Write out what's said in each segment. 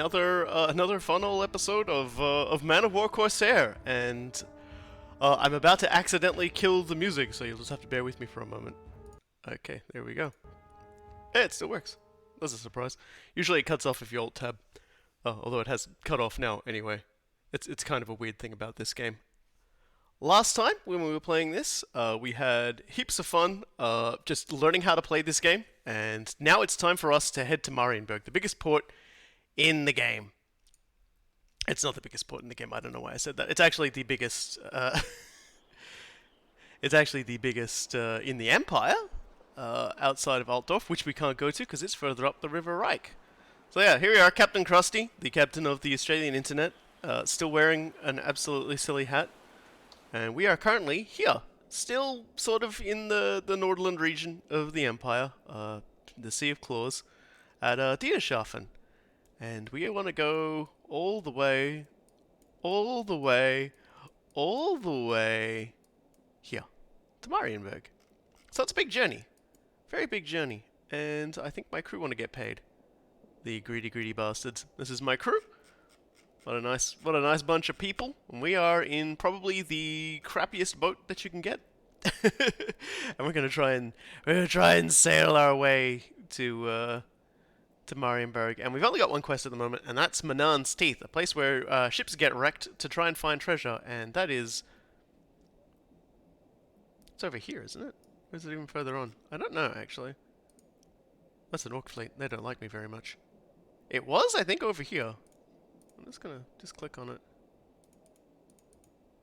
Another fun old episode of Man of War Corsair, and I'm about to accidentally kill the music, so you'll just have to bear with me for a moment. Okay, there we go. Hey, it still works. That's a surprise. Usually it cuts off if you alt tab, although it has cut off now anyway. It's kind of a weird thing about this game. Last time when we were playing this, we had heaps of fun just learning how to play this game, and now it's time for us to head to Marienburg, the biggest port in the game. It's not the biggest port in the game. I don't know why I said that. It's actually the biggest. It's actually the biggest in the Empire, outside of Altdorf, which we can't go to because it's further up the River Reich. So yeah, here we are, Captain Crusty, the captain of the Australian internet, still wearing an absolutely silly hat, and we are currently here, still sort of in the Nordland region of the Empire, the Sea of Claws, at Dieterschafen. And we want to go all the way, all the way, all the way here to Marienburg. So it's a big journey, very big journey, and I think my crew want to get paid. The greedy bastards. This is my crew. What a nice bunch of people. And we are in probably the crappiest boat that you can get, and we're gonna try and sail our way to Marienburg, and we've only got one quest at the moment, and that's Manan's Teeth, a place where ships get wrecked to try and find treasure, and that is... It's over here, isn't it? Or is it even further on? I don't know, actually. That's an orc fleet. They don't like me very much. It was, I think, over here. I'm just gonna click on it.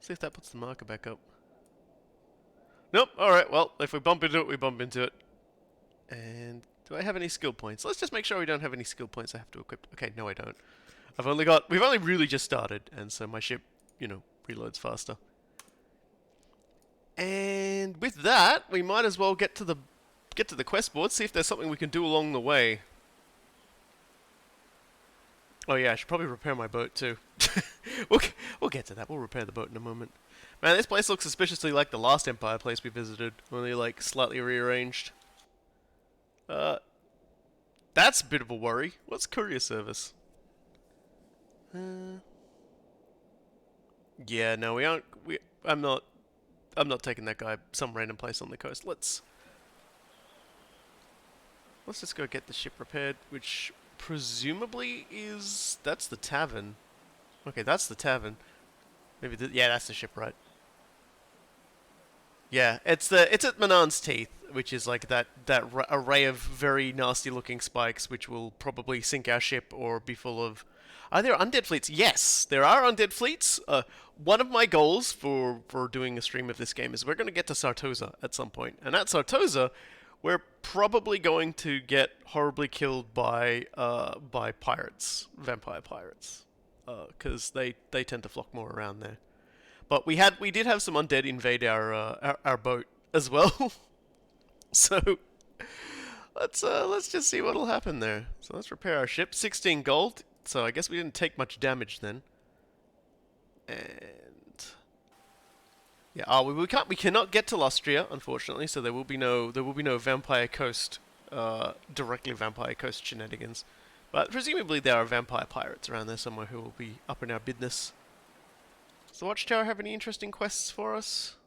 See if that puts the marker back up. Nope, alright, well, if we bump into it, we bump into it. And... do I have any skill points? Let's just make sure we don't have any skill points I have to equip. Okay, no I don't. We've only really just started, and so my ship, reloads faster. And with that, we might as well get to the quest board, see if there's something we can do along the way. Oh yeah, I should probably repair my boat too. We'll get to that. We'll repair the boat in a moment. Man, this place looks suspiciously like the last Empire place we visited, only like slightly rearranged. That's a bit of a worry. What's courier service? Yeah, no, we aren't. I'm not taking that guy some random place on the coast. Let's just go get the ship repaired, which presumably that's the tavern. Okay, that's the tavern. Maybe yeah, that's the ship, right? Yeah, it's at Manan's Teeth, which is like that array of very nasty looking spikes, which will probably sink our ship or be full of... Are there undead fleets? Yes, there are undead fleets. One of my goals for doing a stream of this game is we're going to get to Sartosa at some point, and at Sartosa, we're probably going to get horribly killed by pirates, vampire pirates, because they tend to flock more around there. But we did have some undead invade our boat as well. So let's just see what'll happen there. So let's repair our ship. 16 gold. So I guess we didn't take much damage then. And yeah, we cannot get to Lustria, unfortunately. So there will be no Vampire Coast directly Vampire Coast shenanigans. But presumably there are vampire pirates around there somewhere who will be up in our business. Does the Watchtower have any interesting quests for us?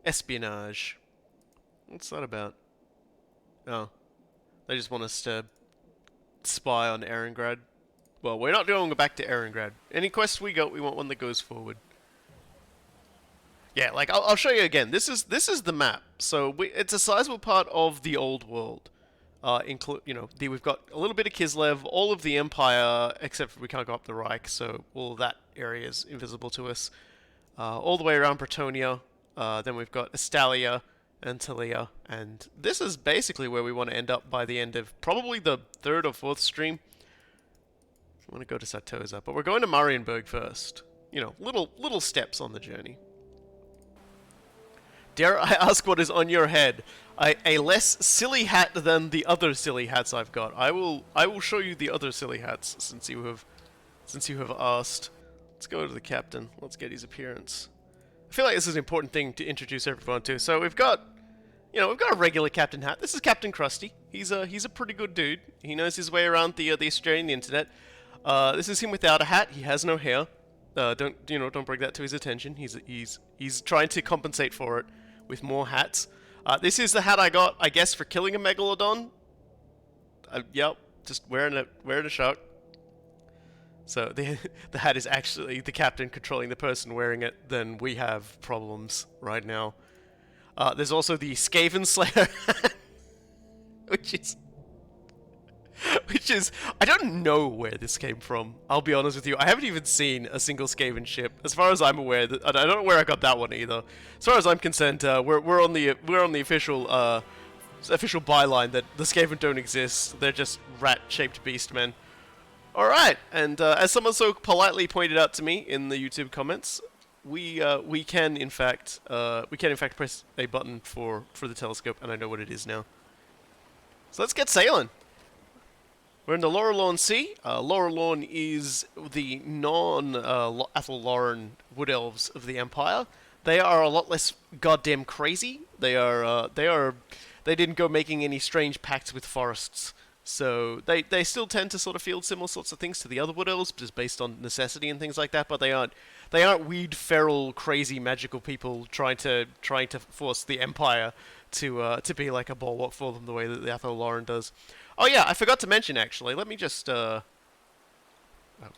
Espionage. What's that about? Oh. They just want us to spy on Erengrad. Well, we're not going back to Erengrad. Any quest we got, we want one that goes forward. Yeah, like, I'll show you again. This is the map. So, it's a sizable part of the old world. We've got a little bit of Kislev, all of the Empire, except for we can't go up the Reich, so all of that area is invisible to us. All the way around Bretonia, then we've got Estalia and Talia, and this is basically where we want to end up by the end of probably the third or fourth stream. We want to go to Sartosa, but we're going to Marienburg first. Little steps on the journey. Dare I ask what is on your head? A less silly hat than the other silly hats I've got. I will show you the other silly hats since you have asked. Let's go to the captain. Let's get his appearance. I feel like this is an important thing to introduce everyone to. So we've got a regular captain hat. This is Captain Crusty. He's a pretty good dude. He knows his way around the Australian internet. This is him without a hat. He has no hair. Don't bring that to his attention. He's trying to compensate for it with more hats. This is the hat I got, I guess, for killing a megalodon. Yep, just wearing a shirt. So the hat is actually the captain controlling the person wearing it. Then we have problems right now. There's also the Skaven Slayer, which is I don't know where this came from. I'll be honest with you. I haven't even seen a single Skaven ship, as far as I'm aware. I don't know where I got that one either. As far as I'm concerned, we're on the official byline that the Skaven don't exist. They're just rat-shaped beastmen. All right, and as someone so politely pointed out to me in the YouTube comments, we can in fact press a button for the telescope, and I know what it is now. So let's get sailing. We're in the Laurelorn Sea. Laurelorn is the non-Athelloran wood elves of the Empire. They are a lot less goddamn crazy. They didn't go making any strange pacts with forests. So they still tend to sort of field similar sorts of things to the other wood elves, just based on necessity and things like that. But they aren't weird, feral, crazy, magical people trying to force the Empire to be like a bulwark for them the way that the Athelloran does. Oh yeah, I forgot to mention actually. Let me just oh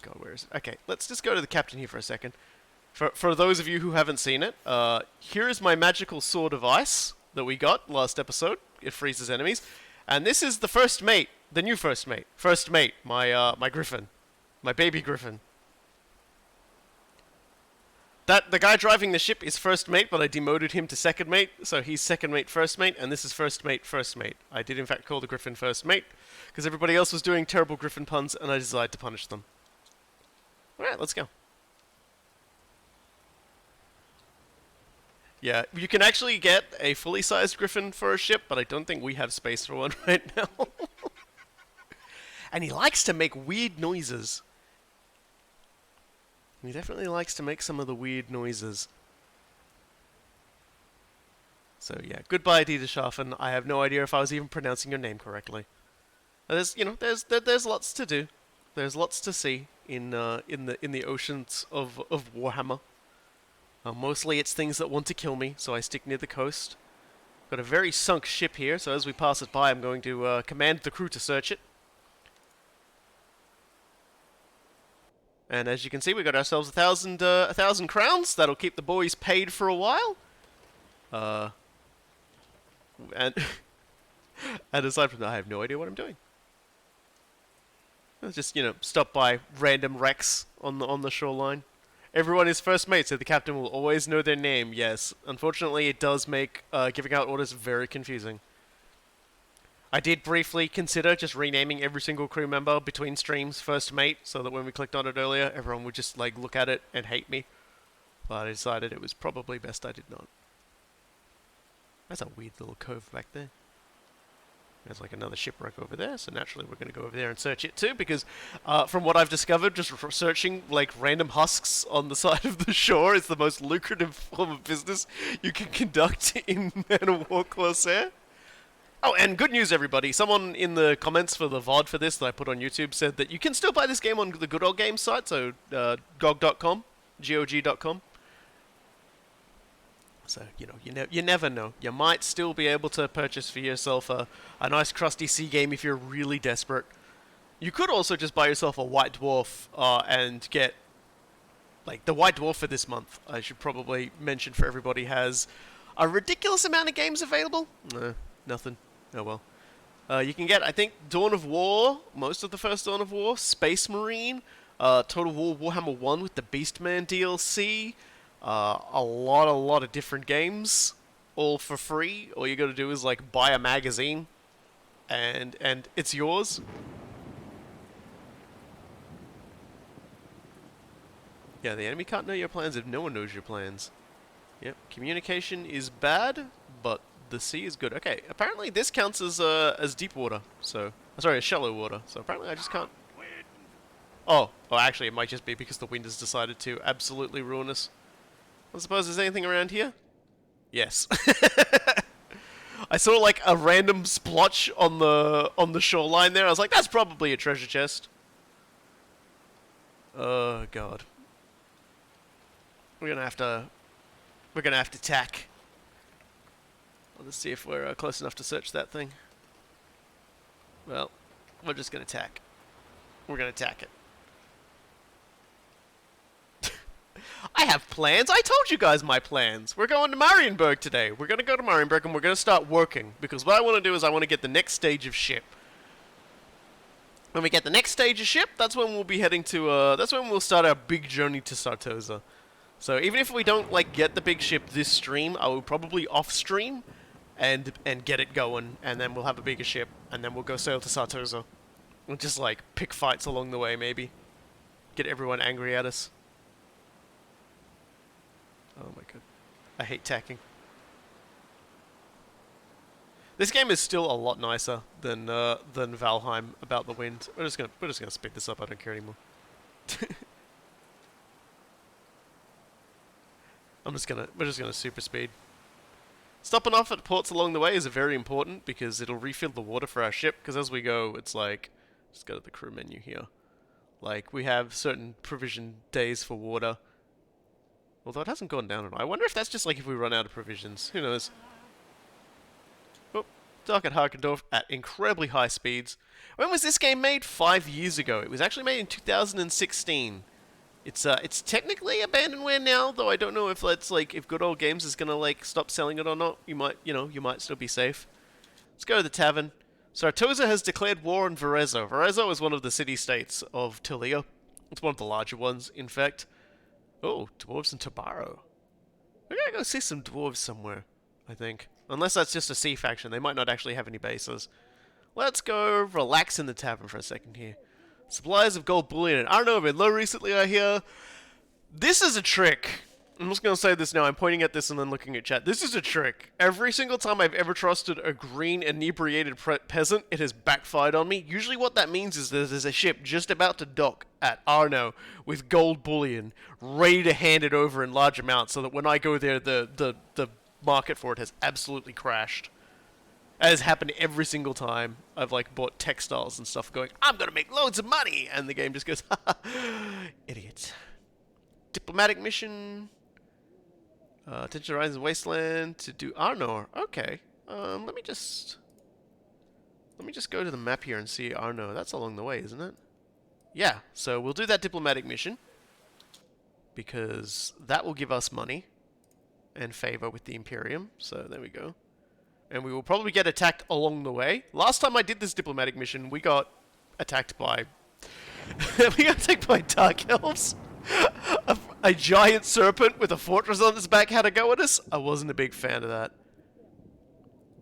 god, where is it? Okay, let's just go to the captain here for a second. For those of you who haven't seen it, here is my magical sword of ice that we got last episode. It freezes enemies, and this is the first mate, the new first mate, my griffin, my baby griffin. The guy driving the ship is first mate, but I demoted him to second mate, so he's second mate, first mate, and this is first mate, first mate. I did in fact call the griffin first mate, because everybody else was doing terrible griffin puns, and I decided to punish them. Alright, let's go. Yeah, you can actually get a fully sized griffin for a ship, but I don't think we have space for one right now. And he likes to make weird noises. He definitely likes to make some of the weird noises. So yeah, goodbye, Dieter Schaffen. I have no idea if I was even pronouncing your name correctly. There's lots to do. There's lots to see in the oceans of Warhammer. Mostly it's things that want to kill me, so I stick near the coast. Got a very sunk ship here, so as we pass it by, I'm going to command the crew to search it. And as you can see, we got ourselves 1,000 crowns. That'll keep the boys paid for a while. And and aside from that, I have no idea what I'm doing. I'll just stop by random wrecks on the shoreline. Everyone is first mate, so the captain will always know their name. Yes, unfortunately, it does make giving out orders very confusing. I did briefly consider just renaming every single crew member between streams first mate, so that when we clicked on it earlier, everyone would just like look at it and hate me. But I decided it was probably best I did not. That's a weird little cove back there. There's like another shipwreck over there, so naturally we're going to go over there and search it too, because from what I've discovered, just searching like random husks on the side of the shore is the most lucrative form of business you can conduct in Man of War Corsair. Oh, and good news, everybody. Someone in the comments for the VOD for this that I put on YouTube said that you can still buy this game on the Good Old Games site, so GOG.com, GOG.com. So, you never know. You might still be able to purchase for yourself a nice Crusty Sea game if you're really desperate. You could also just buy yourself a White Dwarf and get, like, the White Dwarf for this month, I should probably mention for everybody, has a ridiculous amount of games available. Nothing. Oh well. You can get, I think, Dawn of War, most of the first Dawn of War, Space Marine, Total War Warhammer 1 with the Beastman DLC, a lot of different games, all for free. All you gotta do is, like, buy a magazine, and it's yours. Yeah, the enemy can't know your plans if no one knows your plans. Yep, communication is bad, but the sea is good. Okay, apparently this counts as deep water, so... Sorry, as shallow water, so apparently I just can't... Oh, actually it might just be because the wind has decided to absolutely ruin us. I suppose there's anything around here? Yes. I saw like a random splotch on the shoreline there. I was like, that's probably a treasure chest. Oh god. We're gonna have to. We're gonna have to tack. Let's see if we're close enough to search that thing. Well, we're just gonna tack. We're gonna tack it. I have plans. I told you guys my plans. We're going to Marienburg today. We're gonna go to Marienburg and we're gonna start working because what I want to do is I want to get the next stage of ship. When we get the next stage of ship, that's when we'll be heading to. That's when we'll start our big journey to Sartosa. So even if we don't like get the big ship this stream, I will probably off stream and get it going, and then we'll have a bigger ship, and then we'll go sail to Sartosa. We'll just like pick fights along the way, maybe. Get everyone angry at us. Oh my god, I hate tacking. This game is still a lot nicer than Valheim about the wind. We're just gonna speed this up. I don't care anymore. We're just gonna super speed. Stopping off at ports along the way is very important because it'll refill the water for our ship. Because as we go, it's like, just go to the crew menu here. Like we have certain provision days for water. Although it hasn't gone down at all. I wonder if that's just like if we run out of provisions. Who knows? Oh, dock at Harkendorf at incredibly high speeds. When was this game made? 5 years ago. It was actually made in 2016. It's technically abandonware now, though I don't know if that's like if Good Old Games is gonna like stop selling it or not. You might still be safe. Let's go to the tavern. Sartosa has declared war on Varezzo. Varezzo is one of the city-states of Tilia. It's one of the larger ones, in fact. Oh, dwarves in Tabaro. We're gonna go see some dwarves somewhere, I think. Unless that's just a sea faction. They might not actually have any bases. Let's go relax in the tavern for a second here. Supplies of gold bullion. I don't know, been low recently, I hear. This is a trick. I'm just going to say this now. I'm pointing at this and then looking at chat. This is a trick. Every single time I've ever trusted a green inebriated peasant, it has backfired on me. Usually what that means is there's a ship just about to dock at Arno with gold bullion, ready to hand it over in large amounts so that when I go there, the market for it has absolutely crashed. As happened every single time I've like bought textiles and stuff going, I'm gonna make loads of money, and the game just goes, haha, idiot. Diplomatic mission. Attention Horizon Wasteland to do Arnor. Okay. Let me just go to the map here and see Arno. That's along the way, isn't it? Yeah, so we'll do that diplomatic mission. Because that will give us money and favor with the Imperium. So there we go. And we will probably get attacked along the way. Last time I did this diplomatic mission, we got attacked by... we got attacked by Dark Elves. A giant serpent with a fortress on its back had a go at us. I wasn't a big fan of that.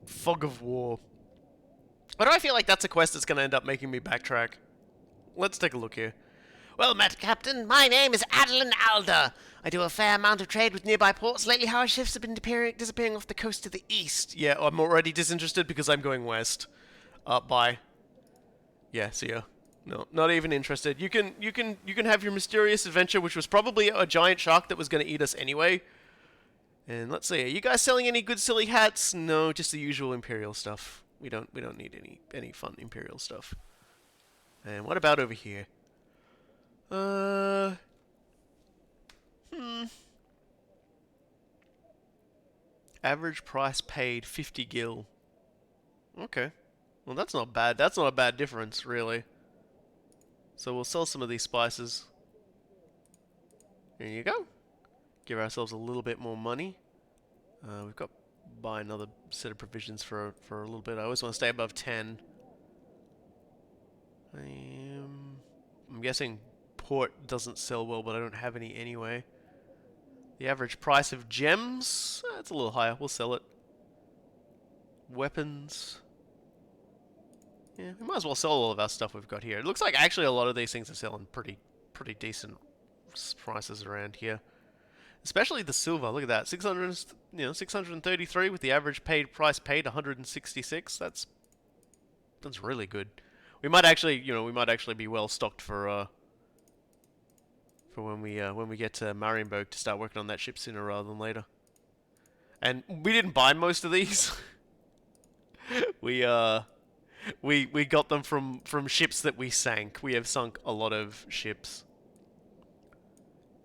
Fog of War. Why do I feel like that's a quest that's going to end up making me backtrack? Let's take a look here. Well met, Captain. My name is Adeline Alda. I do a fair amount of trade with nearby ports. Lately, our ships have been disappearing off the coast to the east. Yeah, I'm already disinterested because I'm going west. Bye. Yeah, see ya. No, not even interested. You can have your mysterious adventure, which was probably a giant shark that was going to eat us anyway. And let's see, are you guys selling any good silly hats? No, just the usual Imperial stuff. We don't need any fun Imperial stuff. And what about over here? Average price paid 50 gil. Okay. Well, that's not bad. That's not a bad difference, really. So we'll sell some of these spices. There you go. Give ourselves a little bit more money. We've got to buy another set of provisions for a little bit. I always want to stay above 10. I'm guessing port doesn't sell well, but I don't have any anyway. The average price of gems, it's a little higher. We'll sell it. Weapons. Yeah, we might as well sell all of our stuff we've got here. It looks like actually a lot of these things are selling pretty decent prices around here. Especially the silver. Look at that. 633 with the average price paid 166. That's really good. We might actually, be well stocked for when we get to Marienburg to start working on that ship sooner rather than later. And we didn't buy most of these. we got them from ships that we sank. We have sunk a lot of ships.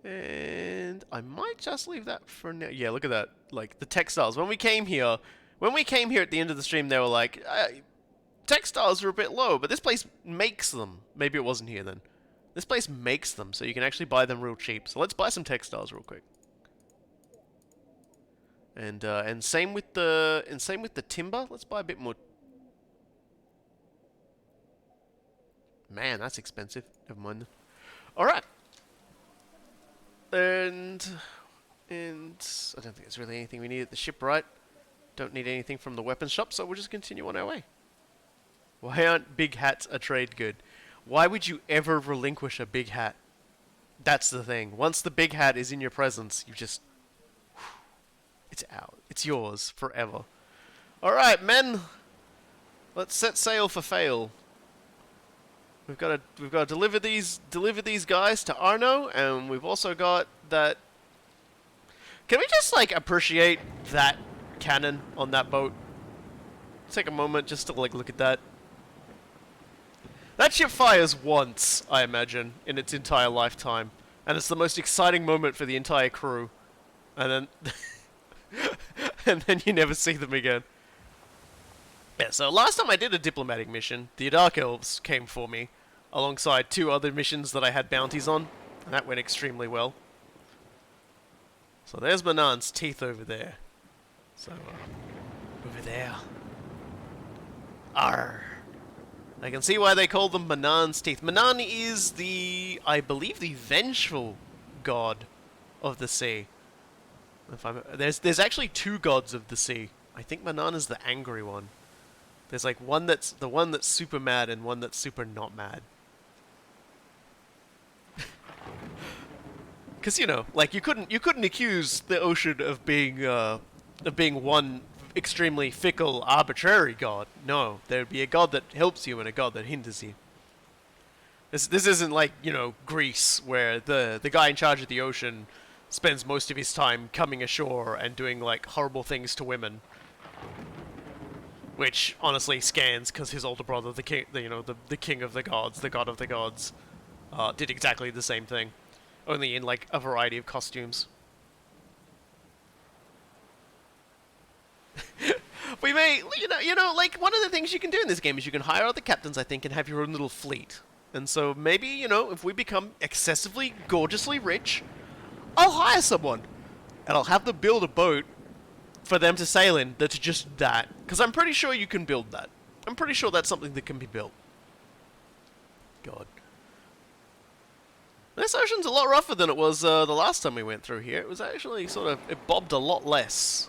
And I might just leave that for now. Yeah, look at that. Like, the textiles. When we came here at the end of the stream, they were like, textiles are a bit low, but this place makes them. Maybe it wasn't here then. This place makes them, so you can actually buy them real cheap. So let's buy some textiles real quick. And same with the timber. Let's buy a bit more. Man, that's expensive. Never mind. All right. And I don't think there's really anything we need at the shipwright. Don't need anything from the weapons shop, so we'll just continue on our way. Why aren't big hats a trade good? Why would you ever relinquish a big hat? That's the thing. Once the big hat is in your presence, you just... It's out. It's yours forever. Alright, men! Let's set sail for Fail. We've got to deliver these guys to Arno, and we've also got that... Can we just, like, appreciate that cannon on that boat? Take a moment just to, like, look at that. That ship fires once, I imagine, in its entire lifetime. And it's the most exciting moment for the entire crew. And then... and then you never see them again. Yeah, so last time I did a diplomatic mission, the Dark Elves came for me, alongside 2 other missions that I had bounties on, and that went extremely well. So there's Manan's teeth over there. So, over there. Arr. I can see why they call them Manan's teeth. Manan is the, I believe, the vengeful god of the sea. There's actually 2 gods of the sea. I think Manan is the angry one. There's like one that's super mad and one that's super not mad. Because you know, like you couldn't accuse the ocean of being one extremely fickle, arbitrary god. No, there'd be a god that helps you and a god that hinders you. This isn't like, you know, Greece, where the guy in charge of the ocean spends most of his time coming ashore and doing like horrible things to women. Which honestly scans because his older brother, the king, the king of the gods, the god of the gods, did exactly the same thing, only in like a variety of costumes. We may, like one of the things you can do in this game is you can hire other captains, I think, and have your own little fleet. And so maybe, you know, if we become excessively gorgeously rich, I'll hire someone, and I'll have them build a boat for them to sail in that's just that. Because I'm pretty sure you can build that. I'm pretty sure that's something that can be built. God. This ocean's a lot rougher than it was the last time we went through here. It was actually sort of, it bobbed a lot less.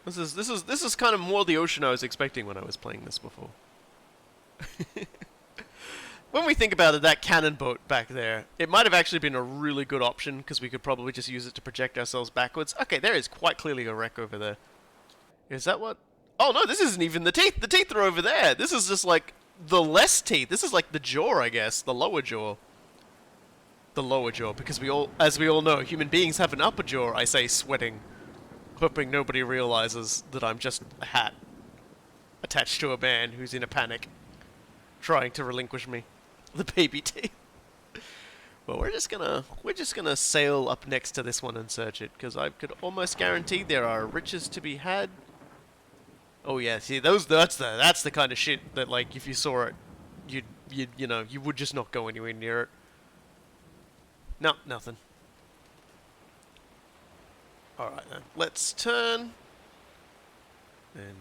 This is kind of more the ocean I was expecting when I was playing this before. When we think about it, that cannon boat back there, it might have actually been a really good option, because we could probably just use it to project ourselves backwards. Okay, there is quite clearly a wreck over there. Is that what... Oh no, this isn't even the teeth! The teeth are over there! This is just like the less teeth. This is like the jaw, I guess. The lower jaw. The lower jaw, because as we all know, human beings have an upper jaw, I say sweating. Hoping nobody realizes that I'm just a hat attached to a man who's in a panic, trying to relinquish me. The baby teeth. Well, we're just gonna sail up next to this one and search it, because I could almost guarantee there are riches to be had. Oh yeah, see that's the kind of shit that, like, if you saw it, you would just not go anywhere near it. No, nothing. All right then, let's turn and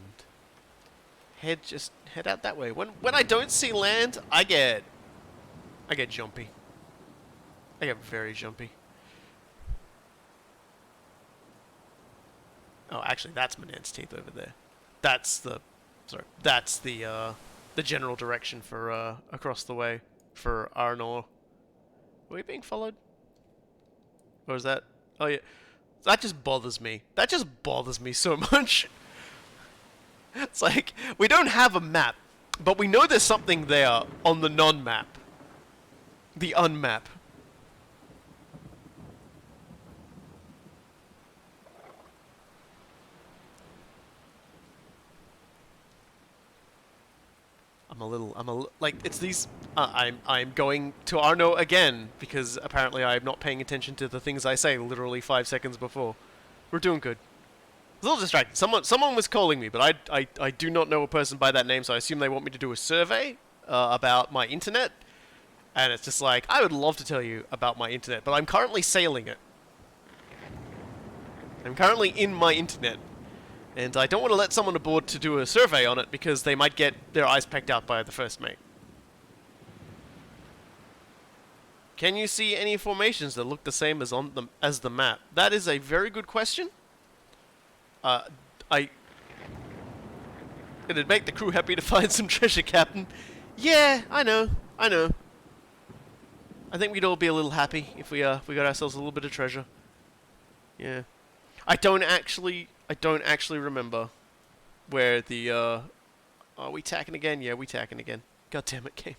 head out that way. When I don't see land, I get jumpy. I get very jumpy. Oh, actually, that's Manan's teeth over there. That's the general direction for across the way for Arnor. Are we being followed? Or is that? Oh yeah, that just bothers me. That just bothers me so much. It's like we don't have a map, but we know there's something there on the non-map. The unmap. like, it's these... I'm going to Arno again, because apparently I'm not paying attention to the things I say literally 5 seconds before. We're doing good. A little distracted. Someone was calling me, but I do not know a person by that name, so I assume they want me to do a survey about my internet. And it's just like, I would love to tell you about my internet, but I'm currently sailing it. I'm currently in my internet. And I don't want to let someone aboard to do a survey on it, because they might get their eyes pecked out by the first mate. Can you see any formations that look the same as the map? That is a very good question. It'd make the crew happy to find some treasure, Captain. Yeah, I know. I think we'd all be a little happy if we got ourselves a little bit of treasure. Yeah. I don't actually remember where the are we tacking again? Yeah, we tacking again. God damn it, game.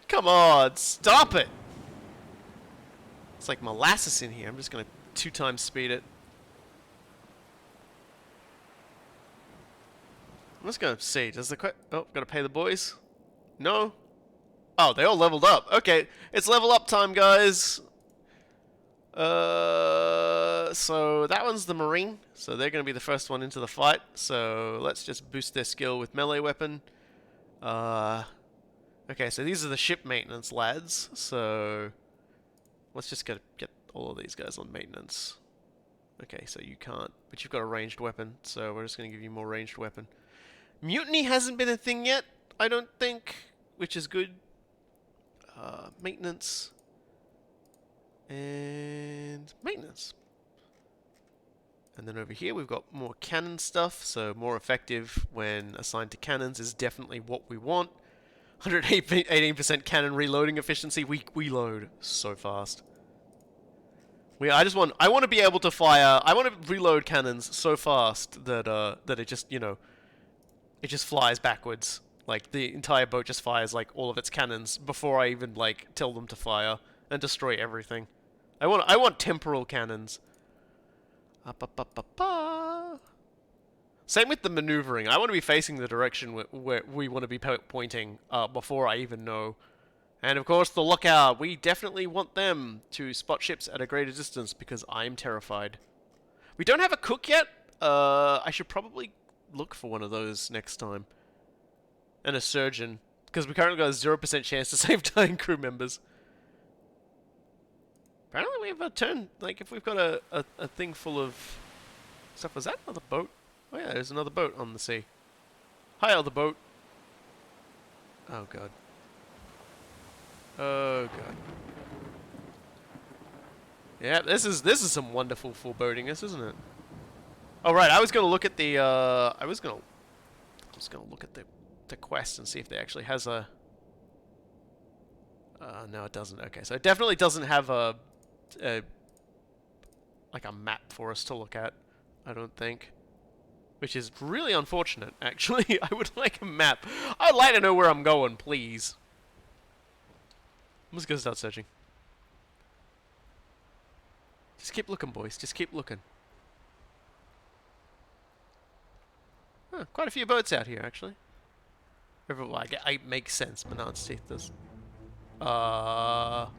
Come on, stop it! It's like molasses in here. I'm just gonna 2 times speed it. I'm just gonna see. Does the gotta pay the boys? No. Oh, they all leveled up. Okay, it's level up time, guys. So that one's the Marine. So they're gonna be the first one into the fight. So let's just boost their skill with melee weapon. Okay, so these are the ship maintenance lads, so let's just get all of these guys on maintenance. Okay, so you can't, but you've got a ranged weapon, so we're just going to give you more ranged weapon. Mutiny hasn't been a thing yet, I don't think, which is good. Maintenance. And maintenance. And then over here we've got more cannon stuff, so more effective when assigned to cannons is definitely what we want. 118% cannon reloading efficiency. We load so fast. I want to be able to fire. I want to reload cannons so fast that that it just, you know, it just flies backwards. Like the entire boat just fires like all of its cannons before I even like tell them to fire and destroy everything. I want temporal cannons. Same with the maneuvering. I want to be facing the direction where we want to be pointing before I even know. And of course, the lookout. We definitely want them to spot ships at a greater distance because I'm terrified. We don't have a cook yet. I should probably look for one of those next time. And a surgeon. Because we currently got a 0% chance to save dying crew members. Apparently we have a turn. Like, if we've got a thing full of stuff. Was that another boat? Oh yeah, there's another boat on the sea. Hi, other boat. Oh god. Oh god. Yeah, this is some wonderful forebodingness, isn't it? Oh right, I was gonna look at the I was gonna look at the quest and see if it actually has a. No, it doesn't. Okay, so it definitely doesn't have a like a map for us to look at. I don't think. Which is really unfortunate, actually. I would like a map. I'd like to know where I'm going, please. I'm just gonna start searching. Just keep looking, boys. Just keep looking. Huh, quite a few boats out here, actually. It makes sense. Menard's Teeth does. Oh,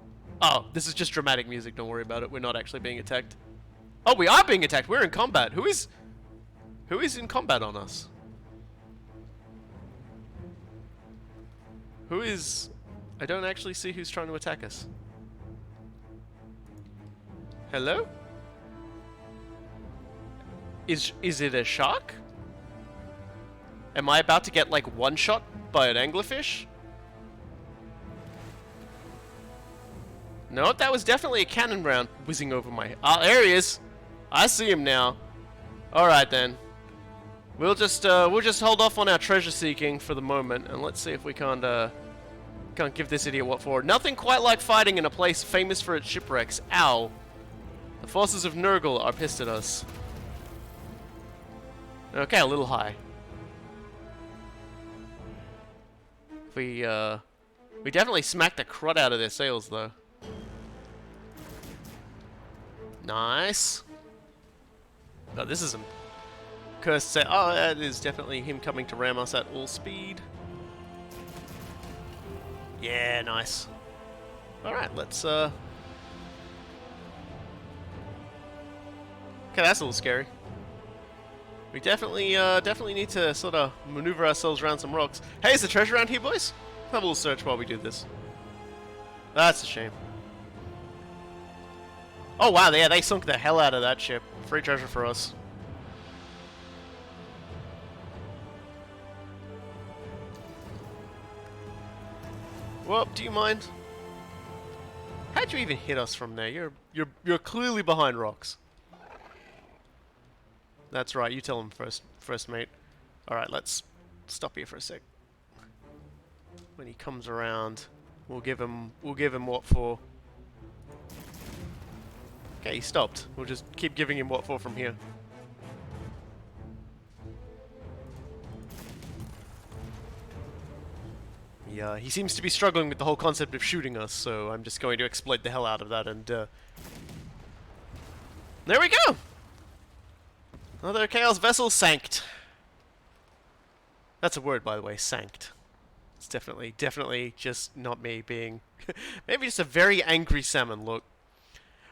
this is just dramatic music. Don't worry about it. We're not actually being attacked. Oh, we are being attacked. We're in combat. Who is in combat on us? Who is... I don't actually see who's trying to attack us. Hello? Is it a shark? Am I about to get like one shot by an anglerfish? No, that was definitely a cannon round whizzing over my... Ah, there he is! I see him now. Alright then. We'll just hold off on our treasure seeking for the moment, and let's see if we can't give this idiot what for. Nothing quite like fighting in a place famous for its shipwrecks. Ow. The forces of Nurgle are pissed at us. Okay, a little high. We definitely smacked the crud out of their sails, though. Nice. Oh, this is a cursed set. Oh, that is definitely him coming to ram us at all speed. Yeah, nice. Alright, let's, Okay, that's a little scary. We definitely need to sort of maneuver ourselves around some rocks. Hey, is the treasure around here, boys? Let's have a little search while we do this. That's a shame. Oh wow, yeah, they sunk the hell out of that ship. Free treasure for us. Well, do you mind? How'd you even hit us from there? You're clearly behind rocks. That's right, you tell him first mate. Alright, let's stop here for a sec. When he comes around, we'll give him what for. Okay, he stopped. We'll just keep giving him what for from here. Yeah, he seems to be struggling with the whole concept of shooting us, so I'm just going to exploit the hell out of that and there we go! Another Chaos Vessel sanked. That's a word, by the way, sanked. It's definitely just not me being... maybe just a very angry salmon, look.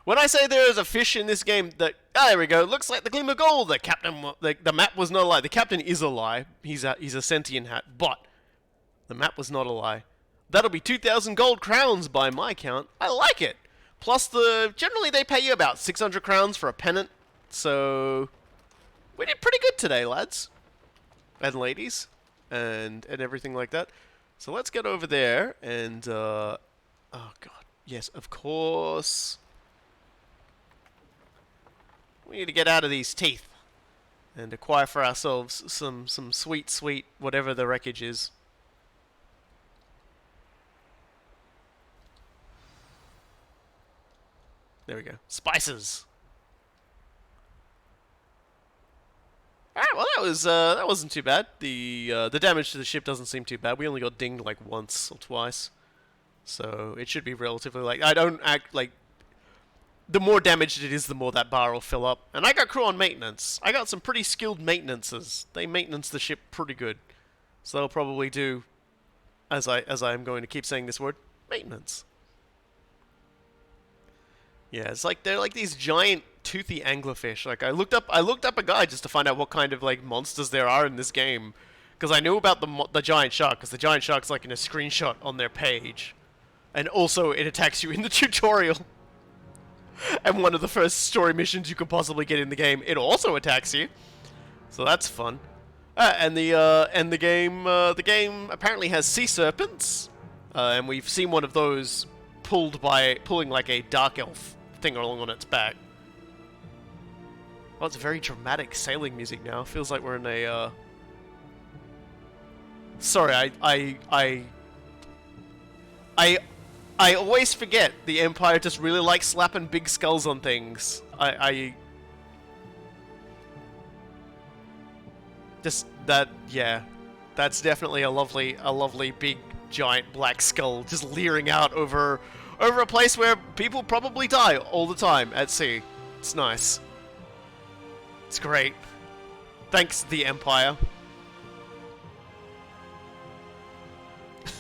When I say there is a fish in this game that... ah, there we go, looks like the gleam of gold! The captain... the map was not a lie. The captain is a lie. He's a sentient hat, but... the map was not a lie. That'll be 2,000 gold crowns by my count. I like it! Plus generally they pay you about 600 crowns for a pennant, so... we did pretty good today, lads. And ladies. And everything like that. So let's get over there and, oh god. Yes, of course. We need to get out of these teeth. And acquire for ourselves some sweet whatever the wreckage is. There we go. Spices! Alright, well that wasn't too bad. The damage to the ship doesn't seem too bad. We only got dinged like once or twice. So it should be relatively like I don't act like the more damaged it is, the more that bar will fill up. And I got crew on maintenance. I got some pretty skilled maintenances. They maintenance the ship pretty good. So they'll probably do as I am going to keep saying this word, maintenance. Yeah, it's like they're like these giant toothy anglerfish. Like I looked up a guide just to find out what kind of like monsters there are in this game, because I knew about the giant shark, because the giant shark's like in a screenshot on their page, and also it attacks you in the tutorial. And one of the first story missions you could possibly get in the game, it also attacks you. So that's fun. And the game apparently has sea serpents, and we've seen one of those pulling like a dark elf thing along on its back. Well, it's very dramatic sailing music now. Feels like we're in a, sorry, I always forget the Empire just really likes slapping big skulls on things. Just that, yeah. That's definitely a lovely big giant black skull just leering out over a place where people probably die all the time at sea. It's nice. It's great. Thanks, the Empire.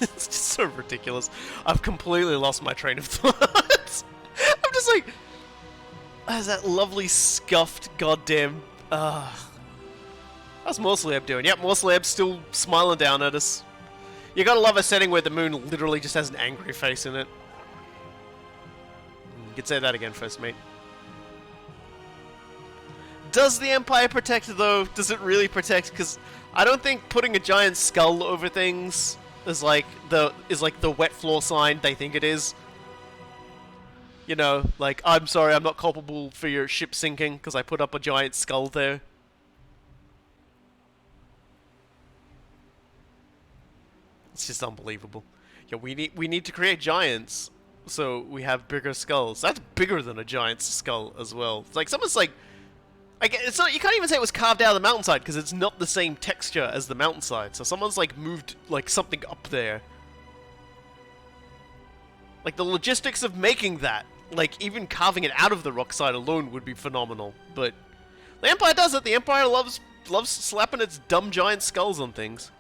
It's just so ridiculous. I've completely lost my train of thought. I'm just like... how's that lovely scuffed goddamn... how's Morsleb doing? Yep, Morsleb's still smiling down at us. You gotta love a setting where the moon literally just has an angry face in it. You could say that again first, mate. Does the Empire protect, though? Does it really protect? Because I don't think putting a giant skull over things is like the wet floor sign they think it is. You know, like, I'm sorry, I'm not culpable for your ship sinking because I put up a giant skull there. It's just unbelievable. Yeah, we need to create giants so we have bigger skulls. That's bigger than a giant's skull as well. It's like someone's like, it's not, you can't even say it was carved out of the mountainside because it's not the same texture as the mountainside. So someone's like moved like something up there. Like the logistics of making that, like even carving it out of the rock side alone would be phenomenal. But the Empire does it. The Empire loves slapping its dumb giant skulls on things.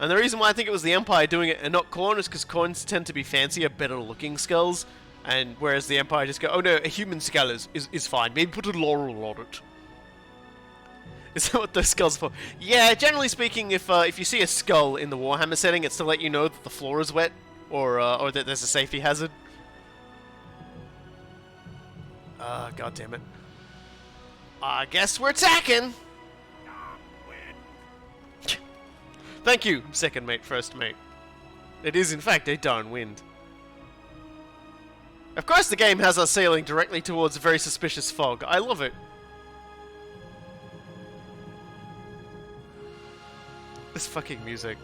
And the reason why I think it was the Empire doing it and not Khorne is because Khornes tend to be fancier, better looking skulls, and whereas the Empire just go, oh no, a human skull is fine, maybe put a laurel on it. Is that what those skulls are for? Yeah, generally speaking, if you see a skull in the Warhammer setting, it's to let you know that the floor is wet, or that there's a safety hazard. God damn it. I guess we're attacking! Thank you, second mate, first mate. It is in fact a darn wind. Of course the game has us sailing directly towards a very suspicious fog. I love it. This fucking music.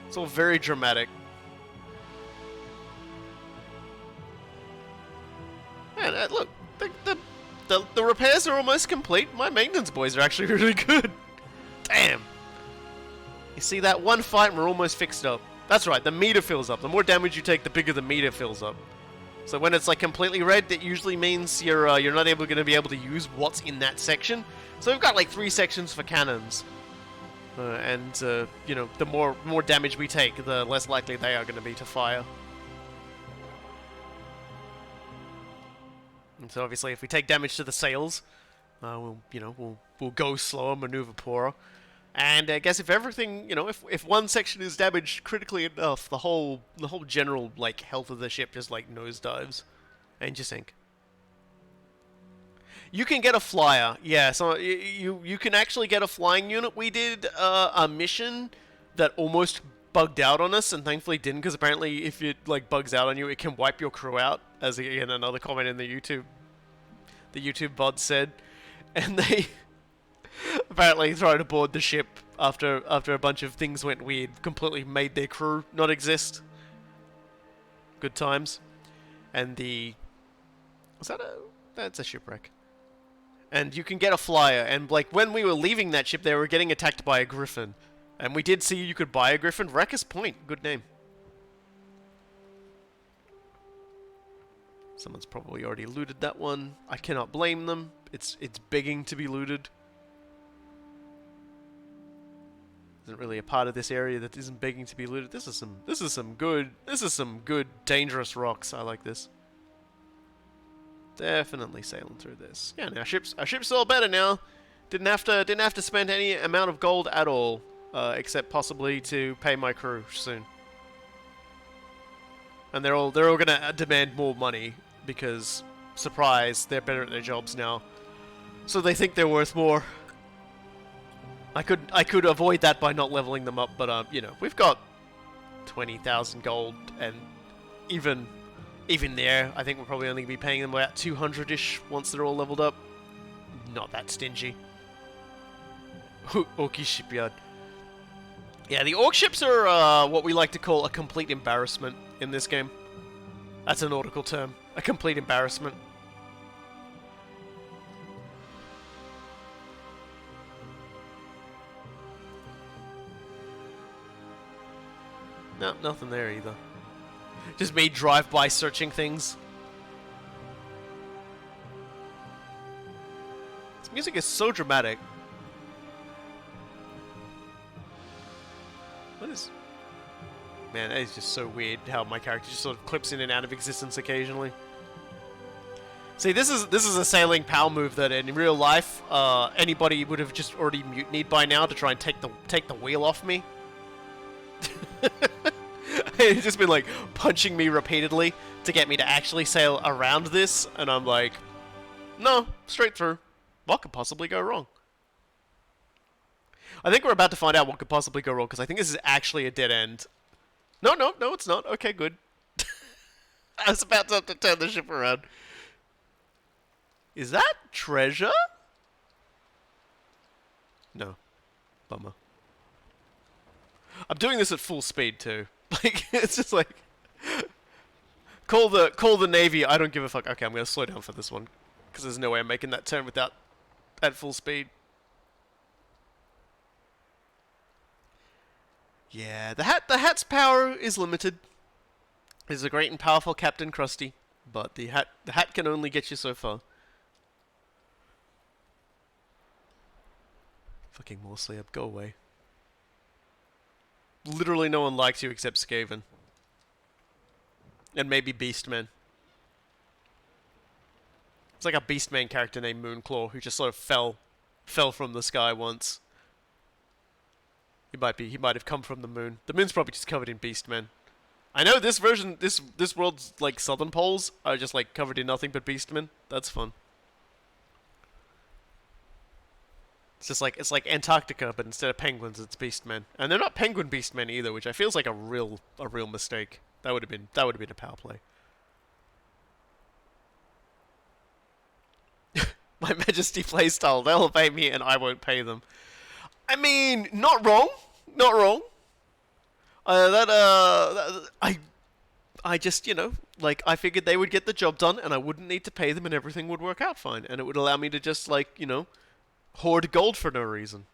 It's all very dramatic. Man, look, the repairs are almost complete. My maintenance boys are actually really good. Damn. You see that one fight and we're almost fixed up. That's right, the meter fills up. The more damage you take, the bigger the meter fills up. So when it's like completely red, that usually means you're not going to be able to use what's in that section. So we've got like 3 sections for cannons. You know, the more damage we take, the less likely they are going to be to fire. And so obviously, if we take damage to the sails, we'll go slower, maneuver poorer. And I guess if everything, you know, if one section is damaged critically enough, the whole general like health of the ship just like nosedives, and you sink. You can get a flyer, yeah. So you can actually get a flying unit. We did a mission that almost bugged out on us, and thankfully didn't, because apparently if it like bugs out on you, it can wipe your crew out. As again another comment in the YouTube bot said, and they apparently tried to board the ship after a bunch of things went weird, completely made their crew not exist. Good times. And that's a shipwreck. And you can get a flyer, and like when we were leaving that ship, they were getting attacked by a griffin. And we did see you could buy a griffin. Wrecker's Point, good name. Someone's probably already looted that one. I cannot blame them. It's begging to be looted. Isn't really a part of this area that isn't begging to be looted. This is some good dangerous rocks. I like this. Definitely sailing through this. Yeah, our ship's all better now. Didn't have to spend any amount of gold at all, except possibly to pay my crew soon. And they're all gonna demand more money because, surprise, they're better at their jobs now. So they think they're worth more. I could avoid that by not leveling them up, but you know, we've got 20,000 gold, and even there, I think we'll probably only be paying them about 200-ish once they're all leveled up. Not that stingy. Orky shipyard. Yeah, the orc ships are what we like to call a complete embarrassment in this game. That's a nautical term. A complete embarrassment. No, nothing there either. Just me drive-by searching things. This music is so dramatic. What is... Man, that is just so weird how my character just sort of clips in and out of existence occasionally. See, this is a sailing POW move that in real life, anybody would have just already mutinied by now to try and take the wheel off me. He's just been like punching me repeatedly to get me to actually sail around this, and I'm like, no, straight through. What could possibly go wrong? I think we're about to find out what could possibly go wrong, because I think this is actually a dead end. No, it's not. Okay, good. I was about to have to turn the ship around. Is that treasure? No. Bummer. I'm doing this at full speed too. Like, it's just like call the Navy. I don't give a fuck. Okay, I'm gonna slow down for this one because there's no way I'm making that turn without at full speed. Yeah, the hat's power is limited. There's a great and powerful Captain Crusty, but the hat can only get you so far. Fucking Morsley, go away. Literally no one likes you except Skaven. And maybe Beastman. It's like a Beastman character named Moonclaw who just sort of fell from the sky once. He might have come from the moon. The moon's probably just covered in Beastmen. I know this version, this world's like southern poles are just like covered in nothing but Beastmen. That's fun. It's like Antarctica, but instead of penguins, it's Beastmen, and they're not penguin Beastmen either, which I feels like a real mistake. That would have been a power play. My Majesty playstyle, they'll pay me and I won't pay them. I mean, not wrong. Not wrong. I just, you know, like, I figured they would get the job done and I wouldn't need to pay them and everything would work out fine. And it would allow me to just, like, you know, hoard gold for no reason.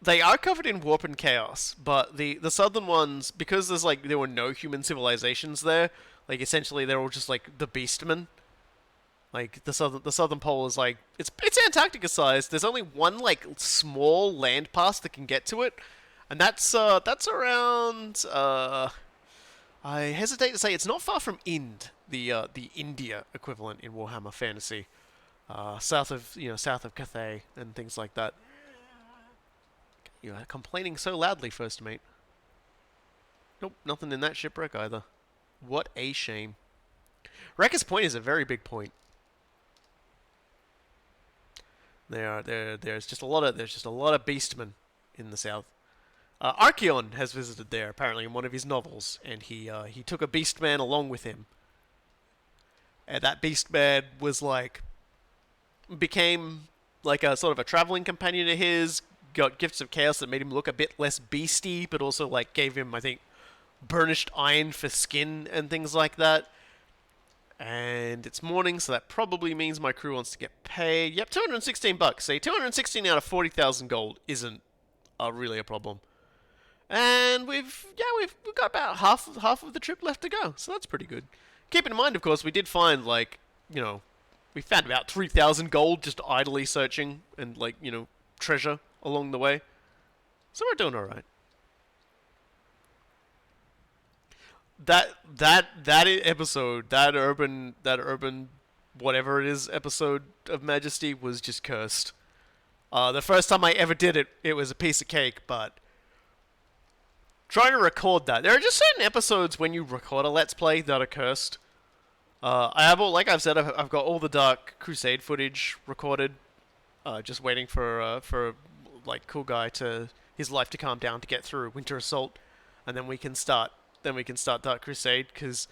They are covered in warp and chaos, but the southern ones, because there were no human civilizations there, like, essentially they're all just, like, the beastmen. Like, the southern pole is like, it's Antarctica sized. There's only one, like, small land pass that can get to it. And that's around, I hesitate to say it's not far from Ind, the India equivalent in Warhammer Fantasy. South of Cathay and things like that. You are complaining so loudly, first mate. Nope, nothing in that shipwreck either. What a shame. Wrecker's Point is a very big point. There's just a lot of beastmen in the south. Archeon has visited there apparently in one of his novels, and he took a beastman along with him. And that beastman became like a sort of a traveling companion of his. Got gifts of chaos that made him look a bit less beasty, but also like gave him, I think, burnished iron for skin and things like that. And it's morning, so that probably means my crew wants to get paid. Yep, $216. Say 216 out of 40,000 gold isn't really a problem. And we've got about half of the trip left to go, so that's pretty good. Keep in mind, of course, we did find we found about 3,000 gold just idly searching and treasure along the way. So we're doing all right. That episode, that urban whatever it is episode of Majesty was just cursed. The first time I ever did it, it was a piece of cake, but trying to record that. There are just certain episodes when you record a Let's Play that are cursed. Like I've said, I've got all the Dark Crusade footage recorded, just waiting for Coolguy to his life to calm down to get through Winter Assault, and then we can start Dark Crusade, because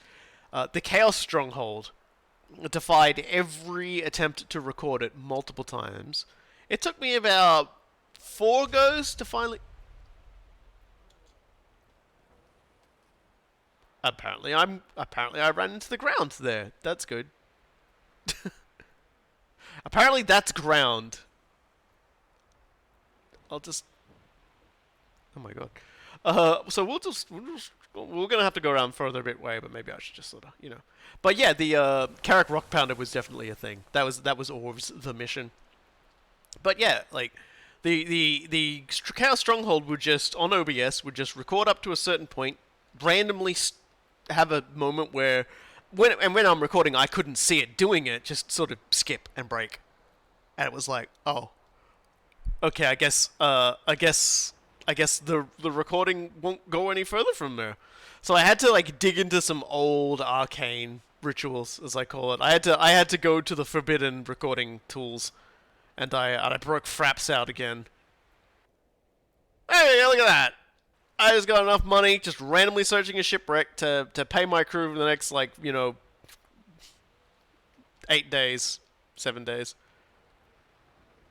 the Chaos Stronghold defied every attempt to record it multiple times. It took me about 4 goes to finally... Apparently I ran into the ground there. That's good. Apparently that's ground. I'll just... Oh my god. So we're gonna have to go around further a bit way, but maybe I should just sort of, But yeah, the Carrick Rock Pounder was definitely a thing. That was always the mission. But yeah, like the Chaos Stronghold would just on OBS would just record up to a certain point, randomly have a moment where when I'm recording I couldn't see it doing it, just sort of skip and break, and it was like, oh, okay, I guess the recording won't go any further from there. So I had to dig into some old arcane rituals, as I call it. I had to go to the forbidden recording tools, and I broke Fraps out again. Hey, look at that! I just got enough money, just randomly searching a shipwreck to pay my crew for the next 8 days, 7 days.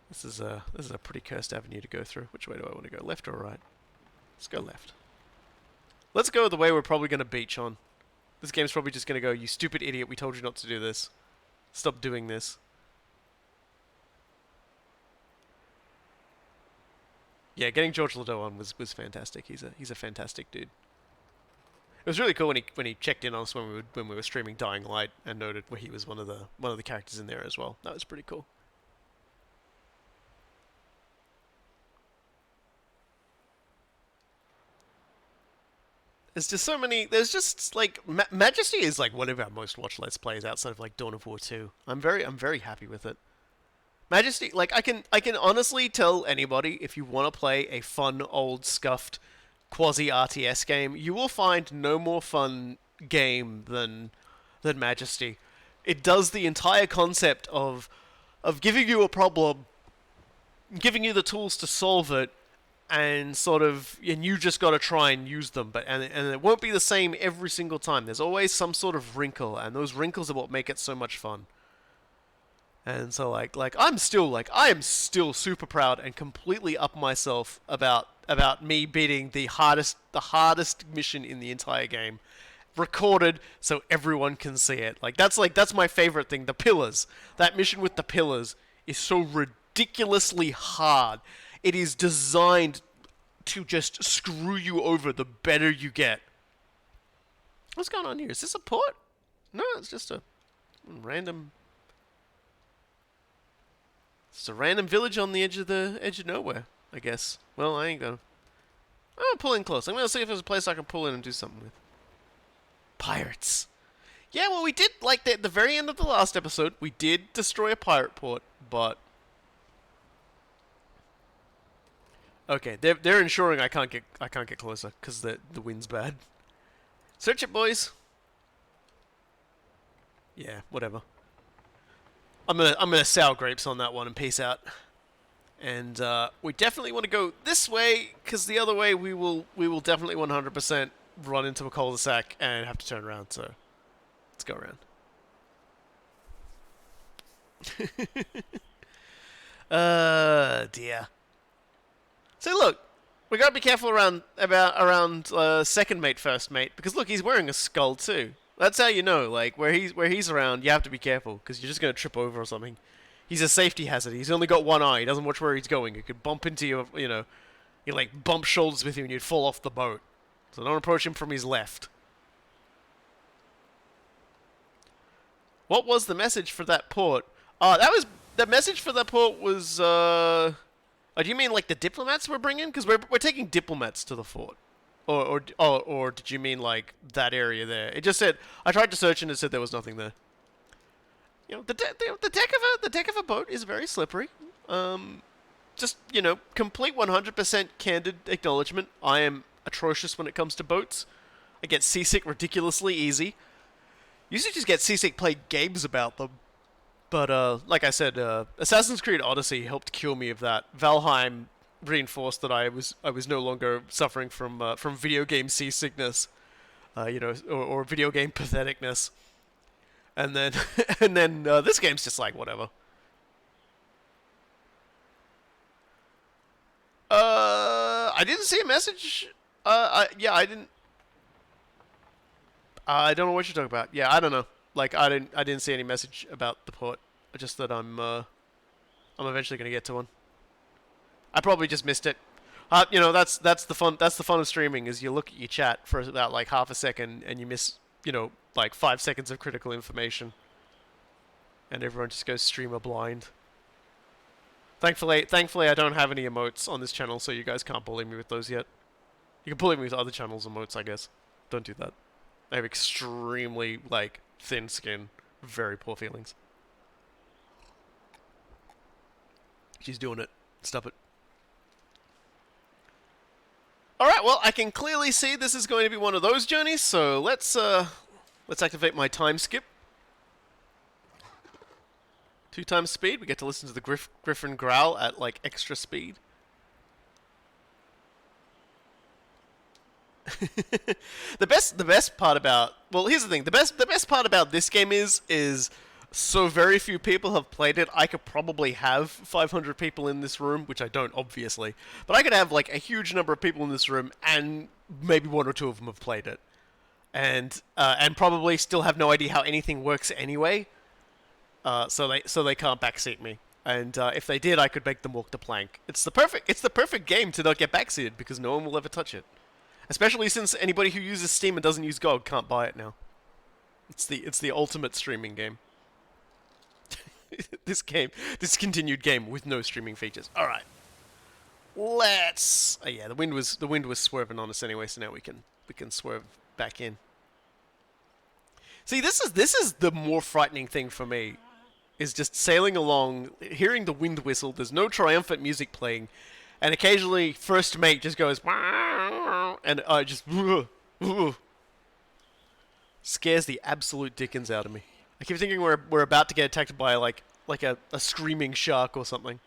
This is a pretty cursed avenue to go through. Which way do I want to go? Left or right? Let's go left. Let's go the way we're probably going to beach on. This game's probably just going to go, you stupid idiot, we told you not to do this. Stop doing this. Yeah, getting George Ladeau on was fantastic. He's a fantastic dude. It was really cool when he checked in on us when we were streaming Dying Light and noted where he was one of the characters in there as well. That was pretty cool. There's just so many. There's just like Majesty is like one of our most watched Let's Plays outside of like Dawn of War 2. I'm very happy with it. Majesty, like I can honestly tell anybody if you want to play a fun old scuffed quasi RTS game, you will find no more fun game than Majesty. It does the entire concept of giving you a problem, giving you the tools to solve it, and you just got to try and use them. But and it won't be the same every single time. There's always some sort of wrinkle, and those wrinkles are what make it so much fun. And so I am still super proud and completely up myself about me beating the hardest mission in the entire game, recorded so everyone can see it. That's my favorite thing. The pillars. That mission with the pillars is so ridiculously hard. It is designed to just screw you over the better you get. What's going on here? Is this a port? No, it's just a random. It's a random village on the edge of nowhere, I guess. Well, I ain't gonna. I'm gonna pull in close. I'm gonna see if there's a place I can pull in and do something with. Pirates. Yeah, well, we did like at the very end of the last episode. We did destroy a pirate port, but okay, they're ensuring I can't get closer because the wind's bad. Search it, boys. Yeah, whatever. I'm gonna sour grapes on that one and peace out. And we definitely want to go this way because the other way we will definitely 100% run into a cul-de-sac and have to turn around. So let's go around. Dear. So look, we gotta be careful around second mate, first mate, because look, he's wearing a skull too. That's how you know, like where he's around, you have to be careful because you're just gonna trip over or something. He's a safety hazard. He's only got one eye. He doesn't watch where he's going. He could bump into you, he like bump shoulders with you and you'd fall off the boat. So don't approach him from his left. What was the message for that port? The message for that port was. Oh, do you mean like the diplomats we're bringing? Because we're taking diplomats to the fort. Or did you mean like that area there? It just said I tried to search and it said there was nothing there. The deck of a boat is very slippery. Just complete 100% candid acknowledgement. I am atrocious when it comes to boats. I get seasick ridiculously easy. Used to just get seasick playing games about them. But like I said, Assassin's Creed Odyssey helped cure me of that. Valheim reinforced that I was no longer suffering from video game seasickness, or video game patheticness. And then this game's just like whatever. I didn't see a message. I didn't. I don't know what you're talking about. Yeah, I don't know. Like I didn't see any message about the port. Just that I'm eventually gonna get to one. I probably just missed it. That's the fun. That's the fun of streaming is you look at your chat for about like half a second and you miss like 5 seconds of critical information, and everyone just goes streamer blind. Thankfully, I don't have any emotes on this channel, so you guys can't bully me with those yet. You can bully me with other channels' emotes, I guess. Don't do that. I have extremely thin skin, very poor feelings. She's doing it. Stop it. Alright, well, I can clearly see this is going to be one of those journeys, so let's activate my time skip. 2 times speed, we get to listen to the Griffin growl at, extra speed. The best part about... Well, here's the thing. The best part about this game is so very few people have played it. I could probably have 500 people in this room, which I don't, obviously. But I could have, a huge number of people in this room, and maybe 1 or 2 of them have played it. And probably still have no idea how anything works anyway. So they can't backseat me. And if they did, I could make them walk the plank. It's the perfect game to not get backseated, because no one will ever touch it. Especially since anybody who uses Steam and doesn't use GOG can't buy it now. It's the ultimate streaming game. This continued game with no streaming features. All right, let's. Oh yeah, the wind was swerving on us anyway, so now we can we can swerve back in. See, this is the more frightening thing for me, is just sailing along, hearing the wind whistle. There's no triumphant music playing, and occasionally first mate just goes, and I just scares the absolute dickens out of me. I keep thinking we're about to get attacked by like a screaming shark or something.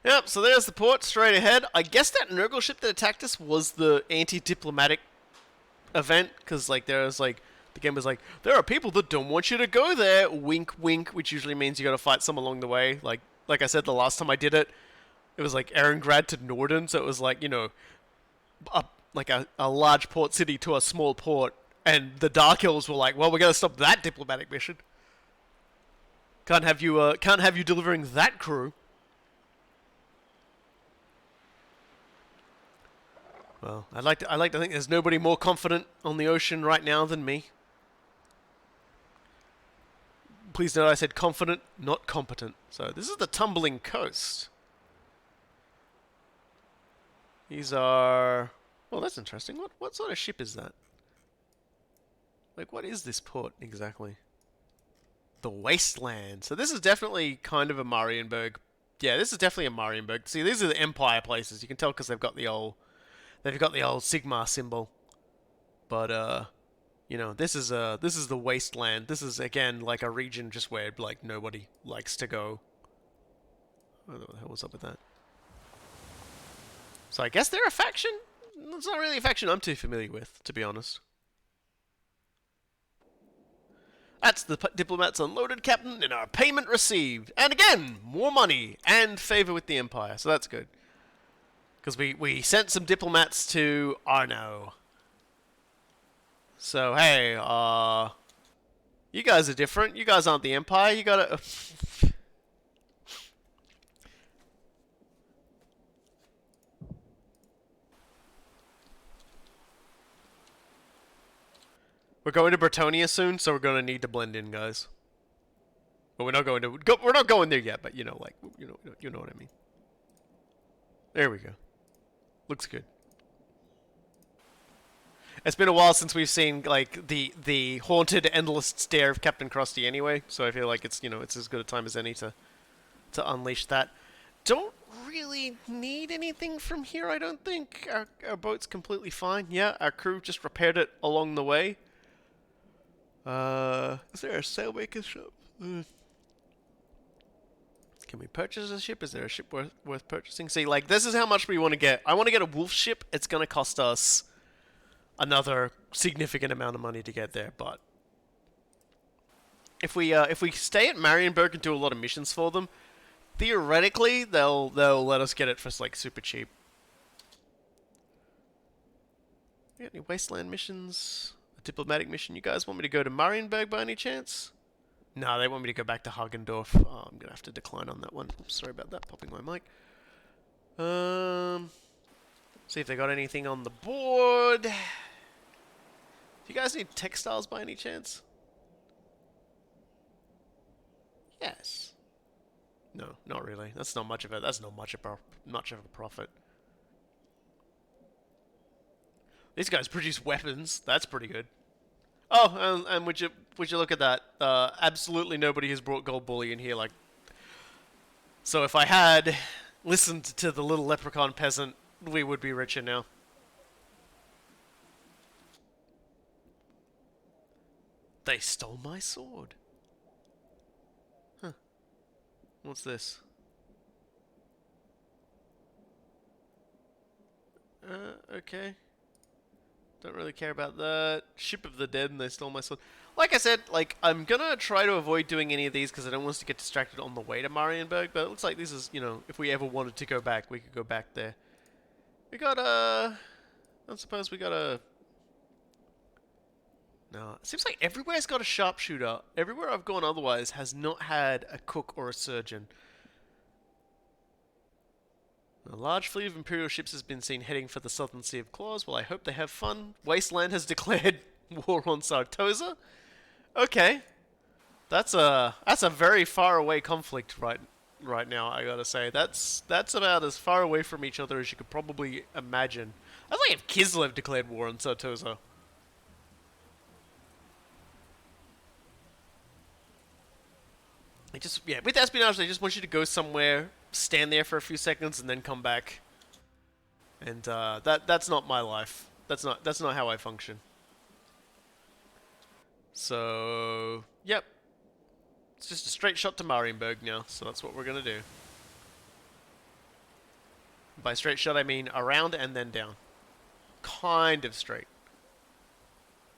Yep, so there's the port straight ahead. I guess that Nurgle ship that attacked us was the anti-diplomatic event, because like there was like the game was like, there are people that don't want you to go there, wink wink, which usually means you got to fight some along the way. Like I said the last time I did it, it was like Erengrad to Norden, so it was like, you know, a large port city to a small port, and the Dark Elves were like, well, we're gonna stop that diplomatic mission. Can't have you delivering that crew. Well, I like to think there's nobody more confident on the ocean right now than me. Please note I said confident, not competent. So this is the Tumbling Coast. These are... Well, that's interesting. What sort of ship is that? Like, what is this port exactly? The Wasteland. So this is definitely kind of a Marienburg. Yeah, this is definitely a Marienburg. See, these are the Empire places. You can tell because they've got the old Sigmar symbol. But you know, this is the Wasteland. This is again like a region just where like nobody likes to go. What the hell was up with that? So I guess they're a faction? It's not really a faction I'm too familiar with, to be honest. That's the diplomats unloaded, Captain, and our payment received. And again, more money and favor with the Empire, so that's good. Because we sent some diplomats to Arno. So, hey, you guys are different. You guys aren't the Empire. You gotta... We're going to Bretonia soon, so we're gonna need to blend in, guys. But we're not going to we're not going there yet. But you know, like you know what I mean. There we go. Looks good. It's been a while since we've seen like the haunted, endless stare of Captain Crusty, anyway. So I feel like it's it's as good a time as any to unleash that. Don't really need anything from here. I don't think our boat's completely fine. Yeah, our crew just repaired it along the way. Is there a sailmaker shop? Can we purchase a ship? Is there a ship worth purchasing? See, like, this is how much we want to get. I want to get a wolf ship. It's going to cost us another significant amount of money to get there, but if we stay at Marienburg and do a lot of missions for them, theoretically they'll let us get it for like super cheap. You got any wasteland missions? A diplomatic mission? You guys want me to go to Marienburg by any chance? No, they want me to go back to Hagendorf. Oh, I'm gonna have to decline on that one. Oops, sorry about that. Popping my mic. See if they got anything on the board. Do you guys need textiles by any chance? Yes. No, not really. That's not much of it. That's not much of a profit. These guys produce weapons. That's pretty good. Oh, and would you look at that? Absolutely nobody has brought gold bullion here. Like, so if I had listened to the little leprechaun peasant, we would be richer now. They stole my sword. Huh. What's this? Okay. Don't really care about that. Ship of the Dead, and they stole my sword. Like I said, like, I'm gonna try to avoid doing any of these because I don't want us to get distracted on the way to Marienburg, but it looks like this is, you know, if we ever wanted to go back, we could go back there. We got I suppose we got a... No, it seems like everywhere's got a sharpshooter. Everywhere I've gone otherwise has not had a cook or a surgeon. A large fleet of Imperial ships has been seen heading for the southern Sea of Claws. Well, I hope they have fun. Wasteland has declared war on Sartosa. Okay. That's a very far away conflict, right? right now, I gotta say. That's about as far away from each other as you could probably imagine. That's like if Kislev declared war on Sartosa. Yeah, with espionage, they just want you to go somewhere, stand there for a few seconds, and then come back. And that's not my life. That's not how I function. So, yep. It's just a straight shot to Marienburg now, so that's what we're gonna do. By straight shot, I mean around and then down. Kind of straight.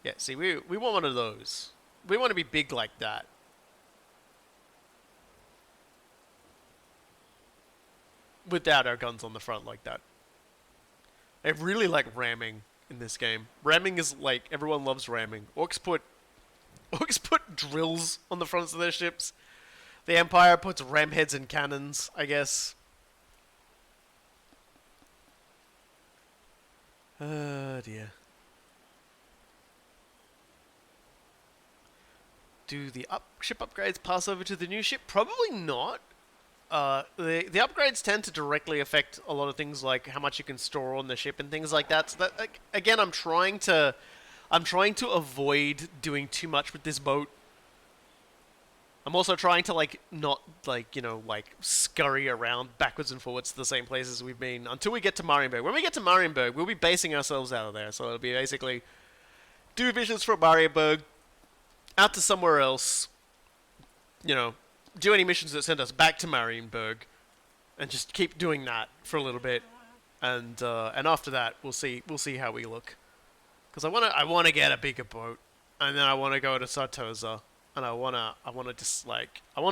Yeah, see, we want one of those. We want to be big like that. Without our guns on the front like that. I really like ramming in this game. Ramming is like, everyone loves ramming. Orcs put drills on the fronts of their ships. The Empire puts ram heads and cannons, I guess. Oh dear. Do the ship upgrades pass over to the new ship? Probably not. The upgrades tend to directly affect a lot of things like how much you can store on the ship and things like that. So that, like, again, I'm trying to avoid doing too much with this boat. I'm also trying to not scurry around backwards and forwards to the same places we've been until we get to Marienburg. When we get to Marienburg, we'll be basing ourselves out of there. So it'll be basically do missions from Marienburg out to somewhere else. Do any missions that send us back to Marienburg, and just keep doing that for a little bit, and after that we'll see how we look. Because I wanna get a bigger boat, and then I wanna go to Sartosa, and I wanna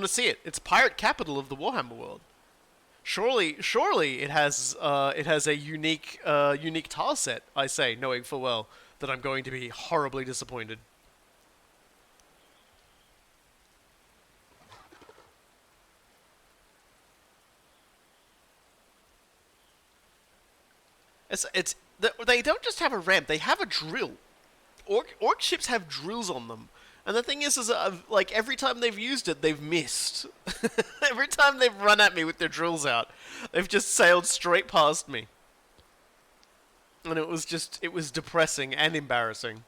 see it. It's pirate capital of the Warhammer world. Surely it has a unique tile set. I say, knowing full well that I'm going to be horribly disappointed. They don't just have a ramp; they have a drill. Orc ships have drills on them, and the thing is like every time they've used it, they've missed. Every time they've run at me with their drills out, they've just sailed straight past me, and it was depressing and embarrassing.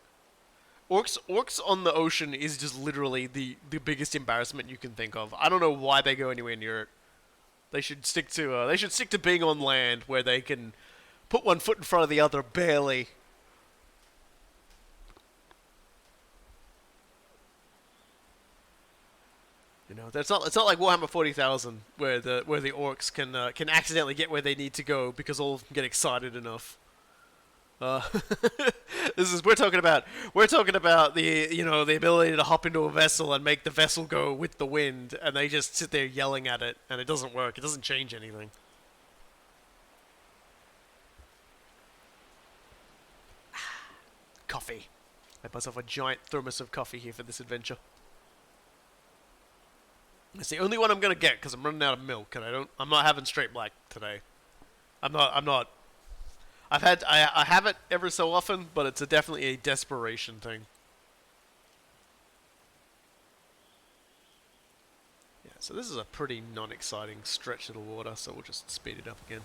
Orcs on the ocean is just literally the biggest embarrassment you can think of. I don't know why they go anywhere near it. They should stick to being on land where they can put one foot in front of the other, barely. It's not like Warhammer 40,000 where the orcs can accidentally get where they need to go because all of them get excited enough. We're talking about the ability to hop into a vessel and make the vessel go with the wind, and they just sit there yelling at it, and it doesn't work. It doesn't change anything. Coffee. I had myself a giant thermos of coffee here for this adventure. It's the only one I'm gonna get because I'm running out of milk, and I'm not having straight black today. I'm not. I have it ever so often, but it's definitely a desperation thing. Yeah, so this is a pretty non-exciting stretch of the water, so we'll just speed it up again.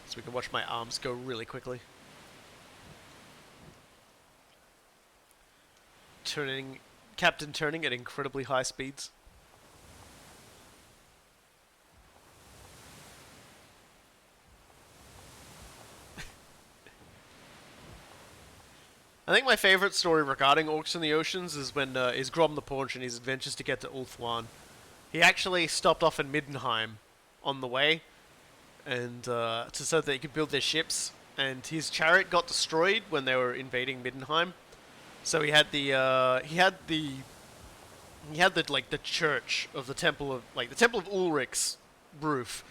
So we can watch my arms go really quickly. Captain turning at incredibly high speeds. I think my favorite story regarding orcs in the oceans is when is Grom the Paunch and his adventures to get to Ulthuan. He actually stopped off in Middenheim on the way, and so that he could build their ships. And his chariot got destroyed when they were invading Middenheim. So he had the church of the temple of Ulrich's roof.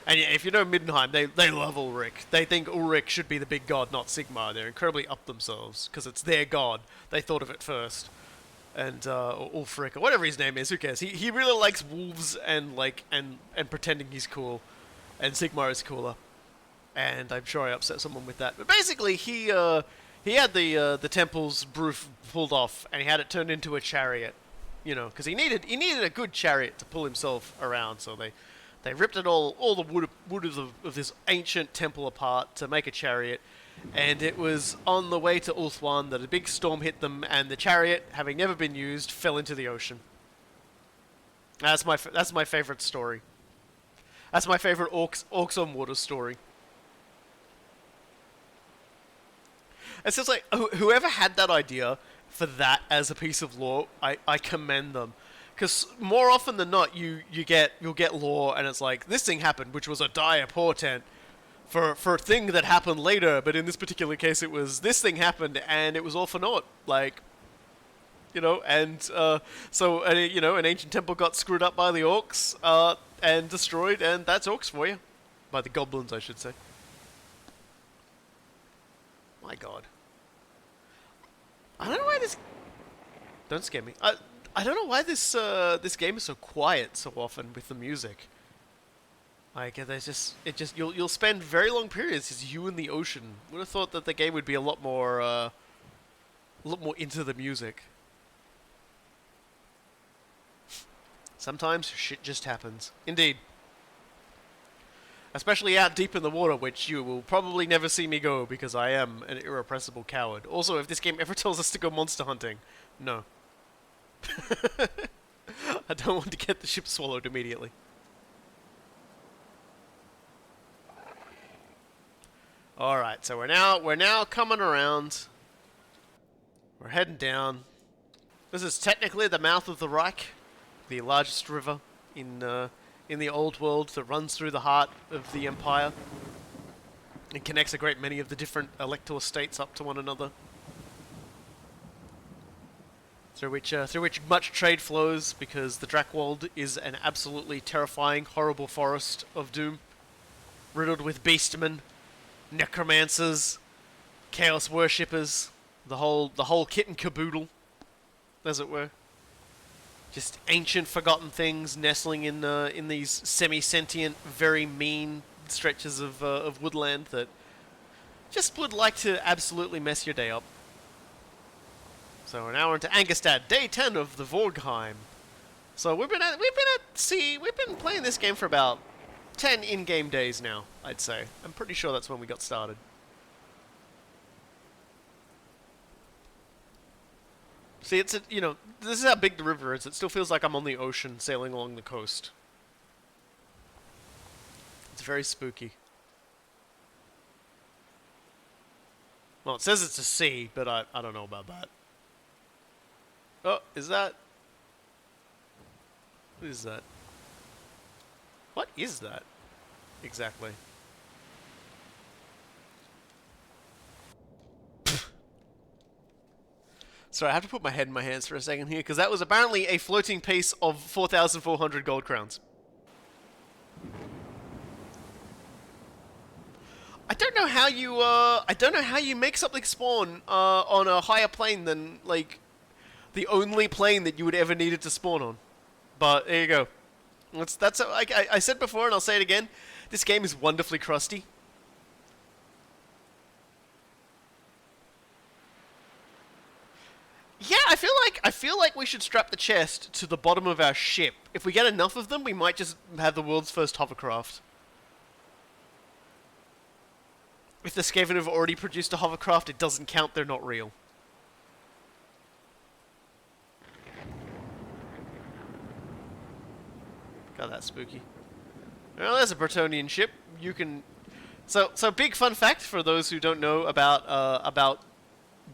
And if you know Middenheim, they love Ulrich. They think Ulrich should be the big god, not Sigmar. They're incredibly up themselves because it's their god. They thought of it first. And or Ulfric or whatever his name is, who cares? He really likes wolves and pretending he's cool. And Sigmar is cooler. And I'm sure I upset someone with that. But basically, he had the temple's roof pulled off, and he had it turned into a chariot. you know, because he needed a good chariot to pull himself around. So they ripped it all the wood of this ancient temple apart to make a chariot, and it was on the way to Ulthuan that a big storm hit them, and the chariot, having never been used, fell into the ocean. That's my favorite story. That's my favorite orcs on water story. It's just like whoever had that idea for that as a piece of lore, I commend them. Because more often than not, you'll get lore and it's like, this thing happened, which was a dire portent for a thing that happened later, but in this particular case it was this thing happened and it was all for naught. Like, you know, and so an ancient temple got screwed up by the orcs and destroyed, and that's orcs for you. By the goblins, I should say. My god. I don't know why this... Don't scare me. I don't know why this game is so quiet so often with the music. Like, you'll spend very long periods as you in the ocean. Would have thought that the game would be a lot more into the music. Sometimes shit just happens. Indeed. Especially out deep in the water, which you will probably never see me go because I am an irrepressible coward. Also, if this game ever tells us to go monster hunting, no. I don't want to get the ship swallowed immediately. Alright, so we're now coming around. We're heading down. This is technically the mouth of the Reich, the largest river in the old world that runs through the heart of the Empire and connects a great many of the different elector states up to one another. Through which much trade flows, because the Drakwold is an absolutely terrifying, horrible forest of doom, riddled with beastmen, necromancers, chaos worshippers, the whole kit and caboodle, as it were. Just ancient, forgotten things nestling in these semi-sentient, very mean stretches of woodland that just would like to absolutely mess your day up. So we're now into Angestad, day 10 of the Vorgheim. So we've been playing this game for about 10 in-game days now, I'd say. I'm pretty sure that's when we got started. See, this is how big the river is. It still feels like I'm on the ocean sailing along the coast. It's very spooky. Well, it says it's a sea, but I don't know about that. Oh, is that... What is that? What is that? Exactly. Sorry, I have to put my head in my hands for a second here, because that was apparently a floating piece of 4,400 gold crowns. I don't know how you make something spawn on a higher plane than, like, the only plane that you would ever need it to spawn on. But there you go. I said before, and I'll say it again. This game is wonderfully crusty. Yeah, I feel like we should strap the chest to the bottom of our ship. If we get enough of them, we might just have the world's first hovercraft. If the Skaven have already produced a hovercraft, it doesn't count, they're not real. God, that's spooky. Well, there's a Bretonnian ship. You can... So big fun fact for those who don't know about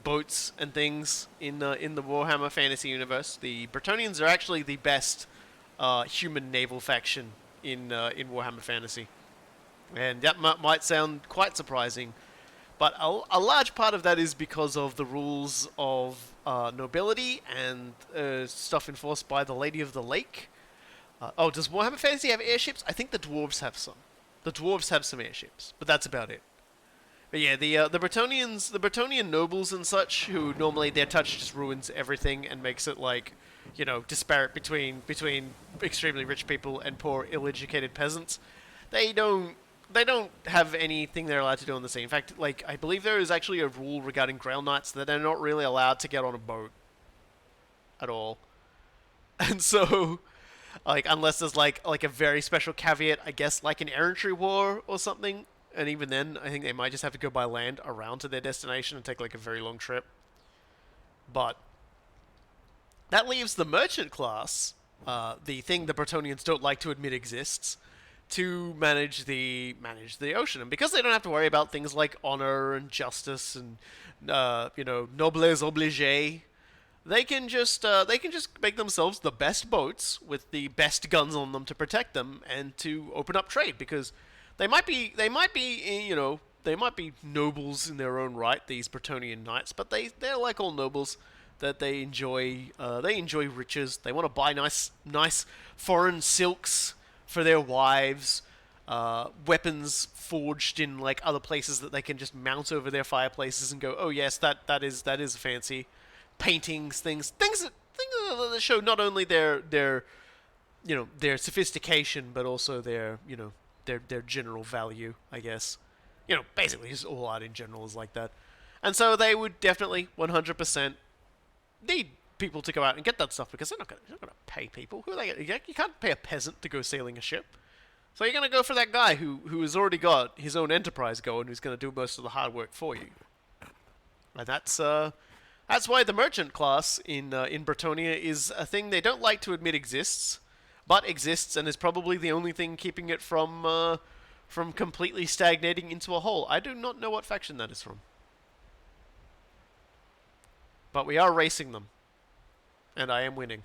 boats and things in the Warhammer fantasy universe. The Bretonnians are actually the best human naval faction in Warhammer fantasy, and that might sound quite surprising, but a large part of that is because of the rules of nobility and stuff enforced by the Lady of the Lake. Oh, does Warhammer Fantasy have airships? I think the dwarves have some. The dwarves have some airships, but that's about it. But yeah, the Bretonnians, the Bretonnian nobles and such, who normally their touch just ruins everything and makes it like, you know, disparate between extremely rich people and poor ill-educated peasants. They don't have anything they're allowed to do on the sea. In fact, like, I believe there is actually a rule regarding Grail Knights that they're not really allowed to get on a boat at all. And so, like, unless there's like a very special caveat, I guess, like an errantry war or something. And even then, I think they might just have to go by land around to their destination and take like a very long trip. But that leaves the merchant class, the thing the Bretonians don't like to admit exists, to manage the ocean. And because they don't have to worry about things like honor and justice and noblesse oblige, they can just make themselves the best boats with the best guns on them to protect them and to open up trade, because they might be nobles in their own right, these Bretonian knights, but they're like all nobles, that they enjoy riches. They want to buy nice foreign silks for their wives, weapons forged in like other places that they can just mount over their fireplaces and go, oh yes, that is fancy. Paintings, things that show not only their sophistication, but also their general value, I guess. Basically just all art in general is like that. And so they would definitely 100% need people to go out and get that stuff, because they're not going to pay people. Who are they? You can't pay a peasant to go sailing a ship. So you're going to go for that guy who has already got his own enterprise going, who's going to do most of the hard work for you. And that's why the merchant class in Bretonia is a thing they don't like to admit exists, but exists and is probably the only thing keeping it from completely stagnating into a hole. I do not know what faction that is from, but we are racing them, and I am winning.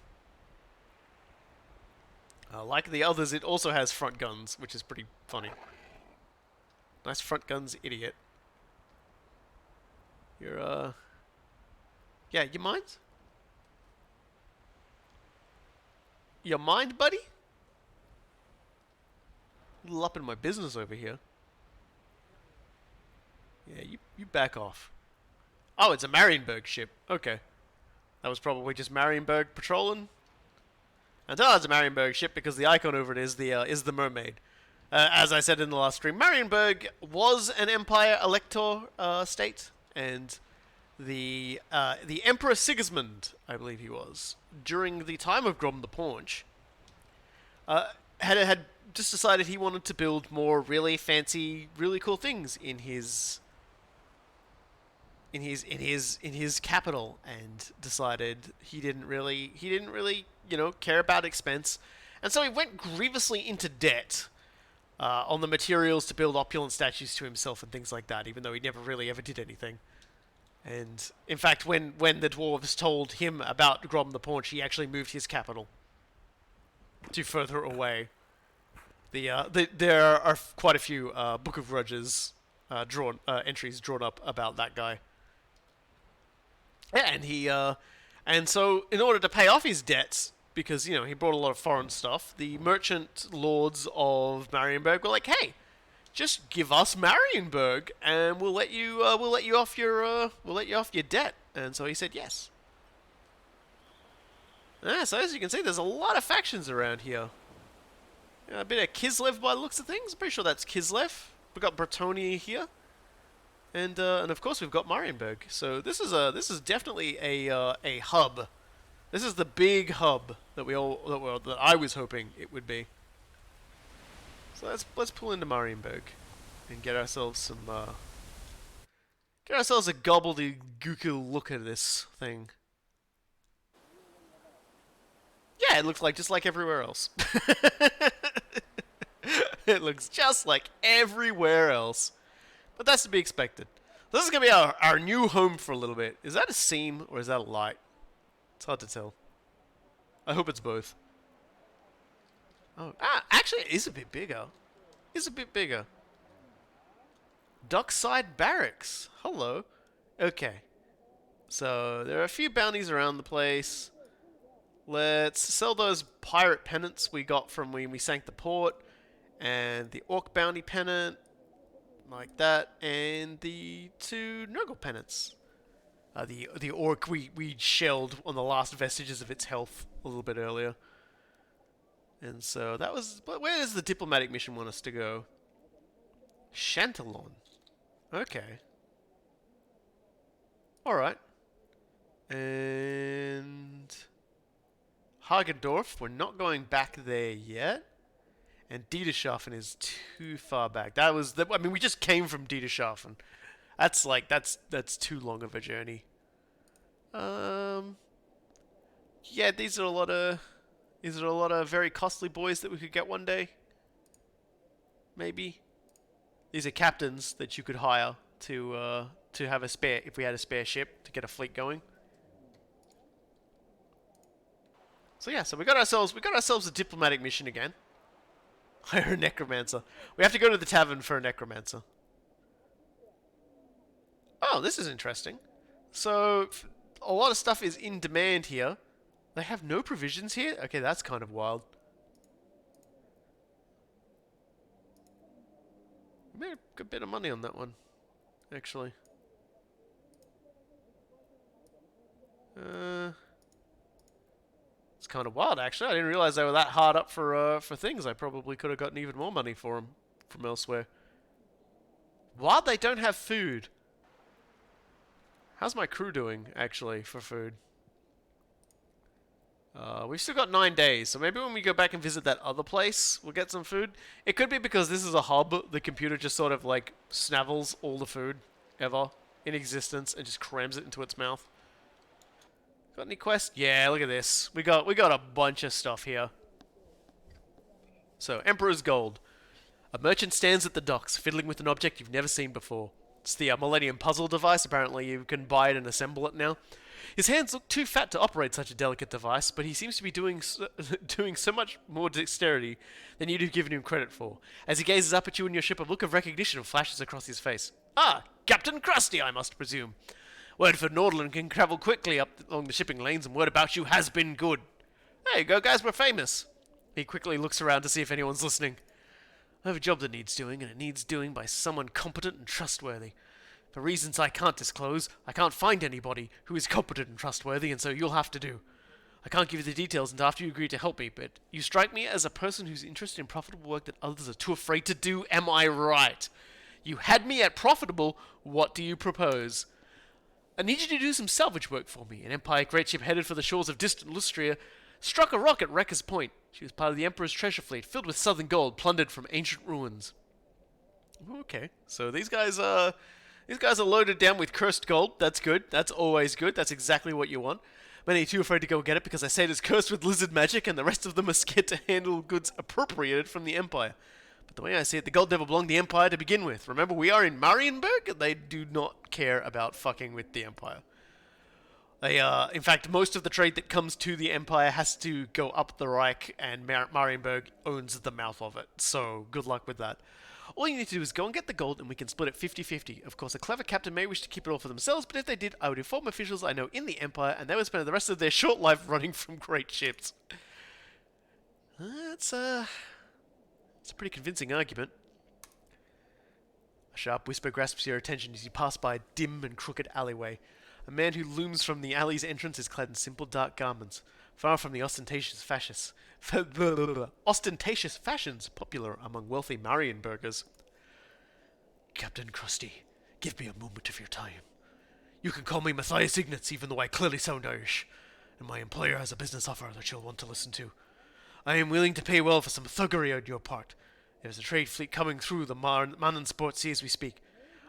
Like the others, it also has front guns, which is pretty funny. Nice front guns, idiot. You're Yeah, you mind? You mind, buddy? A little up in my business over here. Yeah, you back off. Oh, it's a Marienburg ship. Okay. That was probably just Marienburg patrolling. And it's a Marienburg ship because the icon over it is the mermaid. As I said in the last stream, Marienburg was an Empire Elector state, and the Emperor Sigismund, I believe he was, during the time of Grom the Paunch, had just decided he wanted to build more really fancy, really cool things in his capital, and decided he didn't really care about expense, and so he went grievously into debt on the materials to build opulent statues to himself and things like that, even though he never really ever did anything. And in fact, when the dwarves told him about Grom the Paunch, he actually moved his capital to further away. There are quite a few Book of Grudges entries drawn up about that guy. Yeah, and so in order to pay off his debts, because he brought a lot of foreign stuff, the merchant lords of Marienburg were like, "Hey, just give us Marienburg, and we'll let you off your debt." And so he said yes. So as you can see, there's a lot of factions around here. A bit of Kislev by the looks of things. I'm pretty sure that's Kislev. We've got Bretonia here, and of course we've got Marienburg. So this is definitely a hub. This is the big hub that I was hoping it would be. So let's pull into Marienburg and get ourselves a gobbledygooky look at this thing. Yeah, it looks like just like everywhere else. It looks just like everywhere else. But that's to be expected. This is going to be our new home for a little bit. Is that a seam or is that a light? It's hard to tell. I hope it's both. Oh, actually, it is a bit bigger. It's a bit bigger. Dockside Barracks. Hello. Okay. So, there are a few bounties around the place. Let's sell those pirate pennants we got from when we sank the port. And the orc bounty pennant. Like that. And the 2 Nurgle pennants. The orc we shelled on the last vestiges of its health a little bit earlier. And so that was... Where does the diplomatic mission want us to go? Chantalon. Okay. Alright. And... Hagendorf, we're not going back there yet. And Diederschafen is too far back. That was I mean, we just came from Diederschafen. That's like that's too long of a journey. Yeah, these are a lot of very costly boys that we could get one day. Maybe. These are captains that you could hire to have a spare if we had a spare ship to get a fleet going. So yeah, so we got ourselves a diplomatic mission again. Hire a necromancer. We have to go to the tavern for a necromancer. Oh, this is interesting. So a lot of stuff is in demand here. They have no provisions here? Okay, that's kind of wild. We made a good bit of money on that one, actually. It's kind of wild, actually. I didn't realize they were that hard up for things. I probably could have gotten even more money for them from elsewhere. Wild they don't have food. How's my crew doing, actually, for food? We've still got 9 days, so maybe when we go back and visit that other place, we'll get some food. It could be because this is a hub, the computer just sort of, like, snavels all the food ever in existence and just crams it into its mouth. Got any quests? Yeah, look at this. We got a bunch of stuff here. So, Emperor's Gold. A merchant stands at the docks, fiddling with an object you've never seen before. It's the Millennium Puzzle device. Apparently you can buy it and assemble it now. His hands look too fat to operate such a delicate device, but he seems to be doing so much more dexterity than you'd have given him credit for. As he gazes up at you and your ship, a look of recognition flashes across his face. Ah, Captain Crusty, I must presume. Word for Nordland can travel quickly up along the shipping lanes, and word about you has been good. There you go, guys, we're famous. He quickly looks around to see if anyone's listening. I have a job that needs doing, and it needs doing by someone competent and trustworthy. For reasons I can't disclose, I can't find anybody who is competent and trustworthy, and so you'll have to do. I can't give you the details until after you agree to help me, but you strike me as a person who's interested in profitable work that others are too afraid to do. Am I right? You had me at profitable. What do you propose? I need you to do some salvage work for me. An Empire great ship headed for the shores of distant Lustria struck a rock at Wrecker's Point. She was part of the Emperor's treasure fleet, filled with southern gold plundered from ancient ruins. Okay, so these guys are loaded down with cursed gold. That's good. That's always good. That's exactly what you want. Many are too afraid to go get it because they say it is cursed with lizard magic, and the rest of them are scared to handle goods appropriated from the Empire. But the way I see it, the gold never belonged to the Empire to begin with. Remember, we are in Marienburg, and they do not care about fucking with the Empire. They, in fact, most of the trade that comes to the Empire has to go up the Reich, and Marienburg owns the mouth of it. So, good luck with that. All you need to do is go and get the gold, and we can split it 50-50. Of course, a clever captain may wish to keep it all for themselves, but if they did, I would inform officials I know in the Empire, and they would spend the rest of their short life running from great ships. It's a pretty convincing argument. A sharp whisper grasps your attention as you pass by a dim and crooked alleyway. A man who looms from the alley's entrance is clad in simple dark garments, far from the ostentatious fashions popular among wealthy Marienburgers. Captain Crusty, give me a moment of your time. You can call me Matthias Ignatz, even though I clearly sound Irish, and my employer has a business offer that you'll want to listen to. I am willing to pay well for some thuggery on your part. There's a trade fleet coming through the Mannensport Sea as we speak.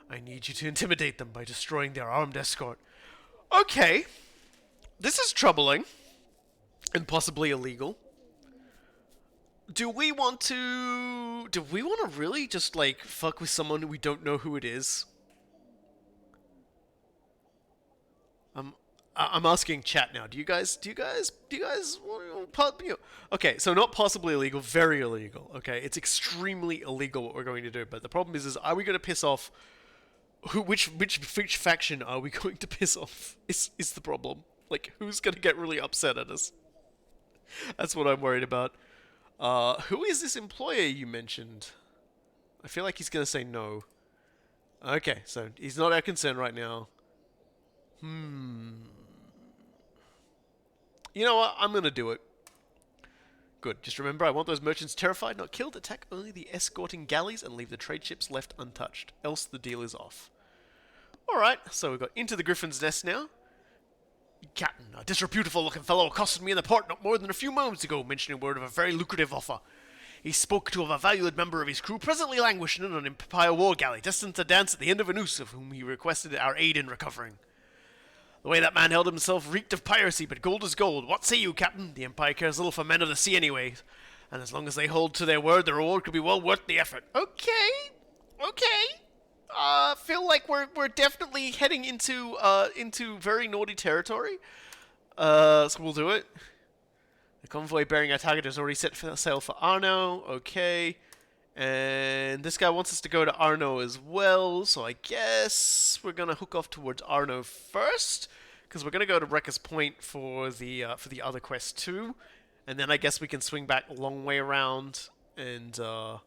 I need you to intimidate them by destroying their armed escort. Okay. This is troubling. And possibly illegal. Do we want to really just, like, fuck with someone who we don't know who it is? I'm asking chat now. Do you guys okay, so not possibly illegal, very illegal. Okay, it's extremely illegal what we're going to do. But the problem is are we going to piss off which faction are we going to piss off? Is the problem. Like, who's going to get really upset at us? That's what I'm worried about. Who is this employer you mentioned? I feel like he's going to say no. Okay, so he's not our concern right now. You know what? I'm going to do it. Good. Just remember, I want those merchants terrified, not killed. Attack only the escorting galleys and leave the trade ships left untouched. Else the deal is off. Alright, so we've got into the Griffin's Nest now. Captain, a disreputable-looking fellow accosted me in the port not more than a few moments ago, mentioning word of a very lucrative offer. He spoke to of a valued member of his crew presently languishing on an Empire war galley, destined to dance at the end of a noose, of whom he requested our aid in recovering. The way that man held himself reeked of piracy, but gold is gold. What say you, Captain? The Empire cares little for men of the sea anyway, and as long as they hold to their word, the reward could be well worth the effort. Okay. Feel like we're definitely heading into very naughty territory. So we'll do it. The convoy bearing our target is already set for sail for Arno. Okay. And this guy wants us to go to Arno as well, so I guess we're gonna hook off towards Arno first, because we're gonna go to Wrecker's Point for the other quest too, and then I guess we can swing back a long way around and yeah,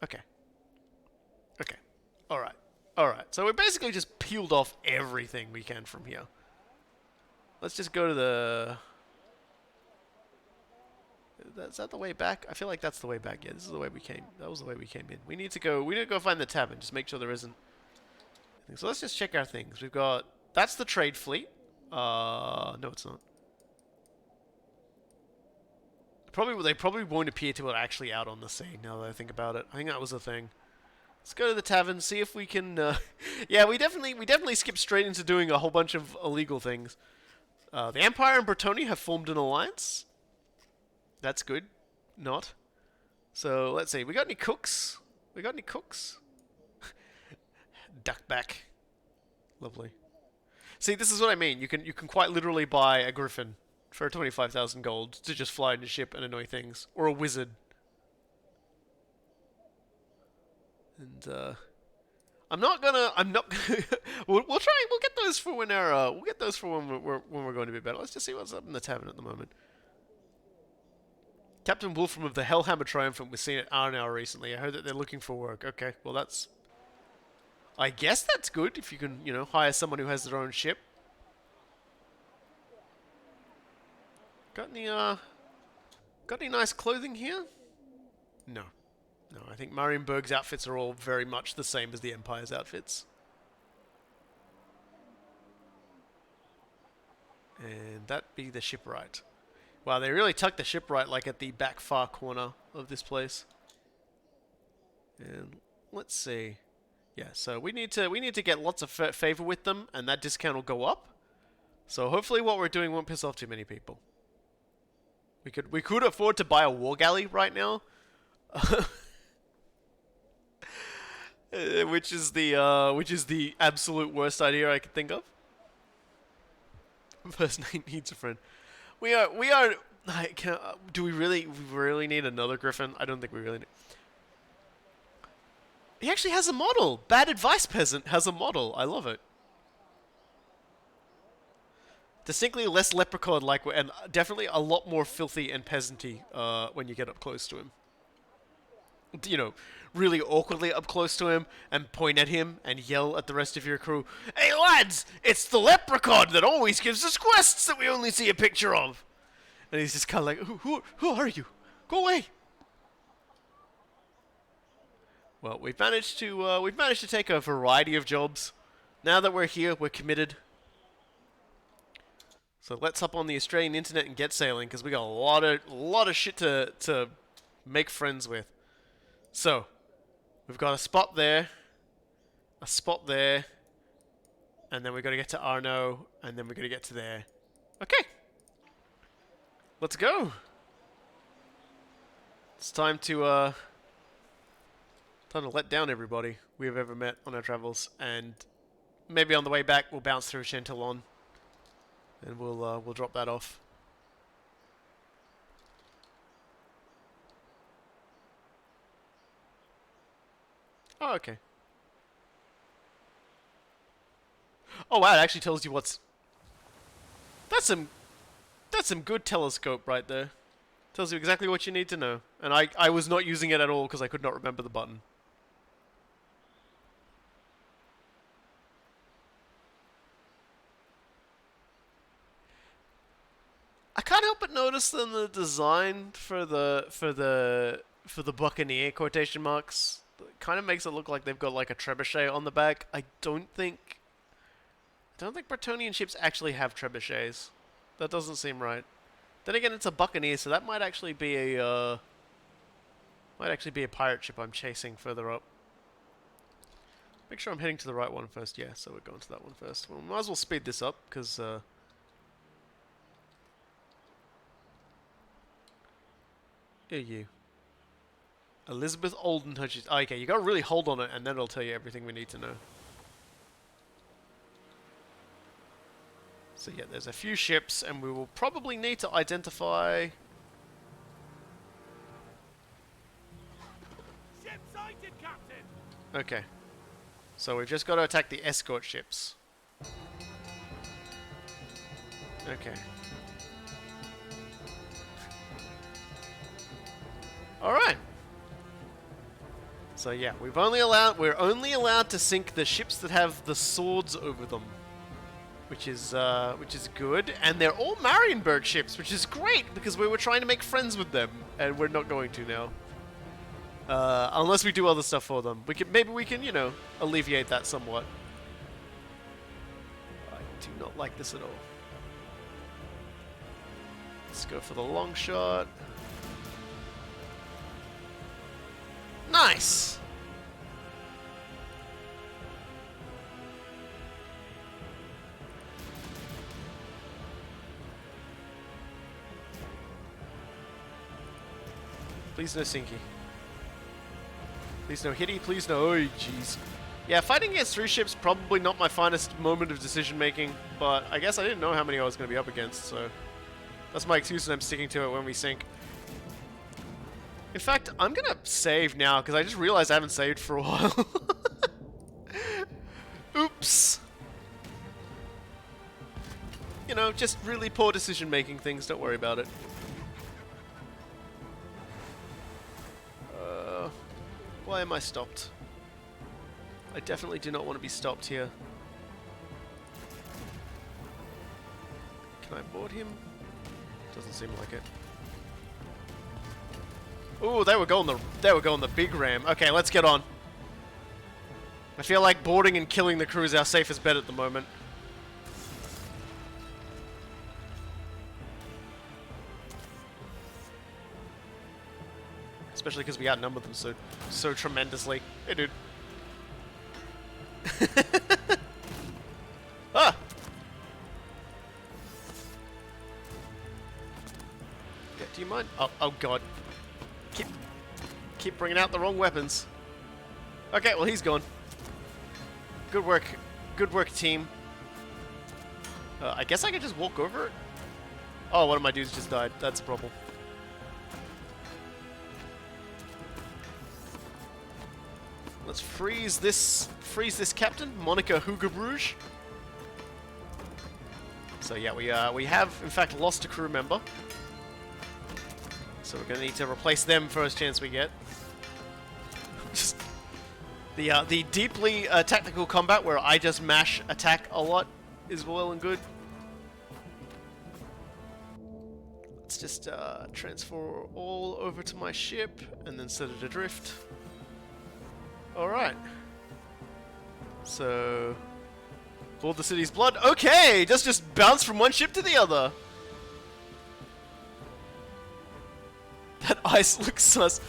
okay, all right. So we basically just peeled off everything we can from here. Let's just go to the. Is that the way back? I feel like that's the way back. Yeah, this is the way we came. That was the way we came in. We need to go find the tavern. Just make sure there isn't. So let's just check our things. We've got. That's the trade fleet. No, it's not. They probably won't appear till we're actually out on the sea. Now that I think about it, I think that was the thing. Let's go to the tavern. See if we can. Yeah, we definitely skipped straight into doing a whole bunch of illegal things. The Empire and Bretonnia have formed an alliance. That's good. Not. So, let's see. We got any cooks? Duck back. Lovely. See, this is what I mean. You can quite literally buy a griffin for 25,000 gold to just fly in a ship and annoy things. Or a wizard. And, I'm not gonna we'll get those for when we're going to be better. Let's just see what's up in the tavern at the moment. Captain Wolfram of the Hellhammer Triumphant was seen at Arnau recently. I heard that they're looking for work. Okay, well that's... I guess that's good if you can, hire someone who has their own ship. Got any nice clothing here? No. No, I think Marienburg's outfits are all very much the same as the Empire's outfits. And that be the shipwright. Wow, they really tucked the shipwright like at the back far corner of this place. And let's see. Yeah, so we need to get lots of favor with them, and that discount will go up. So hopefully what we're doing won't piss off too many people. We could afford to buy a war galley right now. Which is the absolute worst idea I could think of. First name needs a friend. We are. Do we really need another griffin? I don't think we really need. He actually has a model. Bad Advice Peasant has a model. I love it. Distinctly less leprechaun-like, and definitely a lot more filthy and peasanty when you get up close to him. Really awkwardly up close to him and point at him and yell at the rest of your crew, "Hey lads, it's the leprechaun that always gives us quests that we only see a picture of." And he's just kind of like, who are you? Go away. Well, we've managed to take a variety of jobs. Now that we're here, we're committed. So let's hop on the Australian internet and get sailing, because we got a lot of shit to make friends with. So, we've got a spot there, and then we've got to get to Arno, and then we've got to get to there. Okay. Let's go. It's time to let down everybody we have ever met on our travels, and maybe on the way back we'll bounce through Chantillon, and we'll drop that off. Oh, okay. Oh wow, it actually tells you what's... That's some good telescope right there. Tells you exactly what you need to know. And I was not using it at all because I could not remember the button. I can't help but notice that the design for the Buccaneer quotation marks kind of makes it look like they've got like a trebuchet on the back. I don't think don't think Bretonnian ships actually have trebuchets. That doesn't seem right. Then again, it's a buccaneer, so that might actually be a pirate ship I'm chasing further up. Make sure I'm heading to the right one first. Yeah, so we're going to that one first. Well, we might as well speed this up, because... you. Elizabeth Olden Hutchins. Oh, okay, you gotta really hold on it, and then it'll tell you everything we need to know. So yeah, there's a few ships, and we will probably need to identify... Ship sighted, Captain! Okay. So we've just got to attack the escort ships. Okay. Alright. So yeah, we're only allowed to sink the ships that have the swords over them. Which is good. And they're all Marienburg ships, which is great, because we were trying to make friends with them, and we're not going to now. Unless we do other stuff for them. Maybe we can, you know, alleviate that somewhat. I do not like this at all. Let's go for the long shot. Nice! Please no sinky. Please no hitty, please no... Oh, jeez. Yeah, fighting against 3 ships probably not my finest moment of decision making, but I guess I didn't know how many I was going to be up against, so... That's my excuse and I'm sticking to it when we sink. In fact, I'm gonna save now, because I just realized I haven't saved for a while. Oops! You know, just really poor decision making things, don't worry about it. Why am I stopped? I definitely do not want to be stopped here. Can I board him? Doesn't seem like it. Ooh, they were going the big ram. Okay, let's get on. I feel like boarding and killing the crew is our safest bet at the moment. Especially because we outnumber them so tremendously. Hey, dude. Ah! Yeah, do you mind? Oh god. Keep bringing out the wrong weapons. Okay, well he's gone. Good work. Good work, team. I guess I could just walk over it? Oh, one of my dudes just died. That's a problem. Let's freeze this captain, Monica Hugebrouge. So yeah, we have in fact lost a crew member. So we're gonna need to replace them first chance we get. Just the deeply tactical combat where I just mash attack a lot is well and good. Let's just transfer all over to my ship and then set it adrift. Alright. So... Board the city's blood. Okay! Just bounce from one ship to the other. That ice looks sus.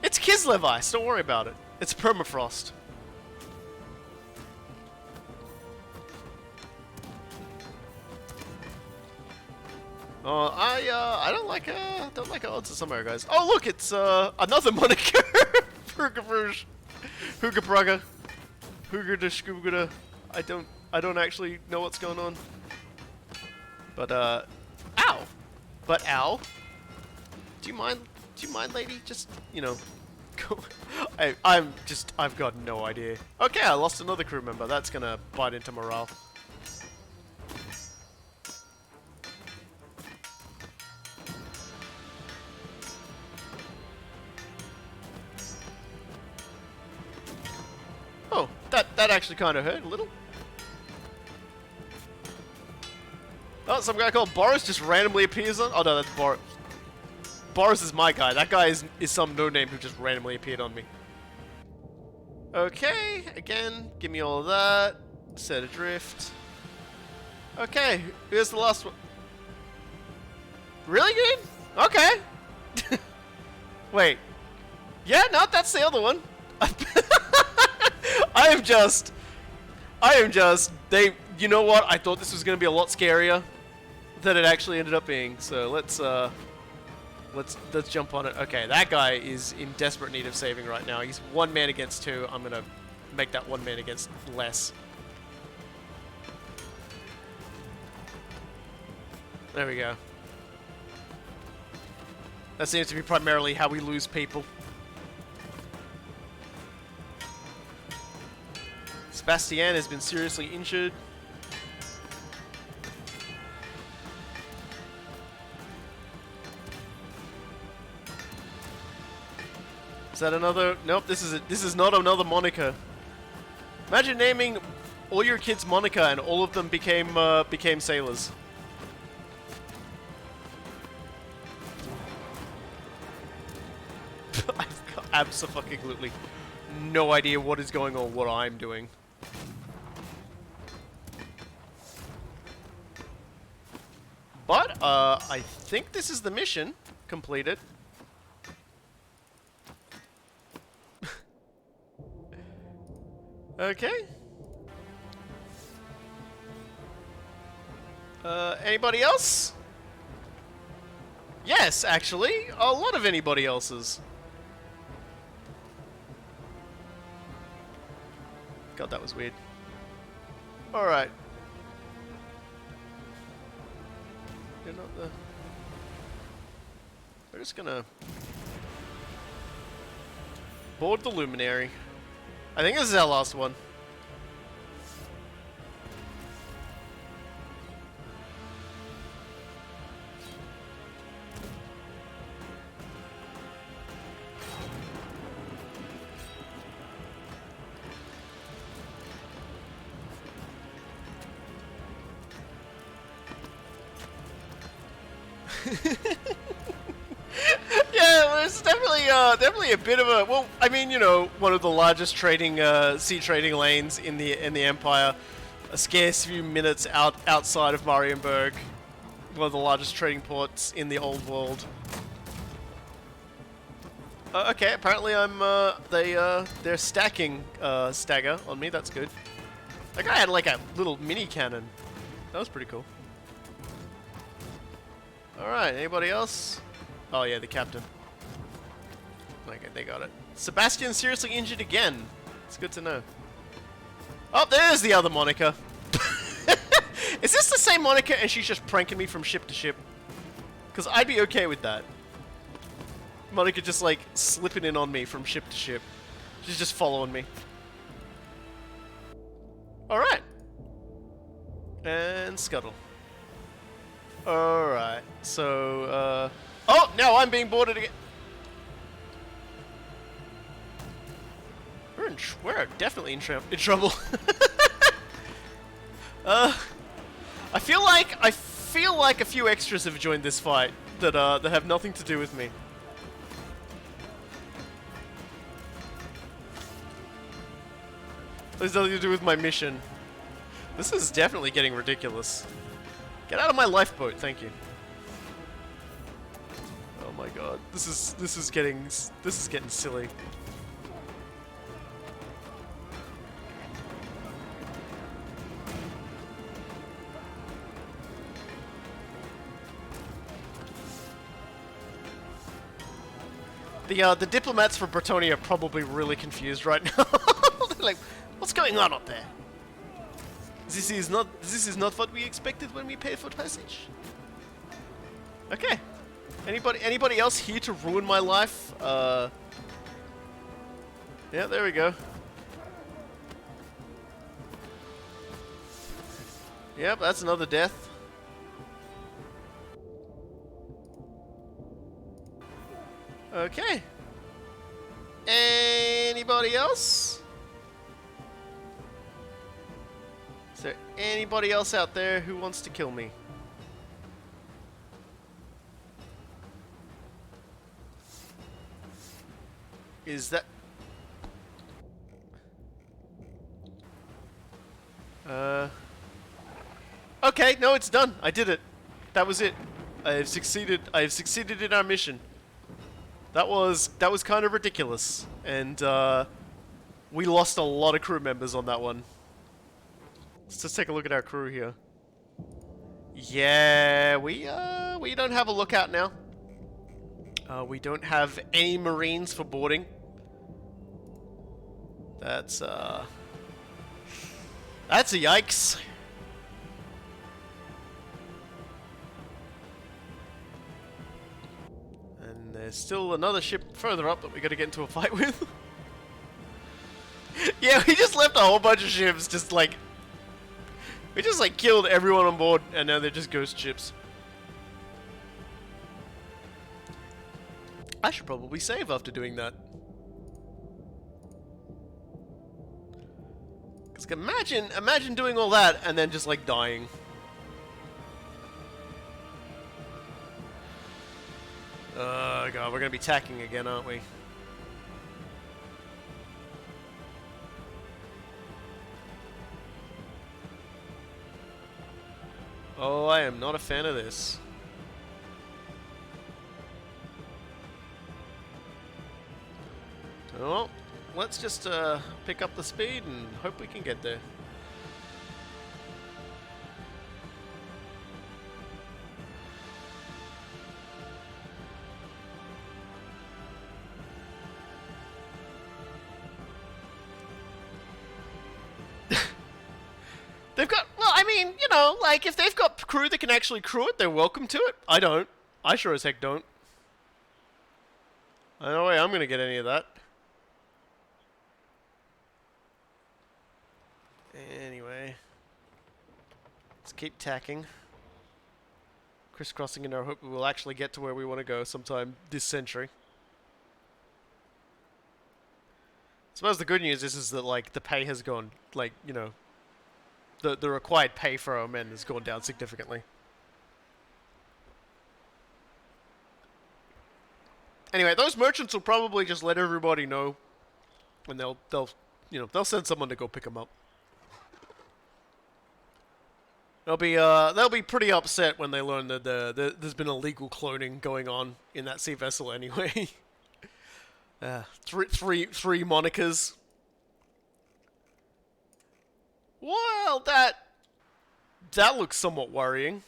It's Kislev ice, don't worry about it. It's permafrost. Oh, I don't like odds of some of our guys. Oh look, it's another Monica Hugebrouge. Hugebraga. Hugerdashkuguda. I don't actually know what's going on. But ow. But ow. Do you mind, lady? Just, you know, go. I've got no idea. Okay, I lost another crew member. That's gonna bite into morale. Oh, that actually kind of hurt a little. Oh, some guy called Boris just randomly appears on. Oh no, that's Boris. Boris is my guy. That guy is some no-name who just randomly appeared on me. Okay, again, give me all of that. Set adrift. Okay, here's the last one. Really good? Okay. Wait. Yeah, no, that's the other one. I am just, you know what? I thought this was going to be a lot scarier than it actually ended up being. So let's jump on it. Okay, that guy is in desperate need of saving right now. He's 1 man against 2. I'm going to make that 1 man against less. There we go. That seems to be primarily how we lose people. Sebastian has been seriously injured. Is that another? Nope. This is not another Monica. Imagine naming all your kids Monica and all of them became sailors. I've got absolutely no idea what is going on, what I'm doing. But, I think this is the mission completed. Okay. Anybody else? Yes, actually, a lot of anybody else's. God, that was weird. Alright. You're not the... We're just gonna... board the Luminary. I think this is our last one. Yeah, well, it's definitely a bit of a, well, I mean, you know, one of the largest trading sea trading lanes in the Empire, a scarce few minutes outside of Marienburg, one of the largest trading ports in the old world. Okay, apparently they're stacking stagger on me. That's good. That guy had like a little mini cannon. That was pretty cool. Alright, anybody else? Oh yeah, the captain. Okay, they got it. Sebastian's seriously injured again. It's good to know. Oh, there's the other Monica. Is this the same Monica and she's just pranking me from ship to ship? Because I'd be okay with that. Monica just like slipping in on me from ship to ship. She's just following me. Alright. And scuttle. Alright, so, oh, now I'm being boarded again. We're definitely in trouble. I feel like a few extras have joined this fight that have nothing to do with me. There's nothing to do with my mission. This is definitely getting ridiculous. Get out of my lifeboat, thank you. Oh my god, this is getting silly. The diplomats for Bretonia are probably really confused right now. They're like, what's going on up there? This is not what we expected when we paid for passage. Okay. Anybody else here to ruin my life? Yeah, there we go. Yep, that's another death. Okay. Anybody else? Is there anybody else out there who wants to kill me? Is that... Okay, no, it's done. I did it. That was it. I have succeeded. I have succeeded in our mission. That was kind of ridiculous, and we lost a lot of crew members on that one. Let's just take a look at our crew here. Yeah, we don't have a lookout now. We don't have any Marines for boarding. That's a yikes. And there's still another ship further up that we gotta get into a fight with. Yeah, we just left a whole bunch of ships just like... We just like killed everyone on board and now they're just ghost ships. I should probably save after doing that. Cause imagine doing all that and then just like dying. Oh god, we're gonna be tacking again, aren't we? Oh, I am not a fan of this. Well, let's just pick up the speed and hope we can get there. They've got, well, I mean, you know, like, if they've got crew that can actually crew it, they're welcome to it. I don't. I sure as heck don't. No way I'm gonna get any of that. Anyway. Let's keep tacking. Crisscrossing in our hope we will actually get to where we want to go sometime this century. I suppose the good news is that, like, the pay has gone, like, you know, the required pay for our men has gone down significantly. Anyway, those merchants will probably just let everybody know, and they'll they'll send someone to go pick them up. They'll be pretty upset when they learn that there's been illegal cloning going on in that sea vessel anyway. Three monikers. Well, that looks somewhat worrying.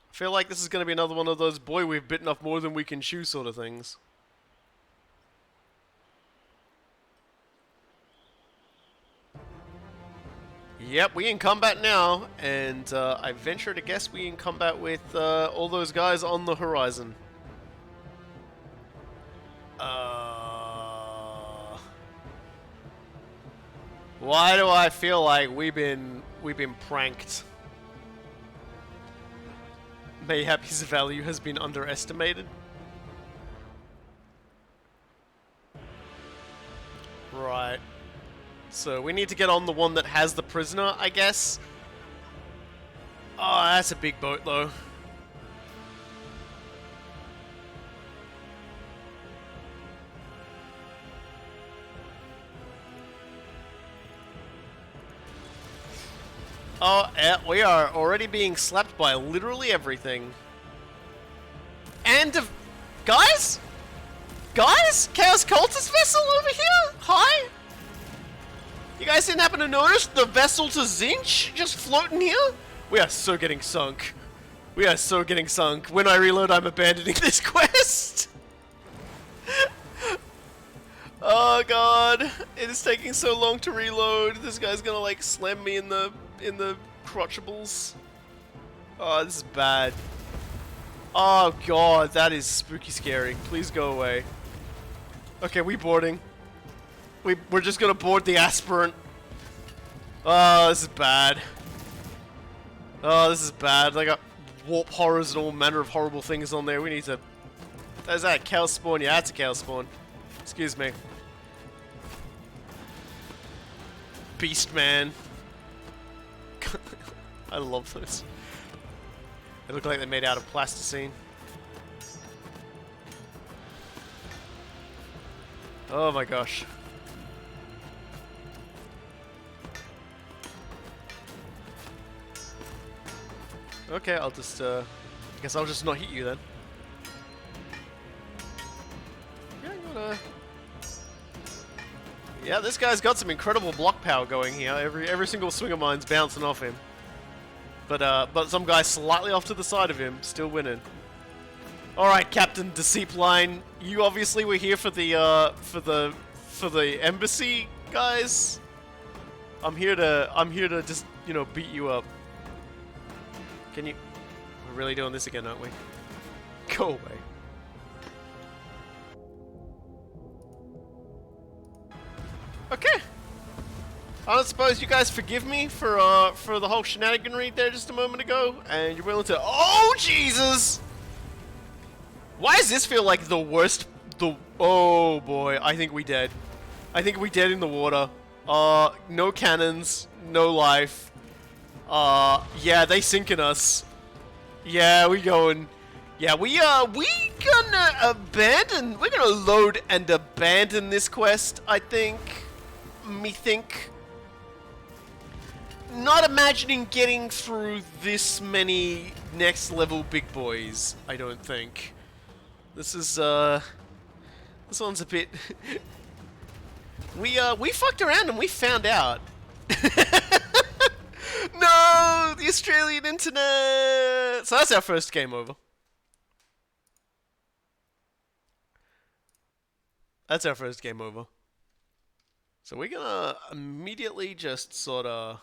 I feel like this is going to be another one of those boy we've bitten off more than we can chew sort of things. Yep, we in combat now, and I venture to guess we in combat with all those guys on the horizon. Why do I feel like we've been pranked? Mayhap his value has been underestimated. Right. So we need to get on the one that has the prisoner, I guess. Oh, that's a big boat though. Oh, yeah, we are already being slapped by literally everything. And, guys? Guys? Chaos Cultist vessel over here? Hi? You guys didn't happen to notice the vessel to Zinch just floating here? We are so getting sunk. We are so getting sunk. When I reload, I'm abandoning this quest. Oh god, it is taking so long to reload. This guy's gonna like slam me in the crotchables. Oh, this is bad. Oh god, that is spooky scary. Please go away. Okay, we boarding. We're just gonna board the aspirant. Oh, this is bad. Oh, this is bad. They got warp horrors and all manner of horrible things on there. We need to... Is that a cow spawn? Yeah, that's a cow spawn. Excuse me. Beast man. I love those. They look like they're made out of plasticine. Oh my gosh. Okay, I'll just, I guess I'll just not hit you then. Yeah, yeah, this guy's got some incredible block power going here. Every single swing of mine's bouncing off him. But some guy slightly off to the side of him, still winning. Alright, Captain Deceep Line, you obviously were here for the embassy, guys. I'm here to just, you know, beat you up. Can you... We're really doing this again, aren't we? Go away. Okay. I don't suppose you guys forgive me for the whole shenaniganry there just a moment ago, and you're willing to... Oh, Jesus! Why does this feel like the worst... Oh, boy. I think we dead. I think we dead in the water. No cannons. No life. Yeah, they sinking us. Yeah, we going... Yeah, we gonna abandon... We're gonna load and abandon this quest, I think. Methink. Not imagining getting through this many next level big boys, I don't think. This is, this one's a bit... we fucked around and we found out. No! The Australian internet! So that's our first game over. That's our first game over. So we're gonna immediately just sorta...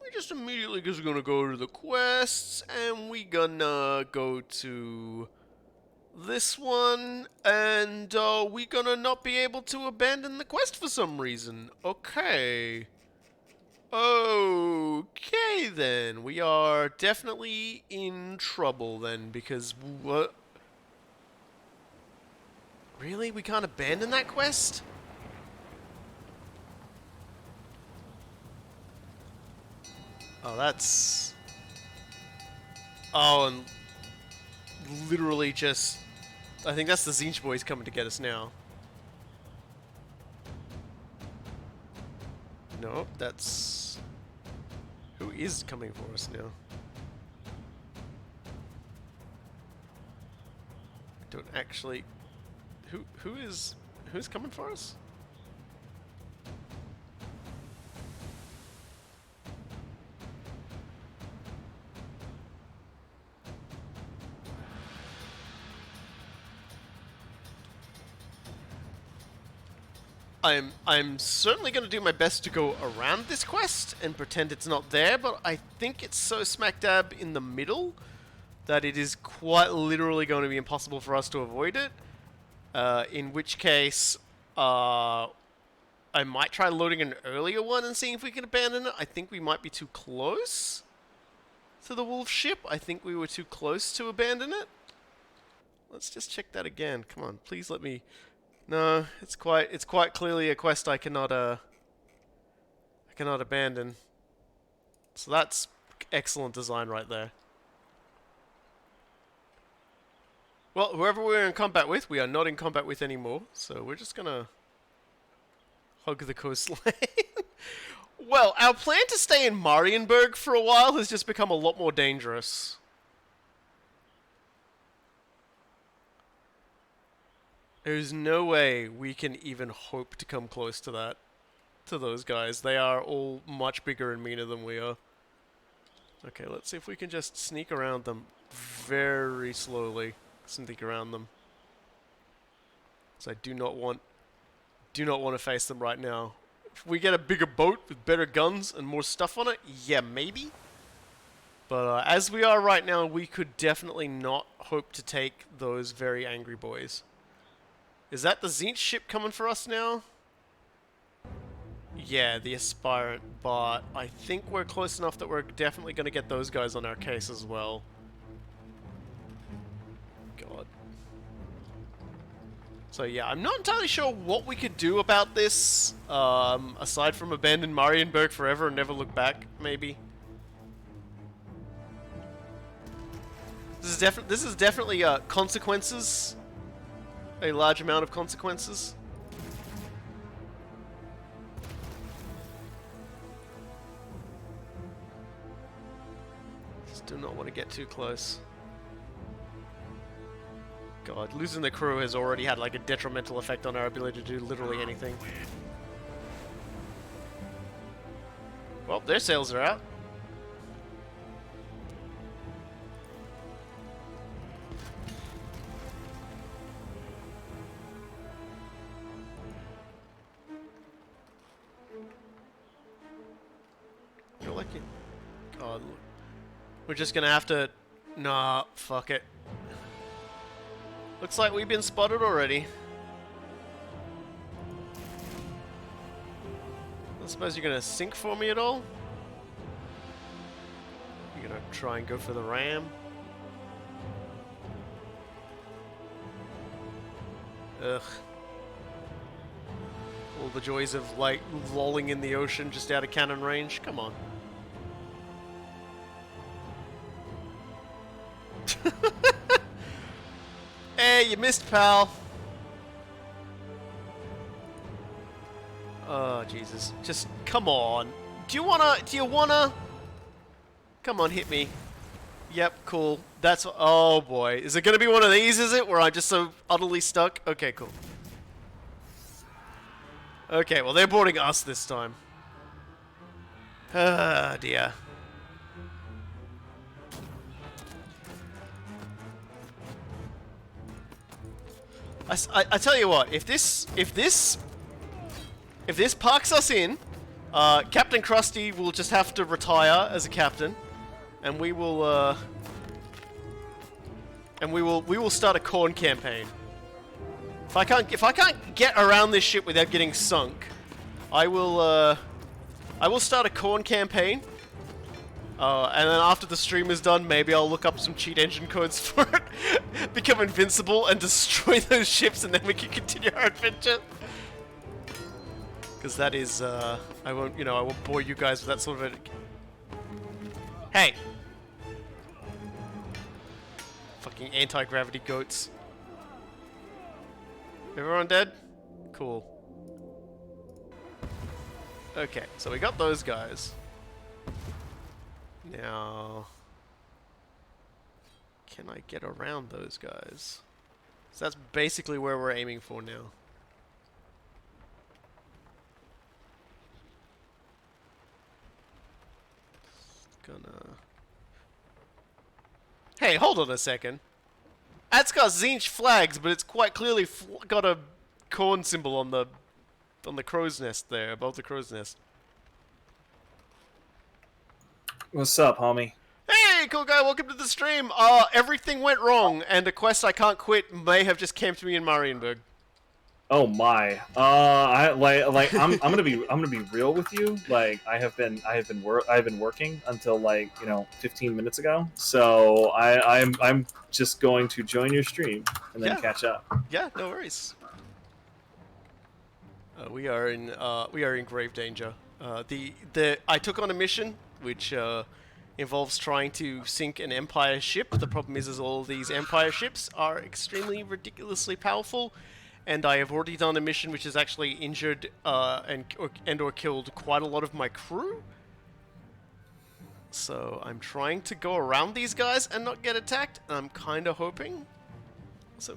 We're just immediately just gonna go to the quests, and we gonna go to this one, and we gonna not be able to abandon the quest for some reason. Okay. Okay then, we are definitely in trouble then, because what? Really? We can't abandon that quest? Oh, that's... Oh, and literally just... I think that's the Zinch boys coming to get us now. Nope, that's... Who is coming for us now? I don't actually... Who's coming for us? I'm certainly going to do my best to go around this quest and pretend it's not there, but I think it's so smack dab in the middle that it is quite literally going to be impossible for us to avoid it. In which case, I might try loading an earlier one and seeing if we can abandon it. I think we might be too close to the wolf ship. I think we were too close to abandon it. Let's just check that again. Come on, please let me... No, it's quite clearly a quest I cannot abandon. So that's excellent design right there. Well, whoever we're in combat with, we are not in combat with anymore, so we're just gonna hug the coastline. Well, our plan to stay in Marienburg for a while has just become a lot more dangerous. There's no way we can even hope to come close to that, to those guys. They are all much bigger and meaner than we are. Okay, let's see if we can just sneak around them very slowly. Sneak around them. So I do not want to face them right now. If we get a bigger boat with better guns and more stuff on it, yeah, maybe. But as we are right now, we could definitely not hope to take those very angry boys. Is that the Zinch ship coming for us now? Yeah, the Aspirant, but I think we're close enough that we're definitely going to get those guys on our case as well. God. So yeah, I'm not entirely sure what we could do about this, aside from abandon Marienburg forever and never look back, maybe. This is definitely consequences. A large amount of consequences. do not want to get too close. God, losing the crew has already had like a detrimental effect on our ability to do literally anything. Well, their sails are out. You're lucky. God, we're just gonna have to... Nah, fuck it. Looks like we've been spotted already. I suppose you're gonna sink for me at all? You're gonna try and go for the ram? Ugh. All the joys of, like, lolling in the ocean just out of cannon range? Come on. Hey, you missed, pal! Oh, Jesus. Just, come on. Do you wanna... Come on, hit me. Yep, cool. That's... Oh, boy. Is it gonna be one of these, is it? Where I'm just so utterly stuck? Okay, cool. Okay, well, they're boarding us this time. Ah, dear. I tell you what, if this parks us in, Captain Crusty will just have to retire as a captain, and we will start a Khorne campaign. If I can't get around this ship without getting sunk, I will start a Khorne campaign. And then after the stream is done, maybe I'll look up some cheat engine codes for it, become invincible, and destroy those ships, and then we can continue our adventure. Because that is, I won't bore you guys with that sort of a... Hey! Fucking anti-gravity goats. Everyone dead? Cool. Okay, so we got those guys. Now, can I get around those guys? So that's basically where we're aiming for now. Hey, hold on a second. That's got Tzeentch flags, but it's quite clearly got a Khorne symbol on the crow's nest there, above the crow's nest. What's up, homie? Hey, cool guy, welcome to the stream. Everything went wrong, and a quest I can't quit may have just camped me in Marienburg. Oh my. I'm gonna be real with you. Like I've been working until 15 minutes ago. So I'm just going to join your stream and then catch up. Yeah, no worries. We are in grave danger. I took on a mission which involves trying to sink an Empire ship. The problem is all these Empire ships are extremely ridiculously powerful, and I have already done a mission which has actually injured or killed quite a lot of my crew. So I'm trying to go around these guys and not get attacked. I'm kind of hoping. So,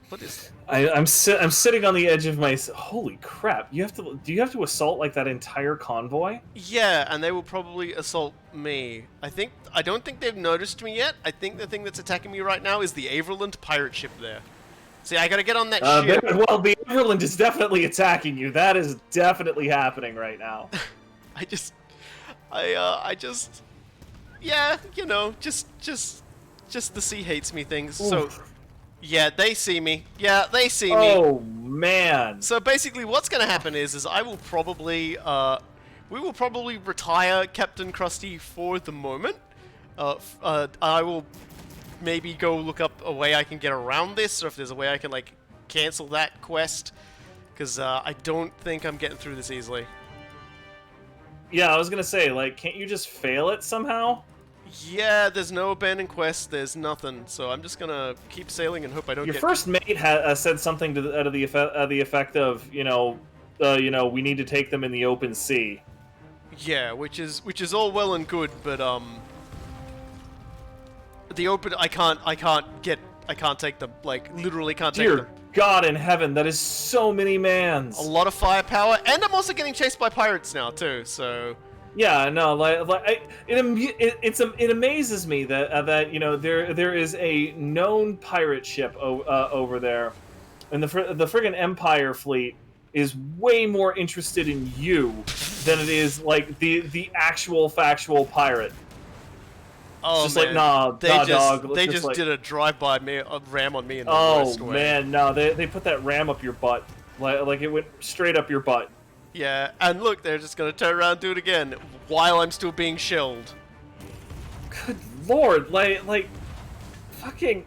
what is? I'm sitting on the edge of my. Holy crap! Do you have to assault like that entire convoy? Yeah, and they will probably assault me. I don't think they've noticed me yet. I think the thing that's attacking me right now is the Averland pirate ship there. See, I gotta get on that ship. Well, the Averland is definitely attacking you. That is definitely happening right now. Yeah, just the sea hates me things. Oof. So, yeah, they see me. Yeah, they see me. Oh man. So basically, what's gonna happen is I will probably, we will probably retire Captain Crusty for the moment. I will maybe go look up a way I can get around this, or if there's a way I can like cancel that quest, because I don't think I'm getting through this easily. Yeah, I was gonna say, like, can't you just fail it somehow? Yeah, there's no abandoned quest, there's nothing, so I'm just gonna keep sailing and hope I don't Your get... first mate said something to the effect of, we need to take them in the open sea. Yeah, which is all well and good, but The open, I can't take them. Like, literally can't take Dear them. God in heaven, that is so many mans. A lot of firepower, and I'm also getting chased by pirates now too. So Yeah, no, it amazes me that you know there is a known pirate ship over there, and the friggin' Empire fleet is way more interested in you than it is like the actual factual pirate. oh Just man, like nah, dog. They let's just like, did a drive-by ram on me in the worst way. Oh man, no, they put that ram up your butt, like it went straight up your butt. Yeah, and look, they're just gonna turn around and do it again while I'm still being shelled. Good lord, fucking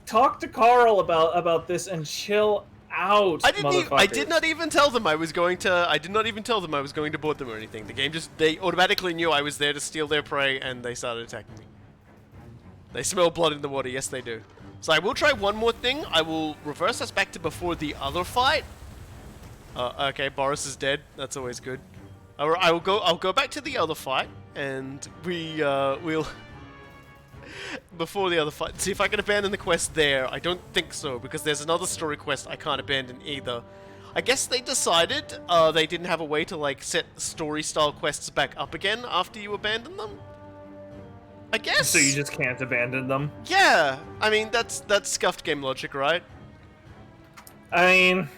talk to Carl about this and chill out, I did motherfuckers. not even tell them I was going to. I did not even tell them I was going to board them or anything. The game they automatically knew I was there to steal their prey, and they started attacking me. They smell blood in the water. Yes, they do. So I will try one more thing. I will reverse us back to before the other fight. Okay, Boris is dead. That's always good. I'll go back to the other fight, and we'll before the other fight. See if I can abandon the quest there. I don't think so, because there's another story quest I can't abandon either. I guess they decided they didn't have a way to like set story-style quests back up again after you abandon them. I guess. So you just can't abandon them? Yeah. I mean, that's scuffed game logic, right? I mean,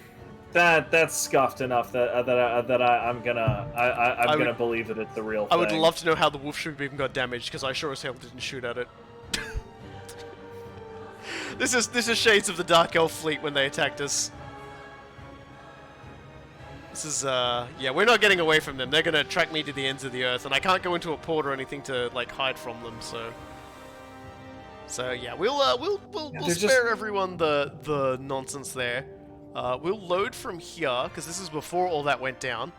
that's scuffed enough I'm gonna believe that it's the real thing. I would love to know how the wolf shrimp even got damaged, because I sure as hell didn't shoot at it. This is shades of the Dark Elf fleet when they attacked us. This is yeah, we're not getting away from them. They're gonna track me to the ends of the earth, and I can't go into a port or anything to like hide from them. So yeah, we'll spare everyone the nonsense there. We'll load from here, because this is before all that went down.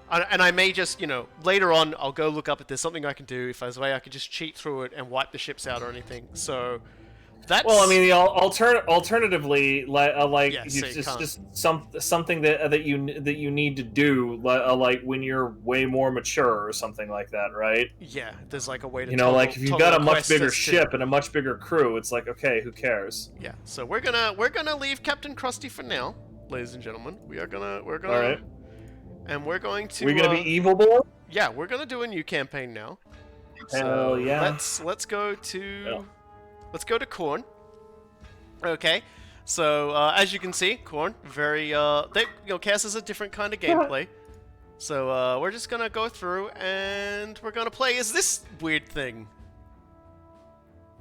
And I may just, you know, later on, I'll go look up if there's something I can do. If there's a way I could just cheat through it and wipe the ships out or anything. So, that's... Well, I mean, the alternatively, Yeah, it's so you just something that you need to do, like when you're way more mature or something like that, right? Yeah, there's like a way to You know, like if you've got a much bigger ship and a much bigger crew, it's like, okay, who cares? Yeah, so we're gonna leave Captain Crusty for now, ladies and gentlemen. We're gonna All right. And we're going to... We're gonna be evil boy? Yeah, we're gonna do a new campaign now. Hell yeah. Let's go to... Let's go to Khorne. Okay, so as you can see, Khorne, very Chaos is a different kind of gameplay. So we're just gonna go through and we're gonna play as this weird thing.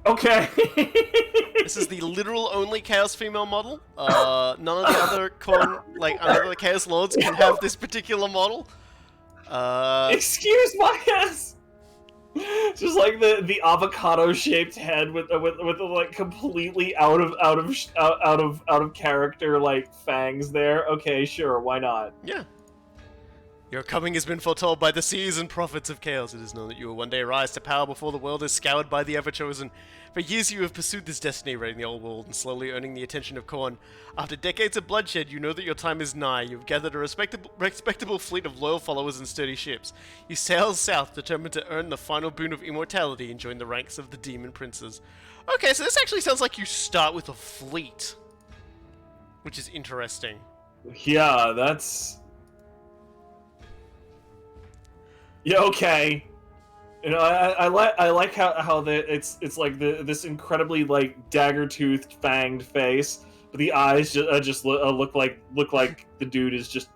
Okay. This is the literal only Chaos female model. None of the other Khorne, like other Chaos Lords, can have this particular model. Excuse my ass. Just like the avocado-shaped head with the like completely out of character like fangs there. Okay, sure, why not? Yeah. Your coming has been foretold by the seas and prophets of chaos. It is known that you will one day rise to power before the world is scoured by the Ever-Chosen. For years you have pursued this destiny, raiding the old world and slowly earning the attention of Khorne. After decades of bloodshed, you know that your time is nigh. You've gathered a respectable fleet of loyal followers and sturdy ships. You sail south, determined to earn the final boon of immortality and join the ranks of the demon princes. Okay, so this actually sounds like you start with a fleet, which is interesting. Yeah, that's... Yeah, okay. You know, I like how it's like this incredibly like dagger-toothed fanged face, but the eyes just look like the dude is just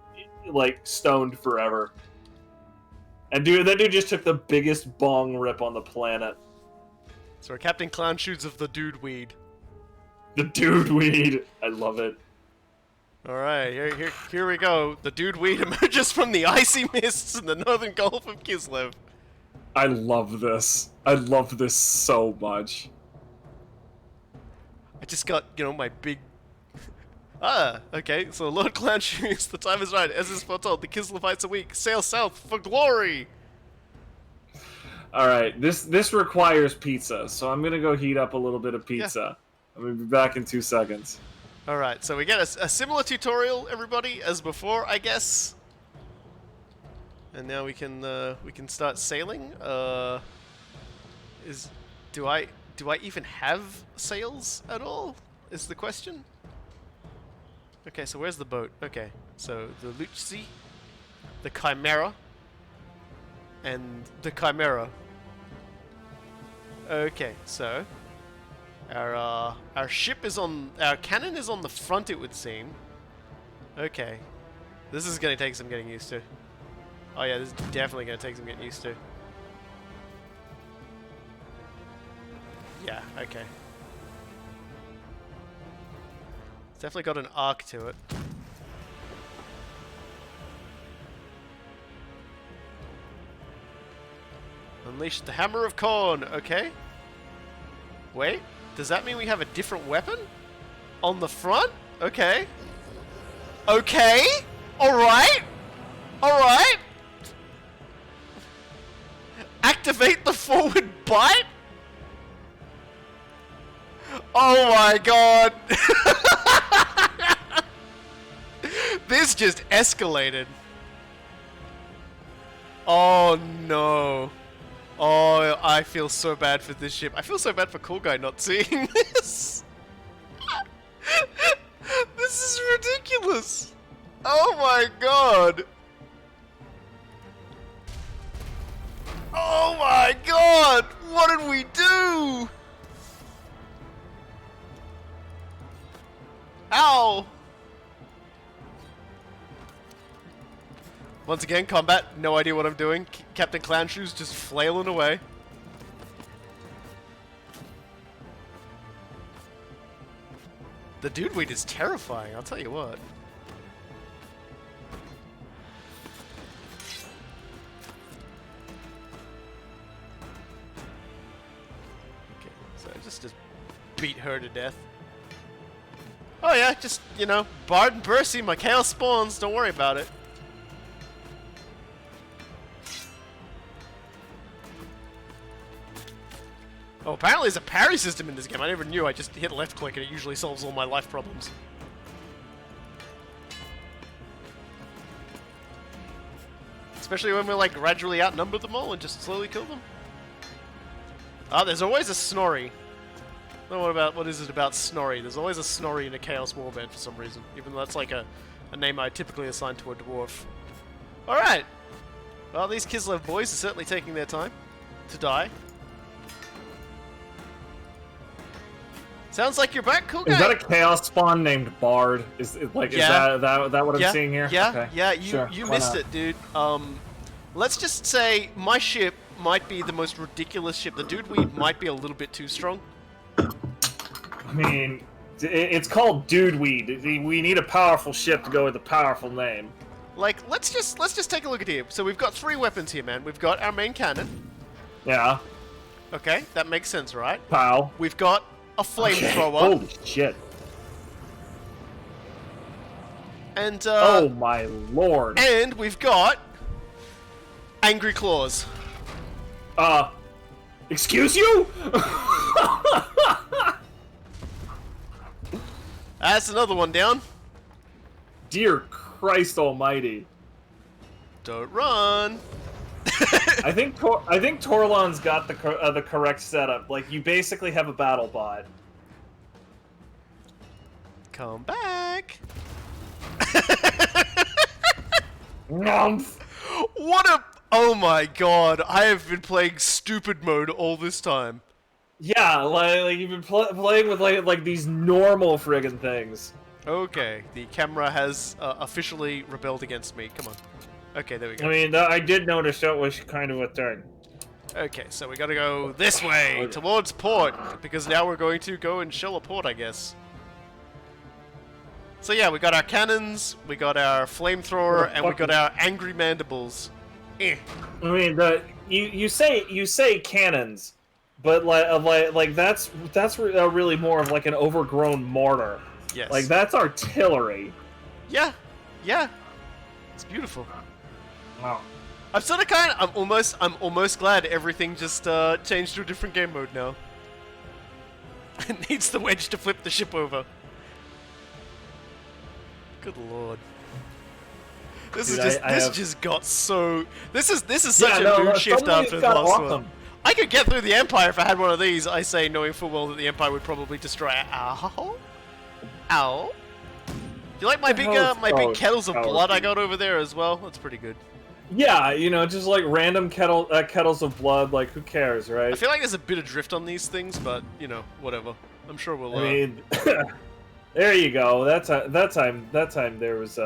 like stoned forever. And that dude just took the biggest bong rip on the planet. So Captain Clown shoots of the dude weed. The dude weed. I love it. Alright, here we go. The dude weed emerges from the icy mists in the northern Gulf of Kislev. I love this. I love this so much. I just got, you know, my big... okay, so Lord Clown shoots, the time is right. As is foretold, the Kislevites are weak. Sail south for glory! Alright, this requires pizza, so I'm gonna go heat up a little bit of pizza. Yeah. I'm gonna be back in 2 seconds. Alright, so we get a similar tutorial, everybody, as before, I guess. And now we can start sailing. Do I even have sails at all? Is the question. Okay, so where's the boat? Okay, so the Luchsi, the Chimera, and the Chimera. Okay, so our ship is on, our cannon is on the front, it would seem. Okay, this is gonna take some getting used to. Oh yeah, this is definitely gonna take some getting used to. Yeah, okay. It's definitely got an arc to it. Unleash the Hammer of Khorne, okay. Wait, does that mean we have a different weapon? On the front? Okay. Okay! Alright! Alright! Activate the forward bite? Oh my god! This just escalated. Oh no. Oh, I feel so bad for this ship. I feel so bad for Coolguy not seeing this. This is ridiculous. Oh my god. Oh my god. What did we do? Ow. Once again, combat, no idea what I'm doing. Captain Clown Shoes just flailing away. The dude weed is terrifying, I'll tell you what. Okay, so just beat her to death. Oh yeah, just, you know, Bard and Percy, my chaos spawns, don't worry about it. Oh, apparently there's a parry system in this game. I never knew. I just hit left click and it usually solves all my life problems. Especially when we like gradually outnumber them all and just slowly kill them. Ah, there's always a Snorri. I don't know what is it about Snorri. There's always a Snorri in a Chaos Warband for some reason. Even though that's like a name I typically assign to a dwarf. Alright. Well, these Kislev boys are certainly taking their time to die. Sounds like you're back, Coolguy. Is that a chaos spawn named Bard? Is that what I'm seeing here? Yeah, okay. yeah. Sure. You Why missed not? it, dude. Let's just say my ship might be the most ridiculous ship. The dude weed might be a little bit too strong. I mean, it's called Dude Weed. We need a powerful ship to go with a powerful name. Like, let's just take a look at here. So we've got 3 weapons here, man. We've got our main cannon. Yeah. Okay, that makes sense, right? Pow. We've got a flamethrower. Holy shit. And oh my lord. and we've got angry claws. Excuse you? That's another one down. Dear Christ almighty. Don't run. I think Torlon's got the correct setup. Like, you basically have a battle bot. Come back. Numph. What a... Oh my god, I have been playing stupid mode all this time. Yeah, like you've been playing with like these normal friggin' things. Okay, the camera has officially rebelled against me. Come on. Okay, there we go. I mean, I did notice that was kind of a thing. Okay, so we gotta go this way, towards port, because now we're going to go and shell a port, I guess. So yeah, we got our cannons, we got our flamethrower, and we got our angry mandibles. Eh. I mean, you say cannons, but like that's really more of like an overgrown mortar. Yes. Like that's artillery. Yeah, yeah. It's beautiful. Wow. I'm almost glad everything just changed to a different game mode now. It needs the wedge to flip the ship over. Good lord. This is just got so. This is such a mood shift after the last one. I could get through the Empire if I had one of these. I say, knowing full well that the Empire would probably destroy it. Ow. Ow. Do you like my big kettles of blood I got over there as well? That's pretty good. Yeah, you know, just like random kettles of blood. Like, who cares, right? I feel like there's a bit of drift on these things, but you know, whatever. I'm sure we'll. I mean, there you go. That time there was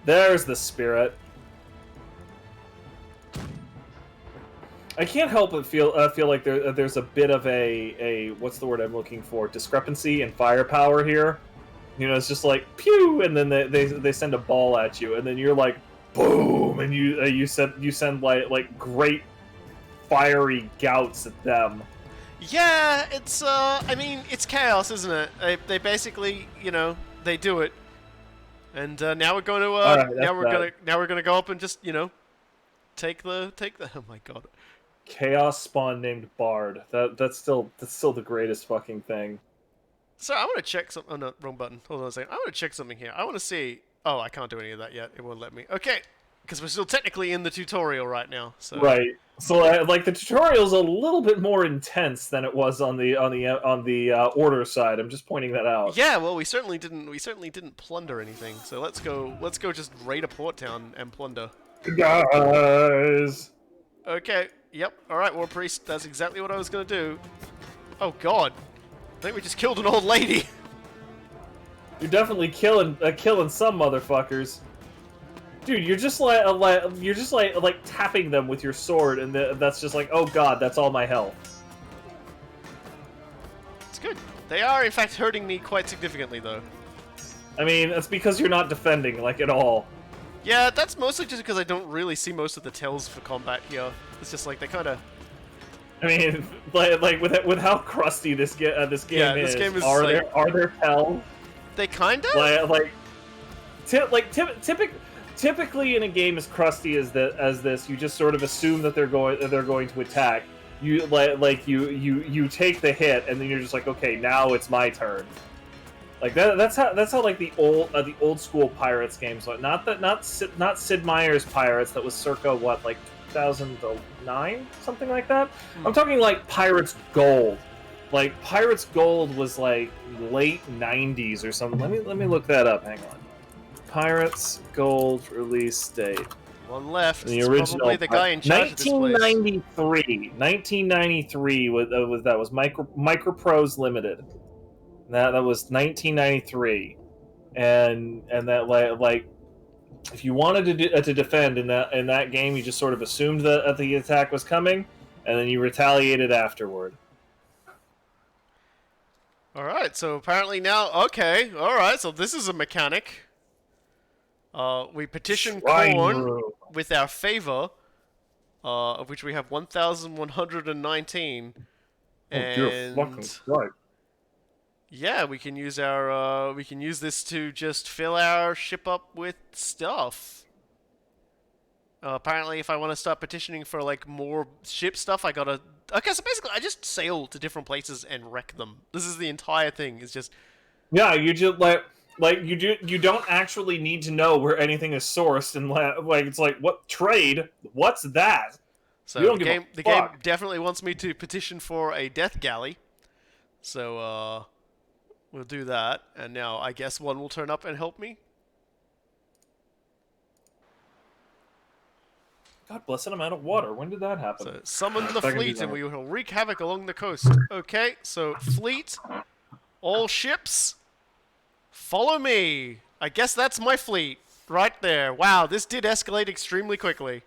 there's the spirit. I can't help but feel like there's a bit of a what's the word I'm looking for, discrepancy in firepower here. You know, it's just like pew, and then they send a ball at you, and then you're like boom, and you send like great fiery gouts at them. Yeah, it's I mean, it's chaos, isn't it? They basically, you know, they do it, and now we're going to now we're gonna go up and just, you know, take the. Oh my god. Chaos spawn named Bard. That's still the greatest fucking thing. So I want to check some. Oh no, wrong button. Hold on a second. I want to check something here. I want to see. Oh, I can't do any of that yet. It won't let me. Okay, because we're still technically in the tutorial right now. So. Right. So like the tutorial's a little bit more intense than it was on the order side. I'm just pointing that out. Yeah. Well, we certainly didn't plunder anything. So let's go just raid a port town and plunder. Guys. Okay. Yep. All right, War Priest. That's exactly what I was gonna do. Oh God. I think we just killed an old lady. You're definitely killing some motherfuckers, dude. You're just like tapping them with your sword, and that's just like, oh god, that's all my health. It's good. They are in fact hurting me quite significantly, though. I mean, that's because you're not defending like at all. Yeah, that's mostly just because I don't really see most of the tells for combat here. It's just like they kind of. I mean, like with how crusty this game is. This game is are like, there tells? They kind of typically in a game as crusty as this, you just sort of assume that they're going to attack. You you take the hit, and then you're just like, okay, now it's my turn. Like that's how like the old school Pirates games. Like not Sid Meier's Pirates that was circa what, like 2009, something like that. I'm talking like Pirates Gold. Like Pirates Gold was like late 90s or something. Let me look that up. Hang on. Pirates Gold release date. One left. The it's original. Probably the guy in charge of this place. 1993 was Microprose Limited. That was 1993, and that like if you wanted to defend in that game, you just sort of assumed that the attack was coming, and then you retaliated afterward. All right, so apparently now, okay, all right, so this is a mechanic. We petition Khorne with our favor, of which we have 1,119, and you're fucking right. Yeah, we can use our we can use this to just fill our ship up with stuff. Apparently, if I want to start petitioning for like more ship stuff, I gotta. Okay, so basically, I just sail to different places and wreck them. This is the entire thing. It's just. Yeah, you just like you don't actually need to know where anything is sourced, and like it's like, what trade? What's that? So the game definitely wants me to petition for a death galley. So we'll do that, and now I guess one will turn up and help me. God bless it, I'm out of water. When did that happen? So summon the fleet, and we will wreak havoc along the coast. Okay, so fleet, all ships, follow me. I guess that's my fleet right there. Wow, this did escalate extremely quickly.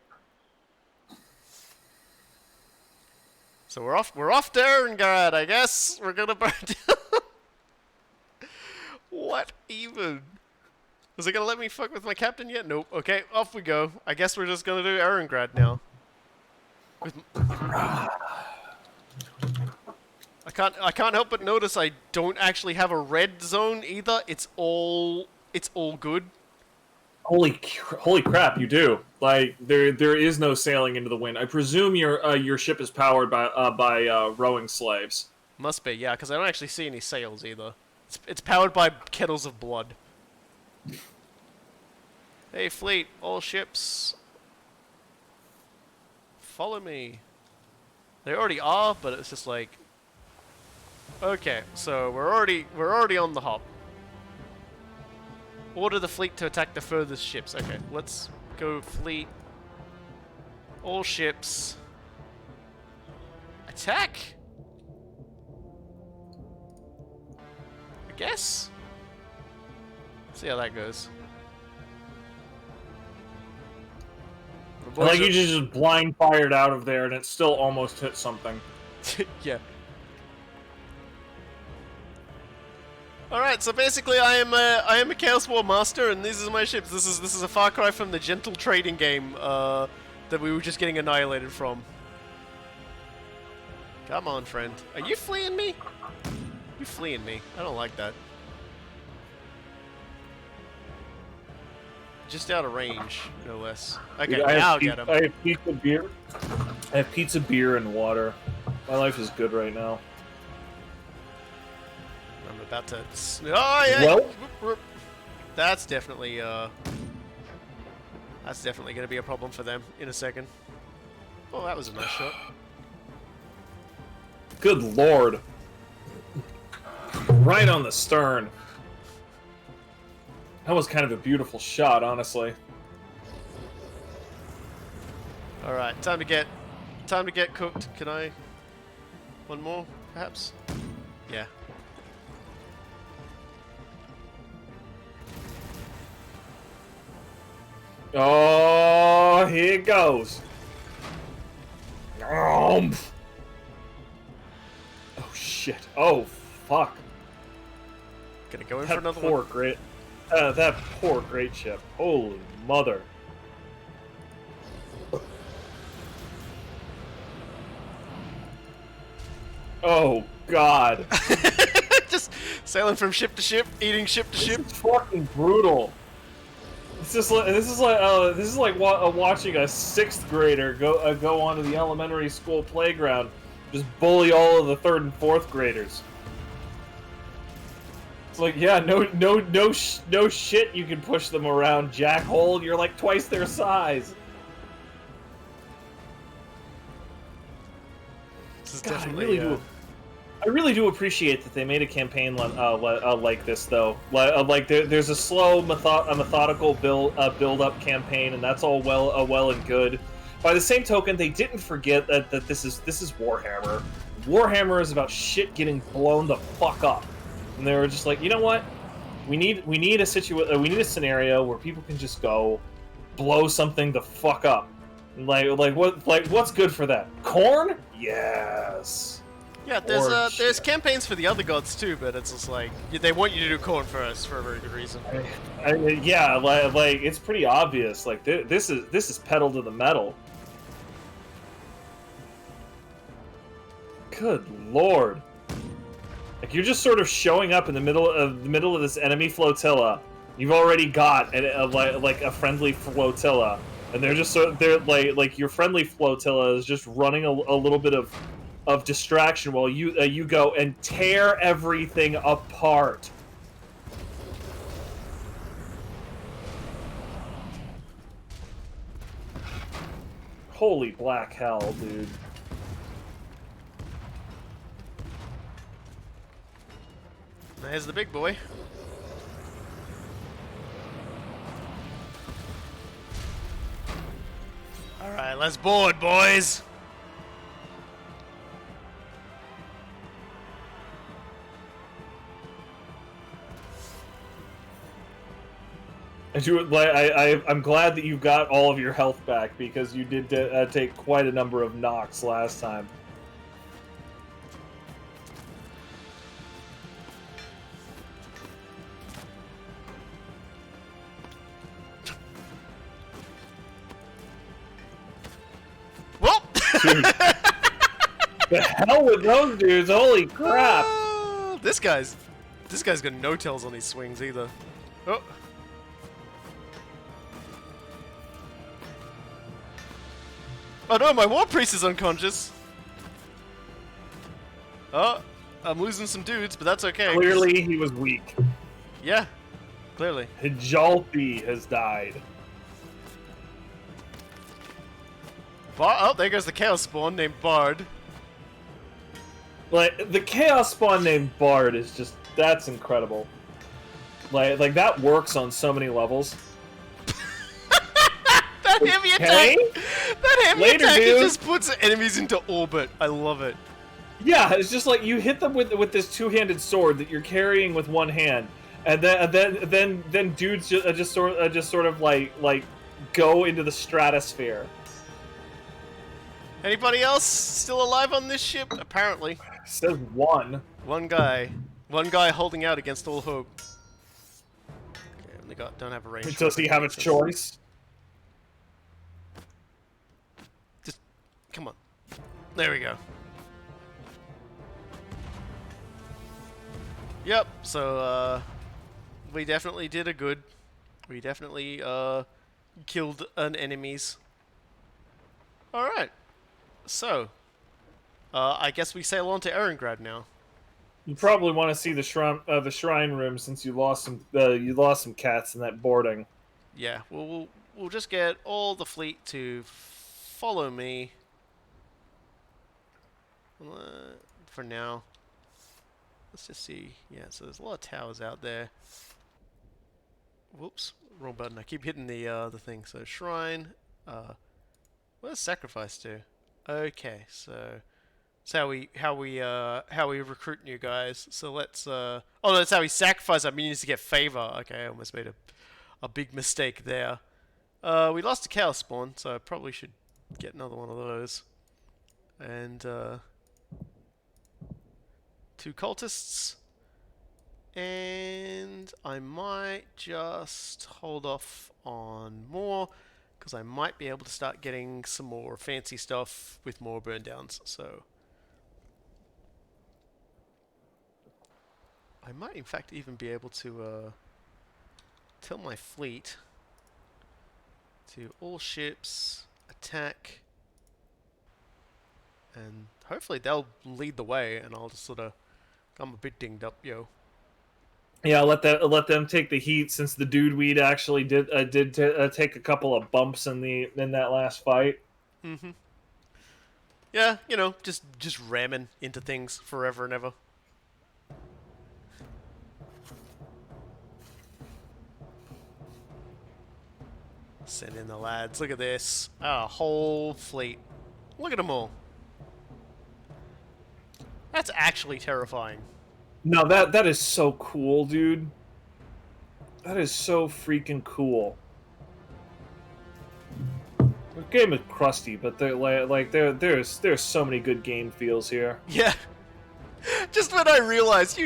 So we're off to Erengrad, I guess. We're gonna burn down. What even? Is it gonna let me fuck with my captain yet? Nope. Okay, off we go. I guess we're just gonna do Erengrad now. I can't help but notice I don't actually have a red zone either. It's all good. Holy crap, you do. Like there is no sailing into the wind. I presume your ship is powered by rowing slaves. Must be, yeah, because I don't actually see any sails either. It's powered by kettles of blood. Hey, fleet, all ships, follow me. They already are, but it's just like... Okay, so we're already on the hop. Order the fleet to attack the furthest ships. Okay, let's go fleet. All ships. Attack? I guess? See how that goes. Like you just blind fired out of there and it still almost hit something. Yeah. Alright, so basically I am a Chaos War Master and these are my ships. This is a far cry from the gentle trading game that we were just getting annihilated from. Come on, friend. Are you fleeing me? You fleeing me. I don't like that. Just out of range, no less. Okay, Dude, now I'll get him. I have pizza beer. I have pizza, beer, and water. My life is good right now. I'm about to... Oh, yeah! Well? That's definitely going to be a problem for them in a second. Oh, that was a nice shot. Good lord. Right on the stern. That was kind of a beautiful shot, honestly. Alright, time to get cooked. Can I... One more, perhaps? Yeah. Oh, here it goes. Oh shit. Oh fuck. Gonna go in That for another poor one. great. That poor great ship. Holy mother. Oh god. Just sailing from ship to ship, eating ship to ship. It's fucking brutal. This is like watching a sixth grader go onto the elementary school playground, just bully all of the third and fourth graders. It's like, yeah, no shit, you can push them around, jackhole. You're like twice their size. This is God, definitely. I really do appreciate that they made a campaign like this, though. Like there's a slow, methodical build-up campaign, and that's all well and good. By the same token, they didn't forget that this is Warhammer. Warhammer is about shit getting blown the fuck up, and they were just like, you know what? We need a scenario where people can just go blow something the fuck up. What's good for that? Khorne? Yes. Yeah, there's campaigns for the other gods too, but it's just like they want you to do Khorne first for a very good reason. Yeah, like it's pretty obvious. Like this is pedal to the metal. Good lord! Like you're just sort of showing up in the middle of this enemy flotilla. You've already got a friendly flotilla, and they're like your friendly flotilla is just running a little bit of distraction while you go and tear everything apart. Holy black hell, dude. There's the big boy. Alright, let's board, boys! I'm glad that you got all of your health back, because you did take quite a number of knocks last time. Whoop! The hell with those dudes! Holy crap! This guy's got no tells on these swings either. Oh. Oh no, my War Priest is unconscious! Oh, I'm losing some dudes, but that's okay. Clearly he was weak. Yeah, clearly. Hijalpi has died. Oh, there goes the Chaos Spawn named Bard. Like the chaos spawn named Bard is that's incredible. Like that works on so many levels. That heavy Okay? attack! That heavy Later, attack, dude. it just puts enemies into orbit. I love it. Yeah, it's just like you hit them with this two-handed sword that you're carrying with one hand, and then dudes just sort of like go into the stratosphere. Anybody else still alive on this ship? Apparently. It says one. One guy holding out against all hope. Okay, don't have a range. Does he have a choice? Just come on. There we go. Yep. So we definitely did a good. We definitely killed an enemies. All right. So I guess we sail on to Erengrad now. You probably want to see the shrine room since you lost some cats in that boarding. Yeah. We'll just get all the fleet to follow me. For now. Let's just see. Yeah, so there's a lot of towers out there. Whoops, wrong button. I keep hitting the thing. So shrine. Where's sacrifice to? Okay, so that's how we recruit new guys. So let's. Oh, no, that's how we sacrifice. I mean, to get favor. Okay, I almost made a big mistake there. We lost a cow spawn, so I probably should get another one of those. And 2 cultists, and I might just hold off on more because I might be able to start getting some more fancy stuff with more burn downs. So I might in fact even be able to tell my fleet to all ships attack, and hopefully they'll lead the way and I'll just sort of. I'm a bit dinged up, yo. Yeah, let them take the heat since the dude weed actually did take a couple of bumps in that last fight. Mm-hmm. Yeah, you know, just ramming into things forever and ever. Send in the lads. Look at this. A whole fleet. Look at them all. That's actually terrifying. No, that is so cool, dude. That is so freaking cool. The game is crusty, but there's so many good game feels here. Yeah. Just when I realized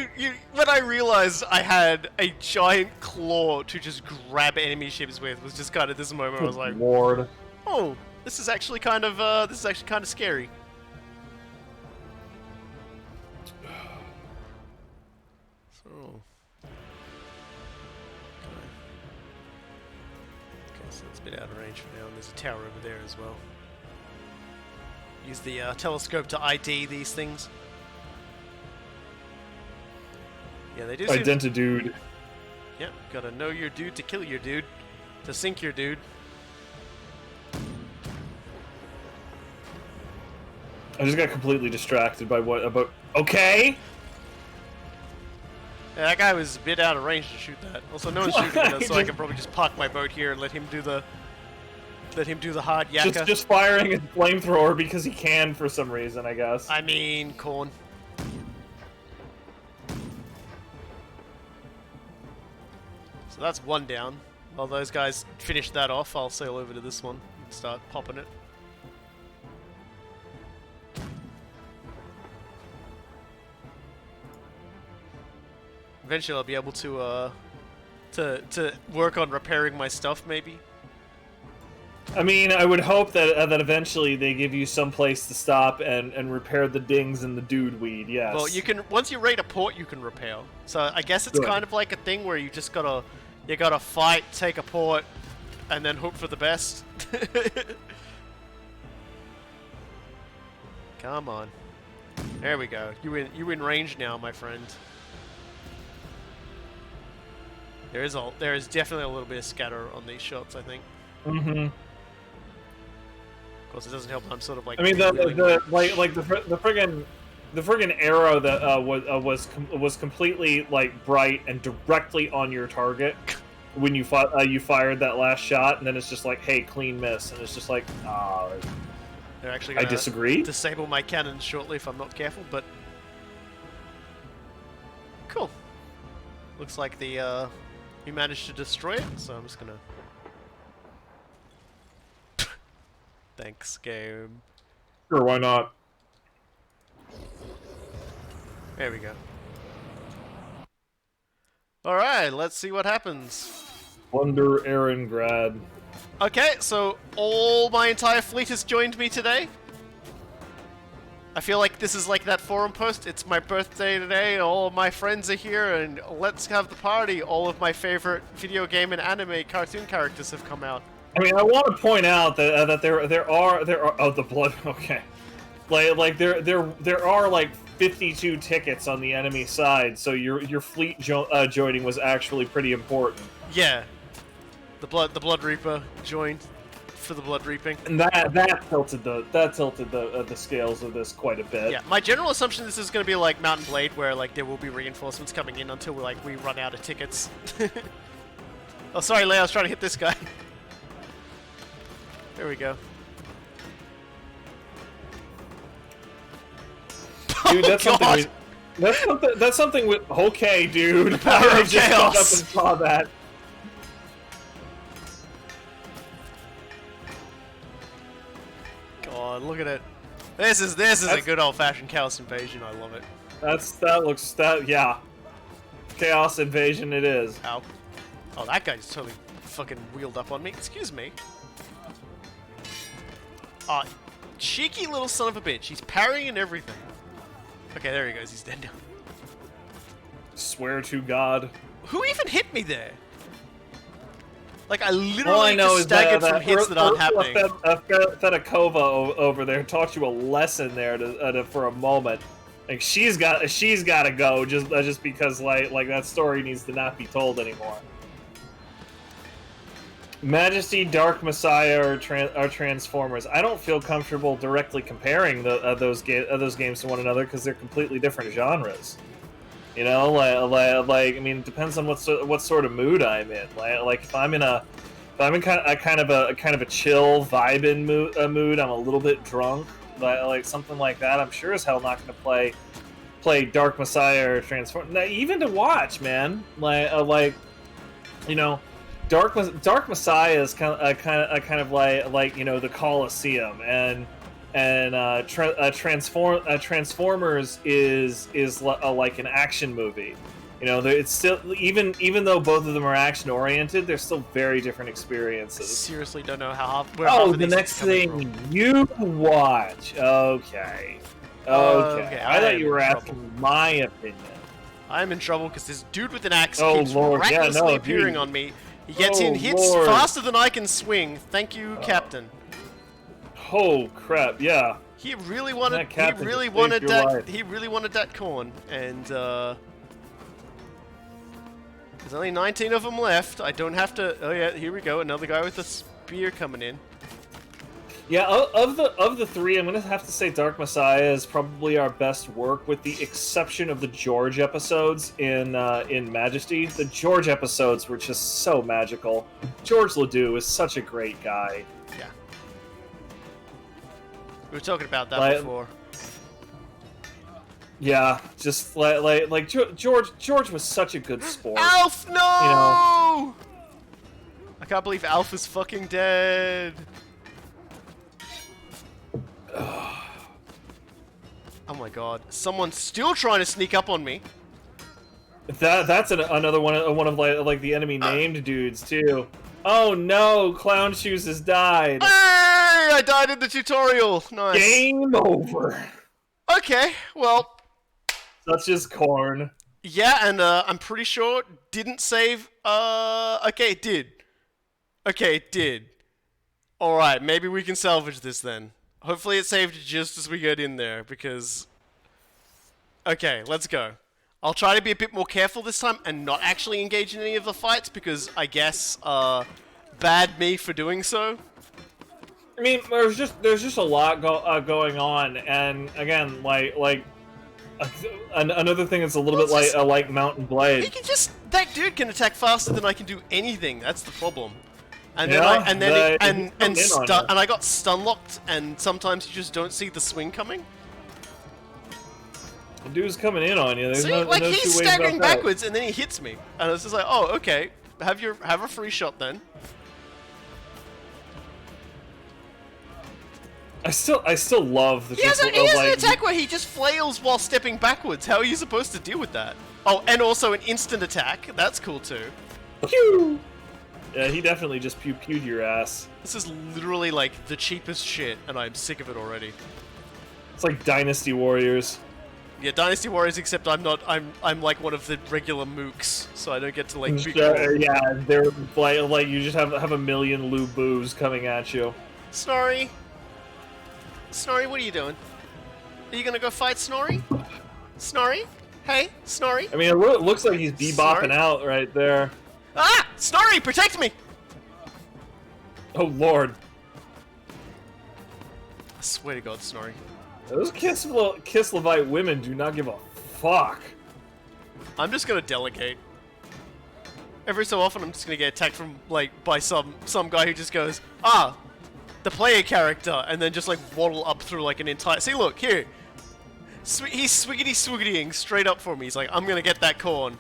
I had a giant claw to just grab enemy ships with, was just kind of this moment where I was like, Lord. "Oh, this is actually kind of scary." So it's a bit out of range for now, and there's a tower over there as well. Use the telescope to ID these things. Yeah, they do. Identi-dude. Yep, gotta know your dude to kill your dude, to sink your dude. I just got completely distracted by okay? Yeah, that guy was a bit out of range to shoot that. Also, no one's shooting at us, so I can probably just park my boat here and let him do the hard yakka. Just firing a flamethrower because he can for some reason, I guess. I mean, Khorne. So that's one down. While those guys finish that off, I'll sail over to this one and start popping it. Eventually, I'll be able to work on repairing my stuff, maybe. I mean, I would hope that eventually they give you some place to stop and repair the dings and the dude weed. Yes. Well, you can once you raid a port, you can repair. So I guess it's Good. kind of like a thing where you just gotta fight, take a port, and then hope for the best. Come on. There we go. You in range now, my friend. There is definitely a little bit of scatter on these shots, I think. Mm-hmm. Of course, it doesn't help. I'm sort of like. I mean, the friggin' the friggin' arrow that was completely like bright and directly on your target when you fired that last shot, and then it's just like, hey, clean miss, and it's just like, They're actually I gonna disagree. disable my cannons shortly if I'm not careful, but cool. Looks like we managed to destroy it, so I'm just gonna. Thanks, game. Sure, why not? There we go. Alright, let's see what happens. Wonder Erengrad. Okay, so my entire fleet has joined me today. I feel like this is like that forum post. It's my birthday today, all of my friends are here, and let's have the party. All of my favorite video game and anime cartoon characters have come out. I mean, I want to point out that there are the blood. Okay, like there are like 52 tickets on the enemy side, so your fleet joining was actually pretty important. Yeah, the blood reaper joined for the blood reaping, and that tilted the scales of this quite a bit. Yeah, my general assumption this is going to be like Mountain Blade, where like there will be reinforcements coming in until we run out of tickets. Oh, sorry, Leia, I was trying to hit this guy. There we go. Dude, that's Oh, something. That's something with. Okay, dude. Power I of just got up and chaos. saw that. God, look at it. This is a good old-fashioned chaos invasion. I love it. Yeah. Chaos invasion it is. Ow. Oh, that guy's totally fucking wheeled up on me. Excuse me. Cheeky little son of a bitch. He's parrying and everything. Okay, there he goes. He's dead now. Swear to God. Who even hit me there? Like, I literally just staggered from hits that aren't happening. Fedakova over there taught you a lesson there for a moment. Like, she's got to go just because like that story needs to not be told anymore. Majesty, Dark Messiah, or Transformers. I don't feel comfortable directly comparing those games to one another because they're completely different genres. You know, like I mean, it depends on what sort of mood I'm in. Like if I'm in kind of a chill, vibing mood, I'm a little bit drunk, like something like that. I'm sure as hell not going to play Dark Messiah or Transformers. Even to watch, man. Like you know. Dark Messiah is kind of like you know the Colosseum, and Transformers is like an action movie. You know, it's still even though both of them are action oriented, they're still very different experiences. Seriously, don't know how. The next thing you watch. Okay. I thought you were asking my opinion. I'm in trouble because this dude with an axe Oh, keeps Lord. miraculously Yeah, no, appearing dude. on me. He gets in hits Lord. faster than I can swing. Thank you, Captain. Oh crap! Yeah. He really wanted. That captain He really just wanted saved your that. life. He really wanted that Khorne, and there's only 19 of them left. I don't have to. Oh yeah, here we go. Another guy with a spear coming in. Yeah, of the three, I'm gonna have to say Dark Messiah is probably our best work, with the exception of the George episodes in Majesty. The George episodes were just so magical. George Ledoux is such a great guy. Yeah. We were talking about that before. Yeah, just like George was such a good sport. Alf, no! You know. I can't believe Alf is fucking dead. Oh my god. Someone's still trying to sneak up on me. That's another one of like the enemy named dudes too. Oh no, Clown Shoes has died. Hey! I died in the tutorial. Nice. Game over. Okay, well. Such as Khorne. Yeah, and I'm pretty sure it didn't save. Okay, it did. Okay, it did. Alright, maybe we can salvage this then. Hopefully it saved just as we get in there, because... Okay, let's go. I'll try to be a bit more careful this time and not actually engage in any of the fights, because I guess, bad me for doing so. I mean, there's just a lot going on, and again, like Another thing that's a little Well, bit like it's just- like Mountain Blade. He can just that dude can attack faster than I can do anything. That's the problem. And Yeah, then I and then but it, he's and coming in on you. and I got stun locked, and sometimes you just don't see the swing coming. The dude's coming in on you. There's See, no, like no he's two ways staggering about that. backwards, and then he hits me, and it's just like, oh, okay, have a free shot then. I still love the He has, just, he has like, an attack where he just flails while stepping backwards. How are you supposed to deal with that? Oh, and also an instant attack. That's cool too. Pew! Yeah, he definitely just pew-pewed your ass. This is literally like the cheapest shit, and I'm sick of it already. It's like Dynasty Warriors. Yeah, Dynasty Warriors, except I'm not. I'm like one of the regular mooks, so I don't get to like. Be Yeah, they're like you just have a million Lu Boos coming at you. Snorri. Snorri, what are you doing? Are you gonna go fight Snorri? Snorri? Hey, Snorri? I mean, it looks like he's bebopping Sorry? out right there. Ah! Snorri, protect me! Oh lord, I swear to God, Snorri. those Kislevite women do not give a fuck. I'm just gonna delegate. Every so often, I'm just gonna get attacked from by some guy who just goes, ah, the player character, and then just like waddle up through like an entire. See, look here. He's swiggity-swiggitying straight up for me. He's like, I'm gonna get that corn.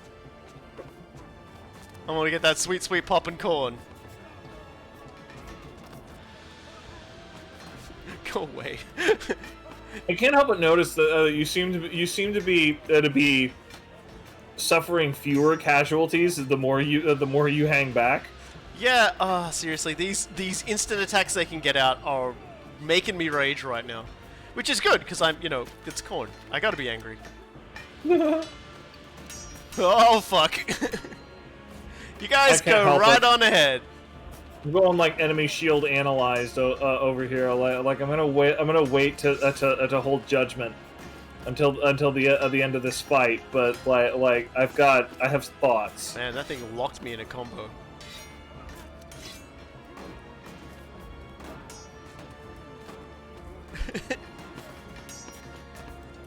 I'm gonna get that sweet, sweet poppin' corn. Go away. I can't help but notice that you seem to be suffering fewer casualties the more you hang back. Yeah, seriously, these instant attacks they can get out are making me rage right now. Which is good, because I'm, it's Khorne. I gotta be angry. Oh, fuck. You guys I can't go help right it. on ahead. I'm going like enemy shield analyzed over here. Like I'm gonna wait to hold judgment until the end of this fight. But like I have thoughts. Man, that thing locked me in a combo.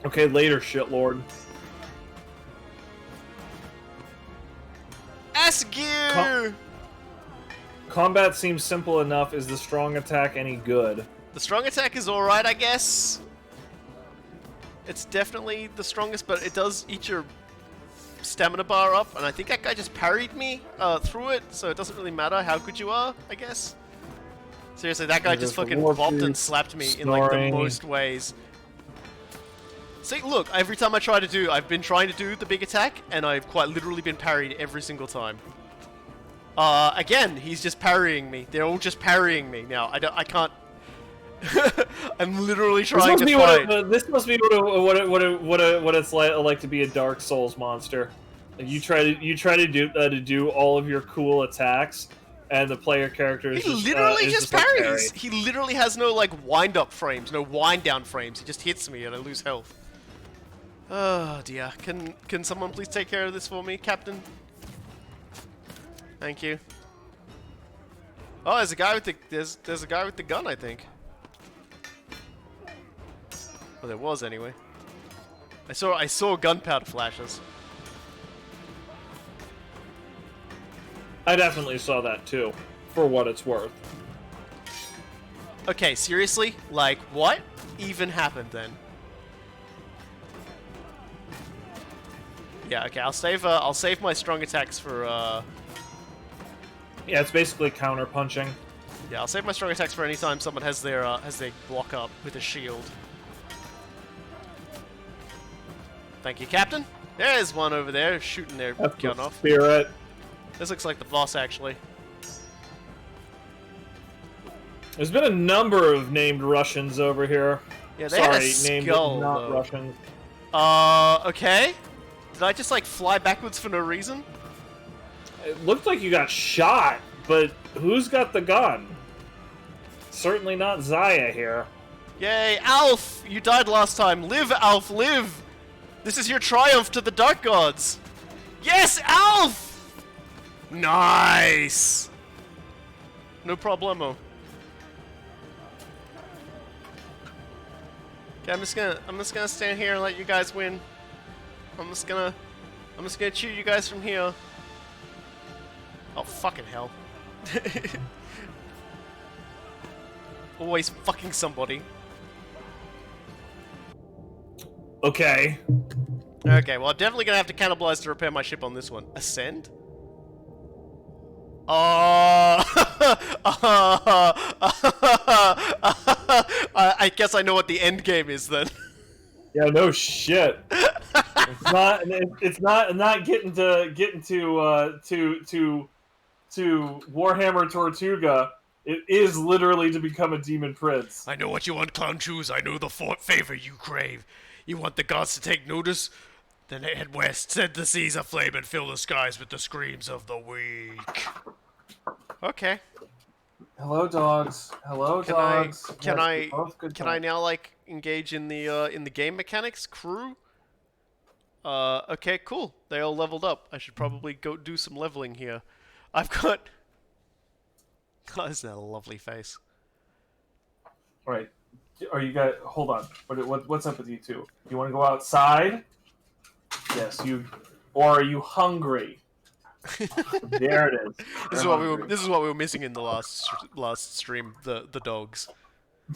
Okay, later, shitlord. Asgear! Combat seems simple enough. Is the strong attack any good? The strong attack is alright, I guess. It's definitely the strongest, but it does eat your stamina bar up, and I think that guy just parried me through it, so it doesn't really matter how good you are, I guess. Seriously, that guy just fucking bopped and slapped me in like the snoring. most ways. See, look, every time I've been trying to do the big attack, and I've quite literally been parried every single time. Again, he's just parrying me. They're all just parrying me now. I can't. I'm literally trying to fight. This must be what it's like to be a Dark Souls monster. Like, you try to do all of your cool attacks, and the player character is He literally just parries. parry. He literally has no like wind up frames, no wind down frames. He just hits me and I lose health. Oh dear. Can someone please take care of this for me, Captain? Thank you. Oh, there's a guy with the there's a guy with the gun, I think. Well, there was anyway. I saw gunpowder flashes. I definitely saw that too, for what it's worth. Okay, seriously? Like, what even happened then? Yeah, okay, I'll save my strong attacks for, Yeah, it's basically counter punching. yeah, I'll save my strong attacks for any time someone has their block up with a shield. Thank you, Captain. There's one over there shooting their That's gun the off. spirit. This looks like the boss, actually. There's been a number of named Russians over here. Yeah, they had a Sorry, named skull, not though. Russians. Okay. Did I just, like, fly backwards for no reason? It looked like you got shot, but who's got the gun? Certainly not Zaya here. Yay, Alf! You died last time. Live, Alf, live! This is your triumph to the Dark Gods! Yes, Alf! Nice! No problemo. Okay, I'm just gonna stand here and let you guys win. I'm just gonna shoot you guys from here. Oh, fucking hell. Always fucking somebody. Okay. Okay, well, I'm definitely gonna have to cannibalize to repair my ship on this one. Ascend? Oh! I guess I know what the end game is then. Yeah, no shit. It's not getting to Warhammer Tortuga. It is literally to become a demon prince. I know what you want, Clown Shoes. I know the favor you crave. You want the gods to take notice? Then head west, set the seas aflame, and fill the skies with the screams of the weak. Okay. Hello, dogs. Hello, dogs. Can Yes, I you're both good can I dogs. now like engage in the game mechanics? Crew? Okay, cool. They all leveled up. I should probably go do some leveling here. I've got. God, isn't that a lovely face? All right. Are you guys? Hold on. What's up with you two? You want to go outside? Yes, you. Or are you hungry? There it is. This is what we were missing in the last stream. The dogs.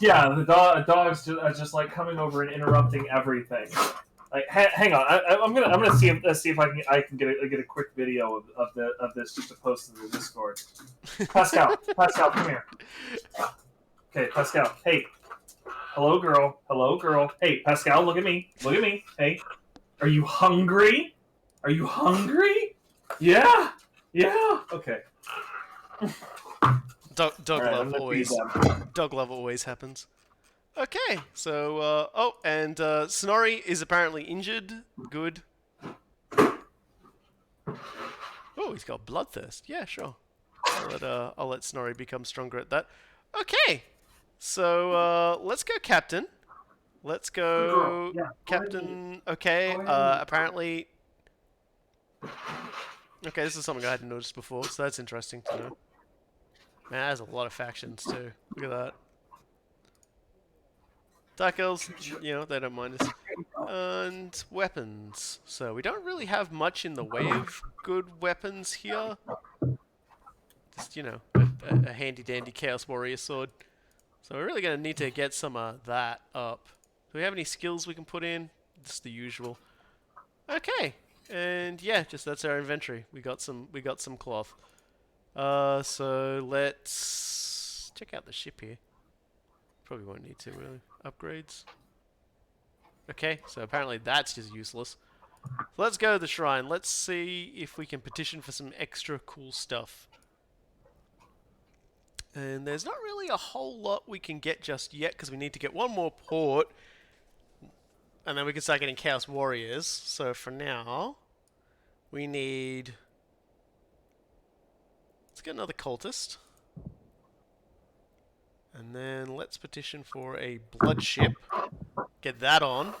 Yeah, the dogs are just like coming over and interrupting everything. Like, hang on, I'm gonna see if I can get a quick video of this just to post in the Discord. Pascal, come here. Okay, Pascal. Hey, hello, girl. Hey, Pascal, look at me. Hey, are you hungry? Yeah. Okay. Dog Alright, love always happens. Okay, so oh, and Snorri is apparently injured. Good. Oh, he's got bloodthirst. Yeah, sure. I'll let Snorri become stronger at that. Okay, so let's go, Captain. Let's go, Yeah, Captain. Okay, apparently. Okay, this is something I hadn't noticed before, so that's interesting to know. Man, there's a lot of factions too. Look at that. Dark Elves, you know, they don't mind us. And weapons. So we don't really have much in the way of good weapons here. Just, you know, a handy dandy Chaos Warrior sword. So we're really going to need to get some of that up. Do we have any skills we can put in? Just the usual. Okay. And yeah, just that's our inventory. We got some cloth. So let's check out the ship here. Probably won't need to really. Upgrades. Okay, so apparently that's just useless. So let's go to the shrine. Let's see if we can petition for some extra cool stuff. And there's not really a whole lot we can get just yet because we need to get one more port. And then we can start getting Chaos Warriors. So for now, we need... Let's get another cultist. And then let's petition for a blood ship. Get that on.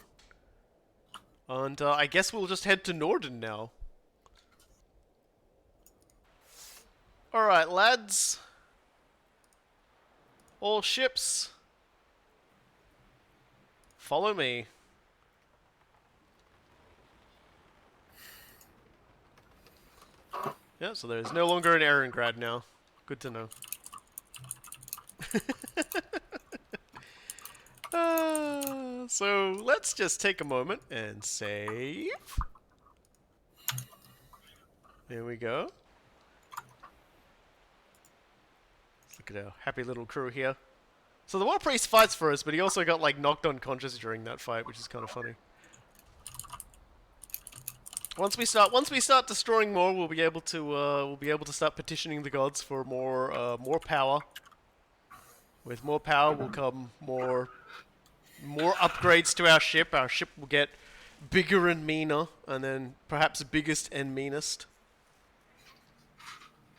And I guess we'll just head to Norden now. Alright, lads. All ships. Follow me. Yeah, so there's no longer an Erengrad now. Good to know. So let's just take a moment and save. There we go. Let's look at our happy little crew here. So the War Priest fights for us, but he also got like knocked unconscious during that fight, which is kind of funny. Once we start destroying more, we'll be able to start petitioning the gods for more power. With more power will come more upgrades to our ship. Our ship will get bigger and meaner, and then perhaps biggest and meanest.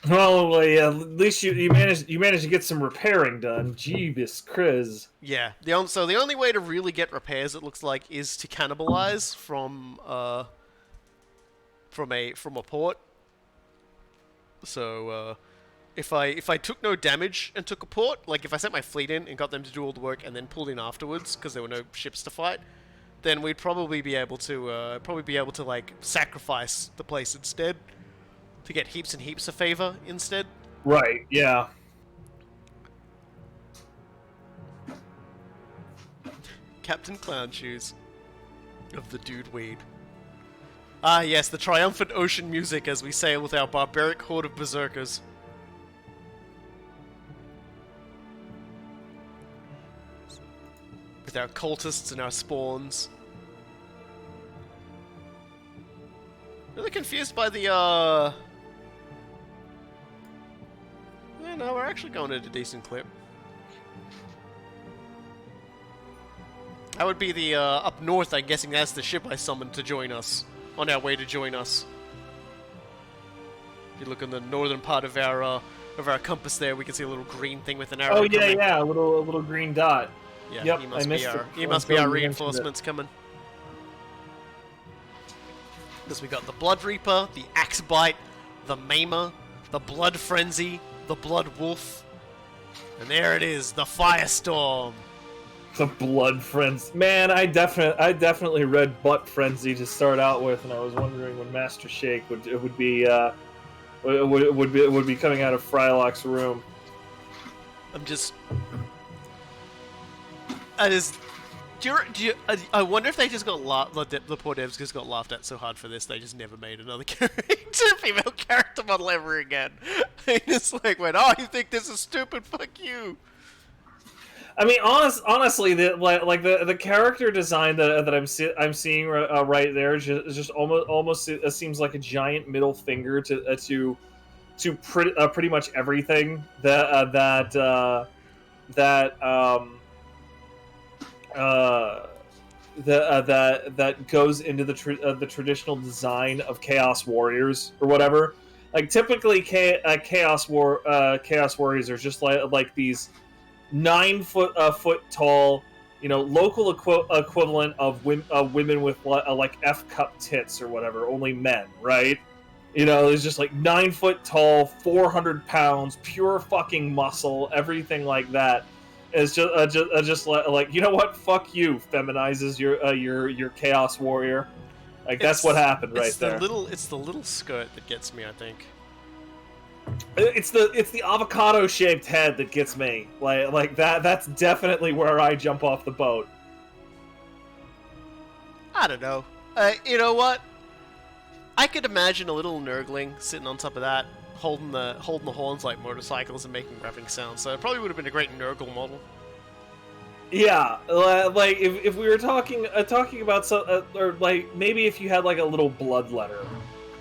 Well, yeah, at least you managed to get some repairing done. Jeebus, Chris. Yeah. So the only way to really get repairs, it looks like, is to cannibalize from a port. So if I took no damage and took a port, like if I sent my fleet in and got them to do all the work and then pulled in afterwards because there were no ships to fight, then we'd probably be able to like sacrifice the place instead to get heaps and heaps of favor instead. Right. Yeah. Captain Clown Shoes of the Dude Weed. Ah, yes, the triumphant ocean music as we sail with our barbaric horde of berserkers. With our cultists and our spawns. Really confused by the, Yeah, no, we're actually going at a decent clip. That would be the, up north, I'm guessing that's the ship I summoned to join us. On our way to join us. If you look on the northern part of our compass there, we can see a little green thing with an arrow Oh yeah, coming. yeah, a little green dot. Yeah, Yep, he I must be missed our, it. he must be our reinforcements coming. Because we got the Blood Reaper, the Axe Bite, the Maimer, the Blood Frenzy, the Blood Wolf, and there it is, the Firestorm. The Blood Frenzy. Man, I definitely read Butt Frenzy to start out with, and I was wondering when Master Shake would be coming out of Frylock's room. I wonder if they just got the poor devs just got laughed at so hard for this, they just never made another female character model ever again. They just like went, oh, you think this is stupid? Fuck you. I mean, honestly, the character design that I'm seeing right there is just almost seems like a giant middle finger to pretty much everything that goes into the traditional design of Chaos Warriors or whatever. Like typically, Chaos Warriors are just like these 9 foot tall, local equivalent of women with like F cup tits or whatever, only men, right? It's just like 9 foot tall, 400 pounds, pure fucking muscle, everything like that. It's just like, you know what? Fuck you, feminizes your Chaos Warrior. Like that's what happened right there. It's the little skirt that gets me, I think. It's the avocado shaped head that gets me. Like that's definitely where I jump off the boat. I don't know. You know what? I could imagine a little nurgling sitting on top of that, holding the horns like motorcycles and making revving sounds. So it probably would have been a great nurgle model. Yeah, like if we were talking about or like maybe if you had like a little blood letter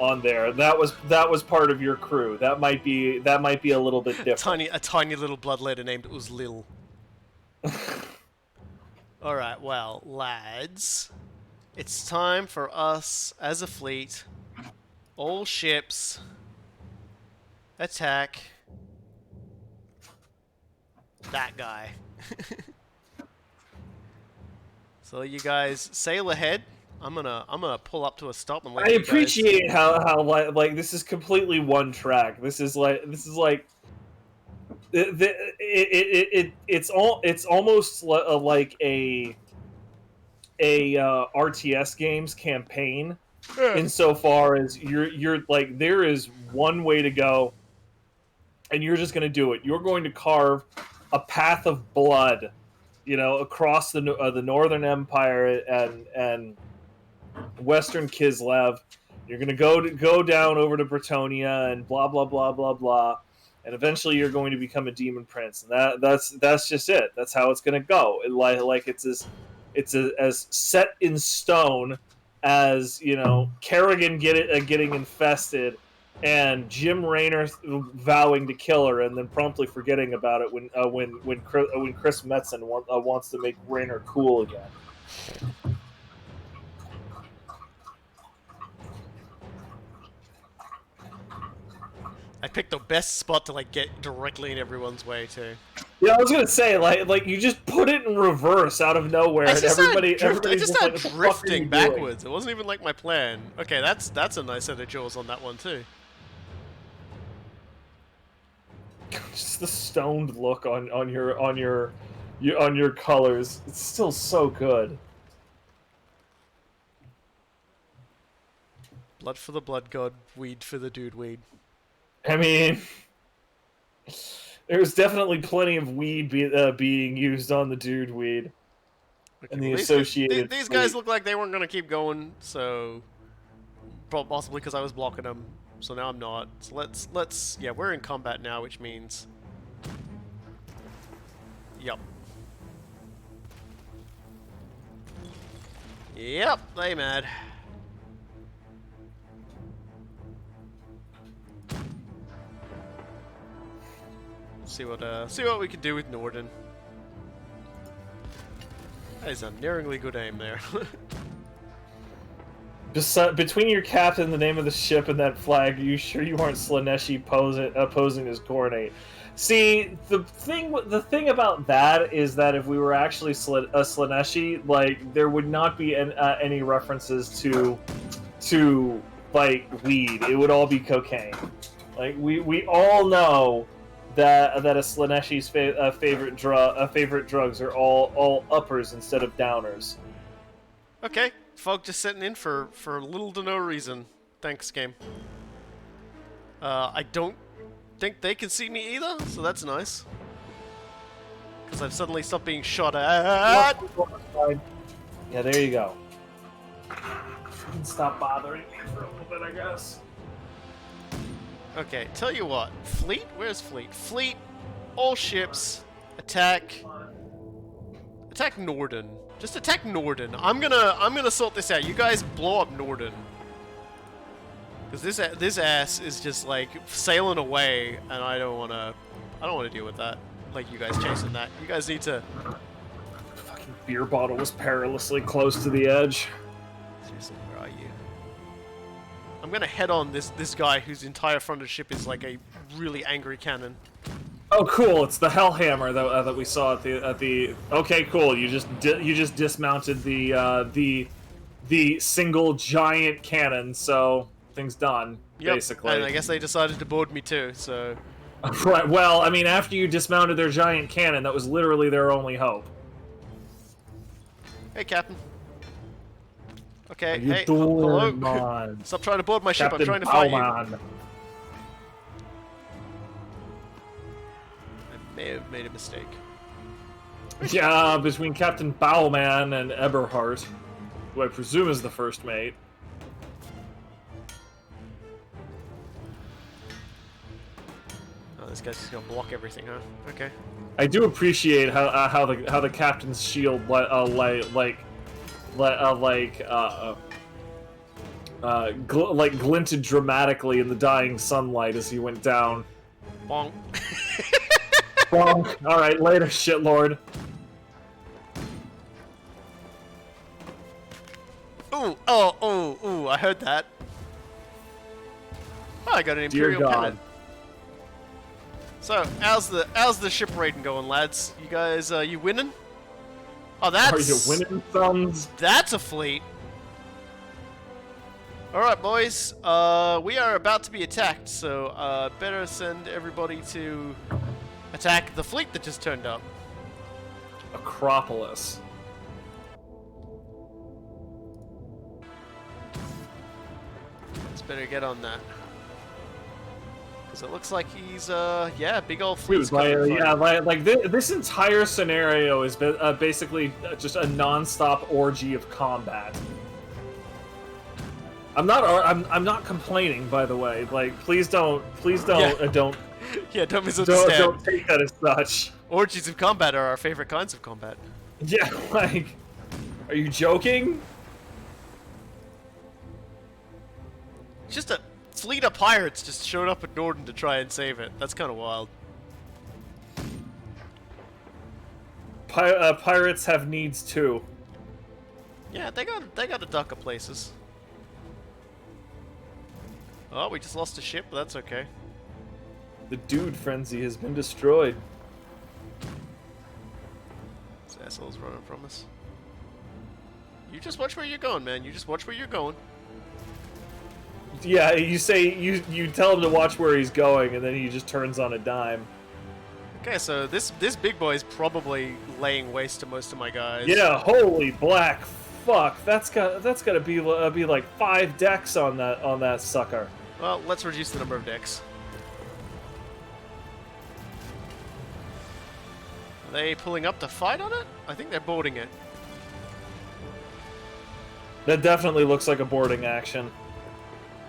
on there, that was part of your crew. That might be a little bit different. A tiny little blood letter named Uzlil. All right, well, lads, it's time for us as a fleet, all ships, attack that guy. So you guys sail ahead. I'm gonna pull up to a stop and let I you appreciate how like this is completely one track. This is like it's almost like a RTS games campaign, insofar as you're like there is one way to go, and you're just gonna do it. You're going to carve a path of blood, across the Northern Empire and Western Kislev. You're gonna go down over to Bretonia and blah blah blah blah blah, and eventually you're going to become a demon prince. And that's just it. That's how it's gonna go. It's as set in stone as Kerrigan getting infested, and Jim Raynor vowing to kill her and then promptly forgetting about it when Chris Metzen wants to make Raynor cool again. I picked the best spot to like get directly in everyone's way too. Yeah, I was gonna say like you just put it in reverse out of nowhere, and everybody just started like, drifting backwards. It wasn't even like my plan. Okay, that's a nice set of jaws on that one too. Just the stoned look on your colors. It's still so good. Blood for the blood god, weed for the dude weed. I mean, there's definitely plenty of weed being used on the dude weed. Okay, And the well, associated these guys fleet. look like they weren't going to keep going, so possibly because I was blocking them. So now I'm not. So let's yeah, we're in combat now, which means yep. Yep, they mad. See what we can do with Norden. That is unerringly good aim there. Between your captain, the name of the ship, and that flag, are you sure you aren't Slaneshi opposing his Khorne? See, the thing about that is that if we were actually Slaneshi, like, there would not be any references to like weed. It would all be cocaine. Like we all know that a Slaneshi's favorite drugs are all uppers instead of downers. Okay, folk just sitting in for little to no reason. Thanks, game. I don't think they can see me either, so that's nice. Because I've suddenly stopped being shot at. Yeah, there you go. You can stop bothering me for a little bit, I guess. Okay, tell you what. Fleet? Where's Fleet? Fleet, all ships, attack. Attack Norden. Just attack Norden. I'm gonna sort this out. You guys blow up Norden. Because this ass is just like sailing away, and I don't wanna deal with that. Like you guys chasing that. You guys need to. The fucking beer bottle was perilously close to the edge. Seriously, where are you? I'm gonna head on this guy whose entire front of the ship is like a really angry cannon. Oh, cool! It's the Hellhammer that we saw at the. Okay, cool. You just dismounted the single giant cannon, so things done. Yep. Basically. And I guess they decided to board me too. So. Right. Well, I mean, after you dismounted their giant cannon, that was literally their only hope. Hey, Captain. Okay. You Hey. doing, Hello. man? Stop trying to board my ship. Captain I'm trying to fight you. Bowman. I may have made a mistake. Yeah, between Captain Bowman and Eberhard, who I presume is the first mate. Oh, this guy's just gonna block everything, huh? Okay. I do appreciate how the captain's shield glinted dramatically in the dying sunlight as he went down. Bonk. Bonk. All right, later, shitlord. Ooh, ooh, I heard that. Oh, I got an Dear Imperial God. cannon. So, how's the ship raiding going, lads? You guys, you winning? Oh, that's... Are you winning, sons? That's a fleet. Alright, boys. We are about to be attacked, so, better send everybody to attack the fleet that just turned up. Acropolis. Let's better get on that. Because it looks like he's, yeah, big old fleet's Dude, coming. yeah, this entire scenario is basically just a non-stop orgy of combat. I'm not complaining, by the way. Like, please don't, Yeah. don't Yeah, don't misunderstand. don't take that as such. Orgies of combat are our favorite kinds of combat. Yeah, like, are you joking? It's just a fleet of pirates just showed up at Norden to try and save it. That's kind of wild. Pirates have needs too. Yeah, they got a duck of places. Oh, we just lost a ship, but that's okay. The dude frenzy has been destroyed. This asshole's running from us. You just watch where you're going, man. You just watch where you're going. Yeah, you tell him to watch where he's going, and then he just turns on a dime. Okay, so this big boy is probably laying waste to most of my guys. Yeah, holy black fuck! That's gotta be like 5 decks on that sucker. Well, let's reduce the number of decks. Are they pulling up to fight on it? I think they're boarding it. That definitely looks like a boarding action.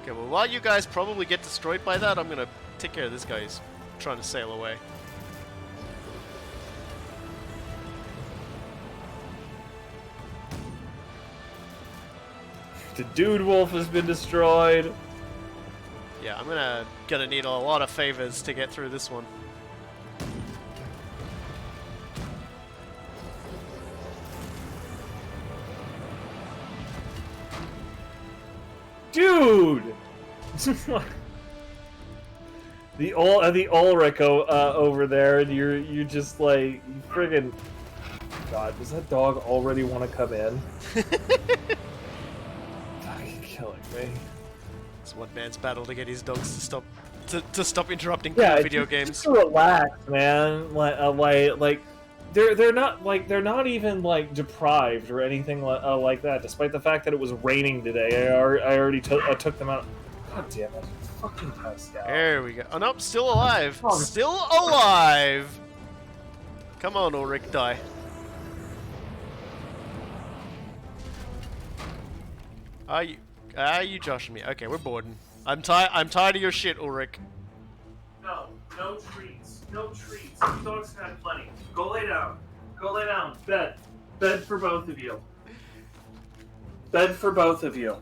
Okay, well, while you guys probably get destroyed by that, I'm gonna take care of this guy who's trying to sail away. The dude wolf has been destroyed. Yeah, I'm gonna need a lot of favors to get through this one. Dude! the Ulrich over there, and you're just like friggin'. God, does that dog already want to come in? Fucking killing me. It's one man's battle to get his dogs to stop interrupting video games. Just relax, man. Like they're not even like deprived or anything like that. Despite the fact that it was raining today, I already took them out. God damn it! Fucking test out. There we go. Oh nope, still alive. Oh. Still alive. Come on, Ulrich, die. Are you joshing me? Okay, we're boarding. I'm tired of your shit, Ulrich. No treats. No treats. The dog's had plenty. Go lay down. Go lay down. Bed. Bed for both of you. Bed for both of you.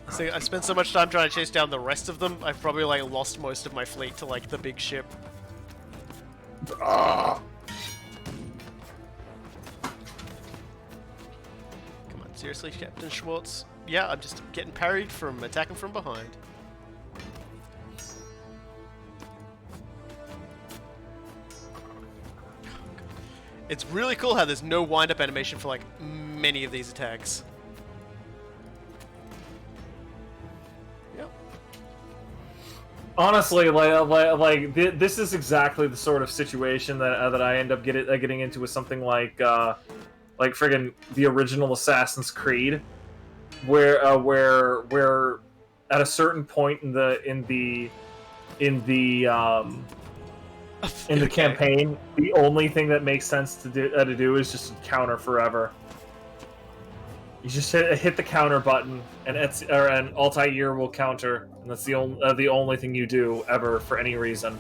See, I spent so much time trying to chase down the rest of them, I've probably like lost most of my fleet to like the big ship. Ah. Come on, seriously, Captain Schwartz? Yeah, I'm just getting parried from attacking from behind. It's really cool how there's no wind-up animation for like many of these attacks. Yep. Honestly, this is exactly the sort of situation that I end up getting into with something like friggin' the original Assassin's Creed, where at a certain point in the campaign, the only thing that makes sense to do is just counter forever. You just hit the counter button, and Altair will counter, and that's the only thing you do ever for any reason.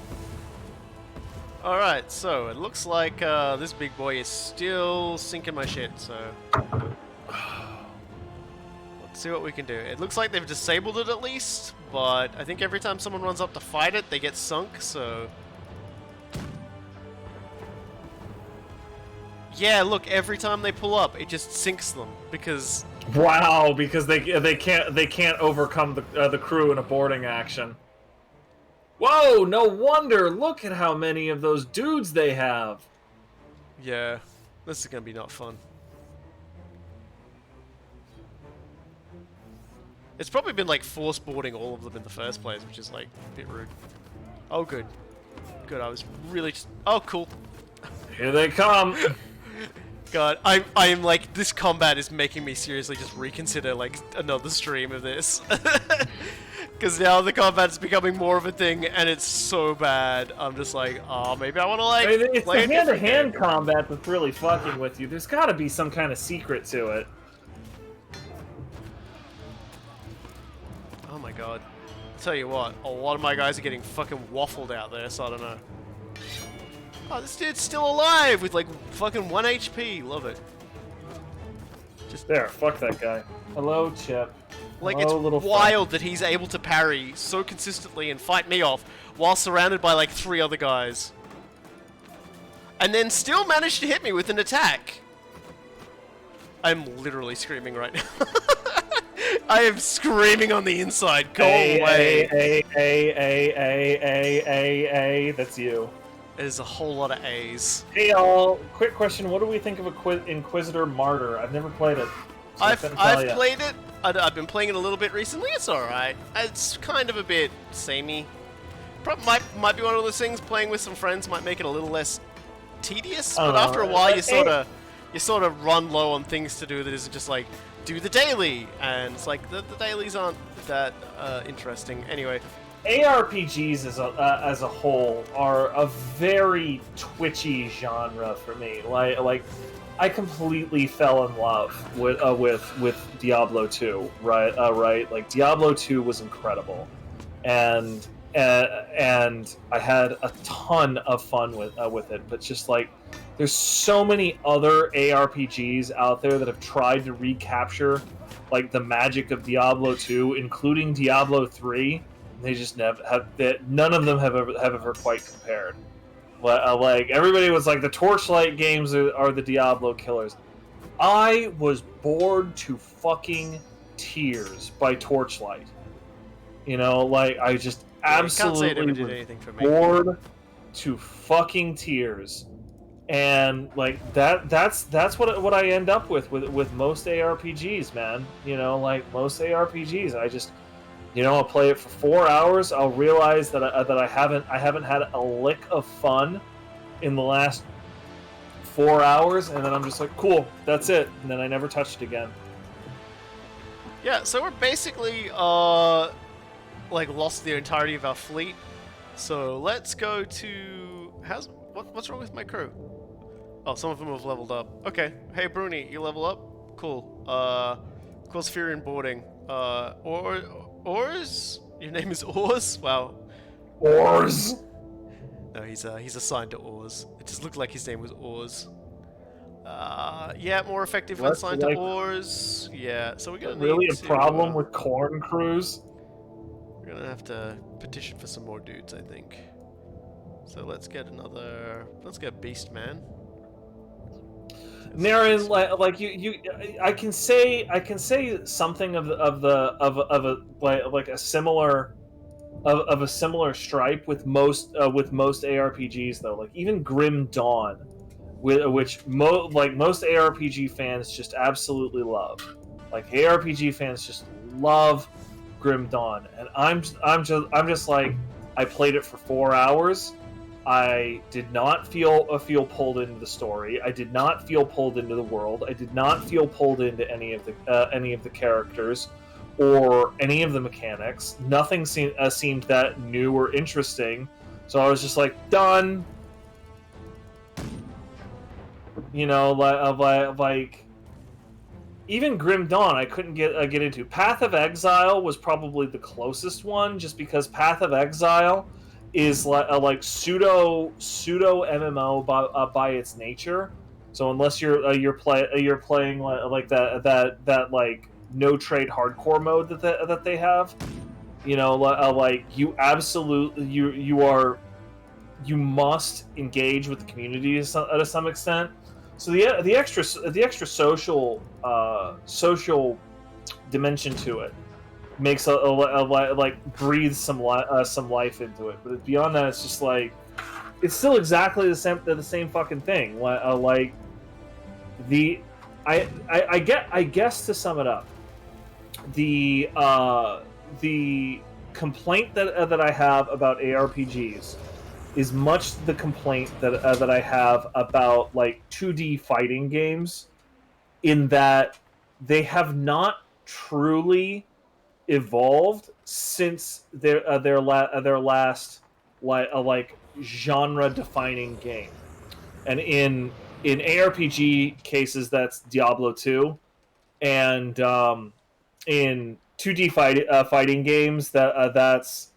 All right, so it looks like this big boy is still sinking my shit. So let's see what we can do. It looks like they've disabled it at least, but I think every time someone runs up to fight it, they get sunk. So. Yeah, look, every time they pull up, it just sinks them because wow, because they can't overcome the crew in a boarding action. Whoa, no wonder. Look at how many of those dudes they have. Yeah, this is gonna be not fun. It's probably been like force boarding all of them in the first place, which is like a bit rude. Oh, good. Good, I was really just... Oh, cool. Here they come. God, I'm like, this combat is making me seriously just reconsider like another stream of this. Because now the combat's becoming more of a thing and it's so bad. I'm just like, oh, maybe I want to like it's play the hand-to-hand combat that's really fucking with you. There's got to be some kind of secret to it. Oh my god. I'll tell you what, a lot of my guys are getting fucking waffled out there, so I don't know. Oh, this dude's still alive with like fucking 1 HP. Love it. Just there, fuck that guy. Hello, Chip. like Hello, it's little wild that he's able to parry so consistently and fight me off while surrounded by like 3 other guys. And then still manage to hit me with an attack. I'm literally screaming right now. I am screaming on the inside. Go away. That's you. There's a whole lot of A's. Hey y'all, quick question. What do we think of Inquisitor Martyr? I've never played it. So I've played it. I've been playing it a little bit recently. It's alright. It's kind of a bit samey. Might be one of those things, playing with some friends might make it a little less tedious, I don't but after a know. while you sort of run low on things to do that isn't just like do the daily, and it's like the dailies aren't that interesting. Anyway, ARPGs as a whole are a very twitchy genre for me. Like I completely fell in love with Diablo 2. Right. Like Diablo 2 was incredible, and I had a ton of fun with it. But just like there's so many other ARPGs out there that have tried to recapture like the magic of Diablo 2, including Diablo 3. They just never have. None of them have ever quite compared. Like everybody was like the Torchlight games are the Diablo killers. I was bored to fucking tears by Torchlight. You know, like I just absolutely was bored to fucking tears. And like that's what I end up with most ARPGs, man. You know, like most ARPGs, I just, you know, I'll play it for 4 hours. I'll realize that I haven't had a lick of fun in the last 4 hours, and then I'm just like, cool, that's it, and then I never touched it again. Yeah, so we're basically like lost the entirety of our fleet. So let's go to what's wrong with my crew? Oh, some of them have leveled up. Okay. Hey, Bruni, you level up? Cool. Corsairian boarding. Oars? Your name is Oars? Wow. Oars? No, he's assigned to Oars. It just looked like his name was Oars. Yeah, more effective when assigned to Oars. Yeah, so we're gonna really need a problem with Khorne crews? We're gonna have to petition for some more dudes, I think. So let's get Beast Man. Naren, like you, I can say something of a similar stripe with most ARPGs though. Like even Grim Dawn, which most ARPG fans just absolutely love. Like ARPG fans just love Grim Dawn, and I'm just like, I played it for 4 hours. I did not feel pulled into the story. I did not feel pulled into the world. I did not feel pulled into any of the characters or any of the mechanics. Nothing seemed that new or interesting. So I was just like, done. You know, like even Grim Dawn, I couldn't get into. Path of Exile was probably the closest one, just because Path of Exile is like pseudo MMO by its nature. So unless you're playing like that like no trade hardcore mode that they have, you know, like you absolutely you must engage with the community to some extent. So the extra social dimension to it makes like breathes some life into it. But beyond that, it's just like it's still exactly the same fucking thing. Like I guess to sum it up, the complaint that I have about ARPGs is much the complaint that I have about like 2D fighting games, in that they have not truly evolved since their last like genre defining game. And in ARPG cases, that's Diablo 2, and in 2D fighting games, that's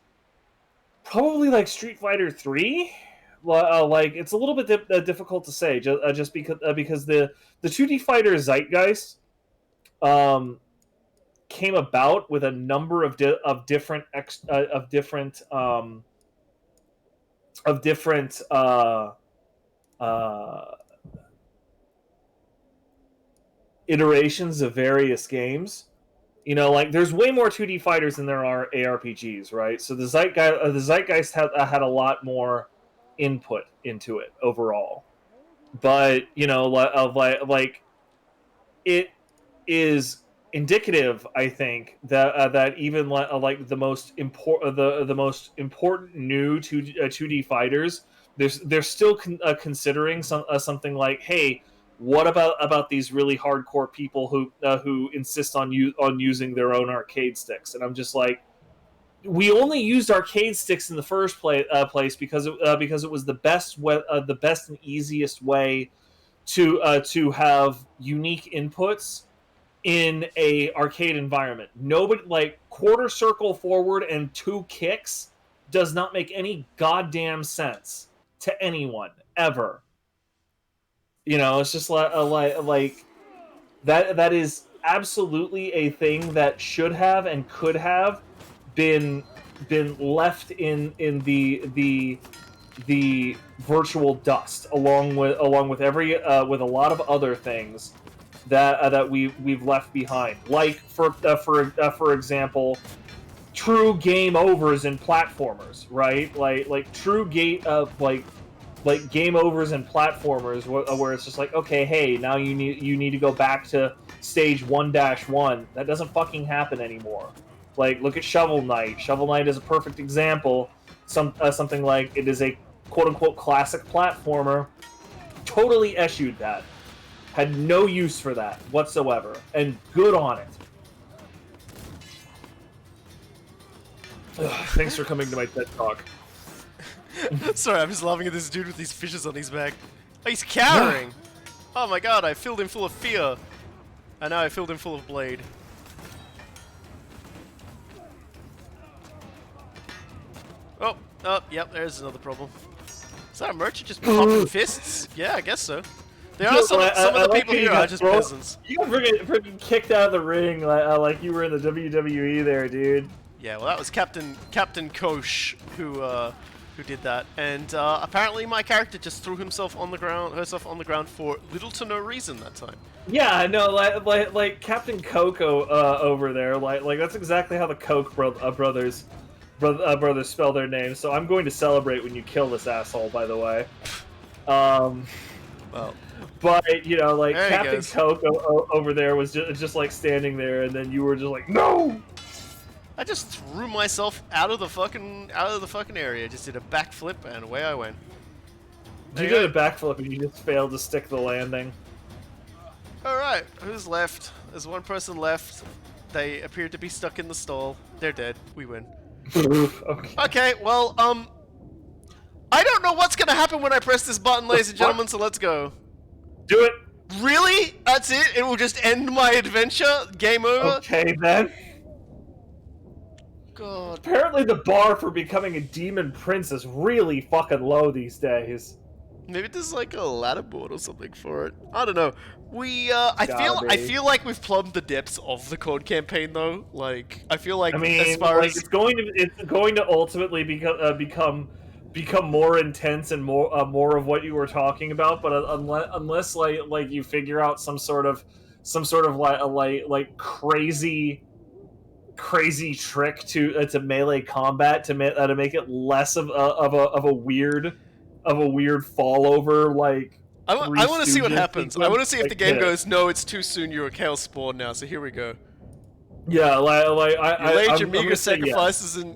probably like Street Fighter 3. Like it's a little bit difficult to say, just because the 2D fighter zeitgeist came about with a number of different iterations of various games. You know, like there's way more 2D fighters than there are ARPGs, right? So the zeitgeist had a lot more input into it overall. But you know, like it is indicative, I think, that even like the most important new 2D fighters they're still considering something like, hey, what about these really hardcore people who insist on using their own arcade sticks? And I'm just like, we only used arcade sticks in the first place because it was the best and easiest way to have unique inputs in a arcade environment. Nobody, like, quarter circle forward and 2 kicks does not make any goddamn sense to anyone ever. It's just like that is absolutely a thing that should have and could have been left in the virtual dust, along with every with a lot of other things that we've left behind, like for example, true game overs in platformers, right? Like true game overs and platformers where it's just like, okay, hey, now you need to go back to stage 1-1. That doesn't fucking happen anymore. Like, look at Shovel Knight. Shovel Knight is a perfect example. Something like, it is a quote-unquote classic platformer. Totally eschewed that. Had no use for that whatsoever. And good on it. Ugh, thanks for coming to my TED Talk. Sorry, I'm just laughing at this dude with these fishes on his back. Oh, he's cowering! Oh my god, I filled him full of fear. And now I filled him full of blade. Oh, yep, there's another problem. Is that a merchant just popping fists? Yeah, I guess so. There are some of the people here are just peasants. You got freaking kicked out of the ring like you were in the WWE there, dude. Yeah, well, that was Captain Kosh who did that, and apparently my character just threw herself on the ground for little to no reason that time. Yeah, no, like Captain Coco over there, like that's exactly how the Koch brothers spell their name. So I'm going to celebrate when you kill this asshole, by the way. Well, but like there Captain Coco over there was just like standing there, and then you were just like, no. I just threw myself out of the fucking area. Just did a backflip and away I went. You did a backflip and you just failed to stick the landing. All right, who's left? There's one person left. They appear to be stuck in the stall. They're dead. We win. Okay, well, I don't know what's gonna happen when I press this button, ladies and gentlemen. So let's go. Do it. Really? That's it? It will just end my adventure? Game over? Okay then. God. Apparently the bar for becoming a demon prince is really fucking low these days. Maybe there's like a ladder board or something for it. I don't know. I feel like we've plumbed the depths of the Khorne campaign though. Like I feel like as far as it's going to ultimately become more intense and more of what you were talking about. But unless like you figure out some sort of like crazy trick to melee combat to make it less of a weird fall over, like I want to see what happens. I want to see if the game goes, no, it's too soon. You're a chaos spawn now. So here we go. Yeah, you laid your meager sacrifices and.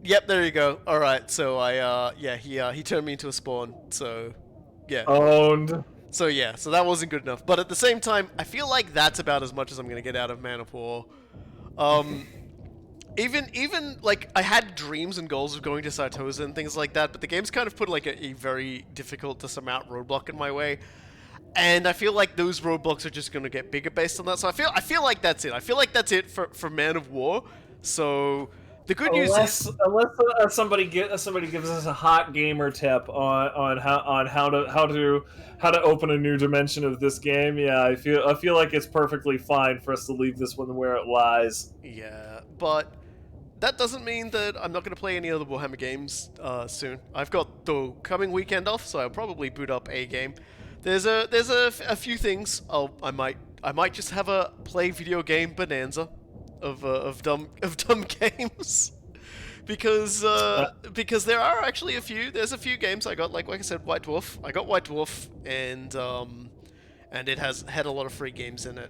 Yep, there you go. All right, so he turned me into a spawn. So yeah. Owned. So yeah, so that wasn't good enough. But at the same time, I feel like that's about as much as I'm gonna get out of Man of War. Even like I had dreams and goals of going to Sartosa and things like that, but the game's kind of put like a very difficult to surmount roadblock in my way, and I feel like those roadblocks are just gonna get bigger based on that. So I feel like that's it. I feel like that's it for Man of War. So the good news is, unless somebody gives us a hot gamer tip on how to open a new dimension of this game, yeah, I feel like it's perfectly fine for us to leave this one where it lies. Yeah, but that doesn't mean that I'm not going to play any other Warhammer games soon. I've got the coming weekend off, so I'll probably boot up a game. There's a few things. I might just have a play video game bonanza of dumb games. Because there are actually a few. There's a few games I got, like I said, White Dwarf. I got White Dwarf, and it had a lot of free games in it.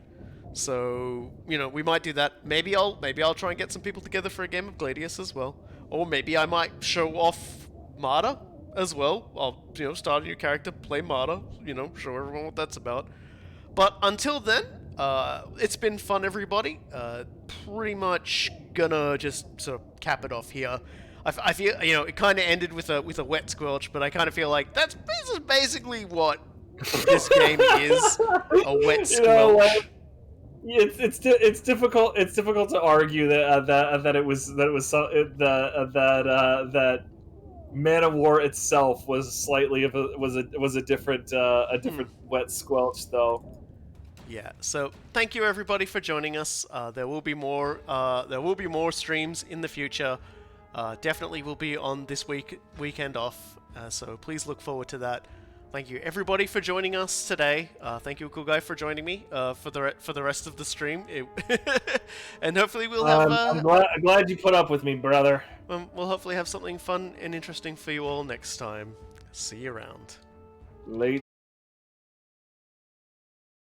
So we might do that. Maybe I'll try and get some people together for a game of Gladius as well, or maybe I might show off Martyr. as well. I'll, start a new character, play Martyr, show everyone what that's about. But until then, it's been fun, everybody. Pretty much gonna just sort of cap it off here. I feel, it kind of ended with a wet squelch, but I kind of feel like this is basically what this game is, a wet squelch. It's difficult to argue that it was that Man of War itself was slightly of a different wet squelch though. Yeah. So thank you everybody for joining us. There will be more streams in the future. Definitely will be on this weekend off. So please look forward to that. Thank you everybody for joining us today. Thank you, Coolguy, for joining me for the rest of the stream. And hopefully we'll have. I'm glad you put up with me, brother. We'll hopefully have something fun and interesting for you all next time. See you around. Late.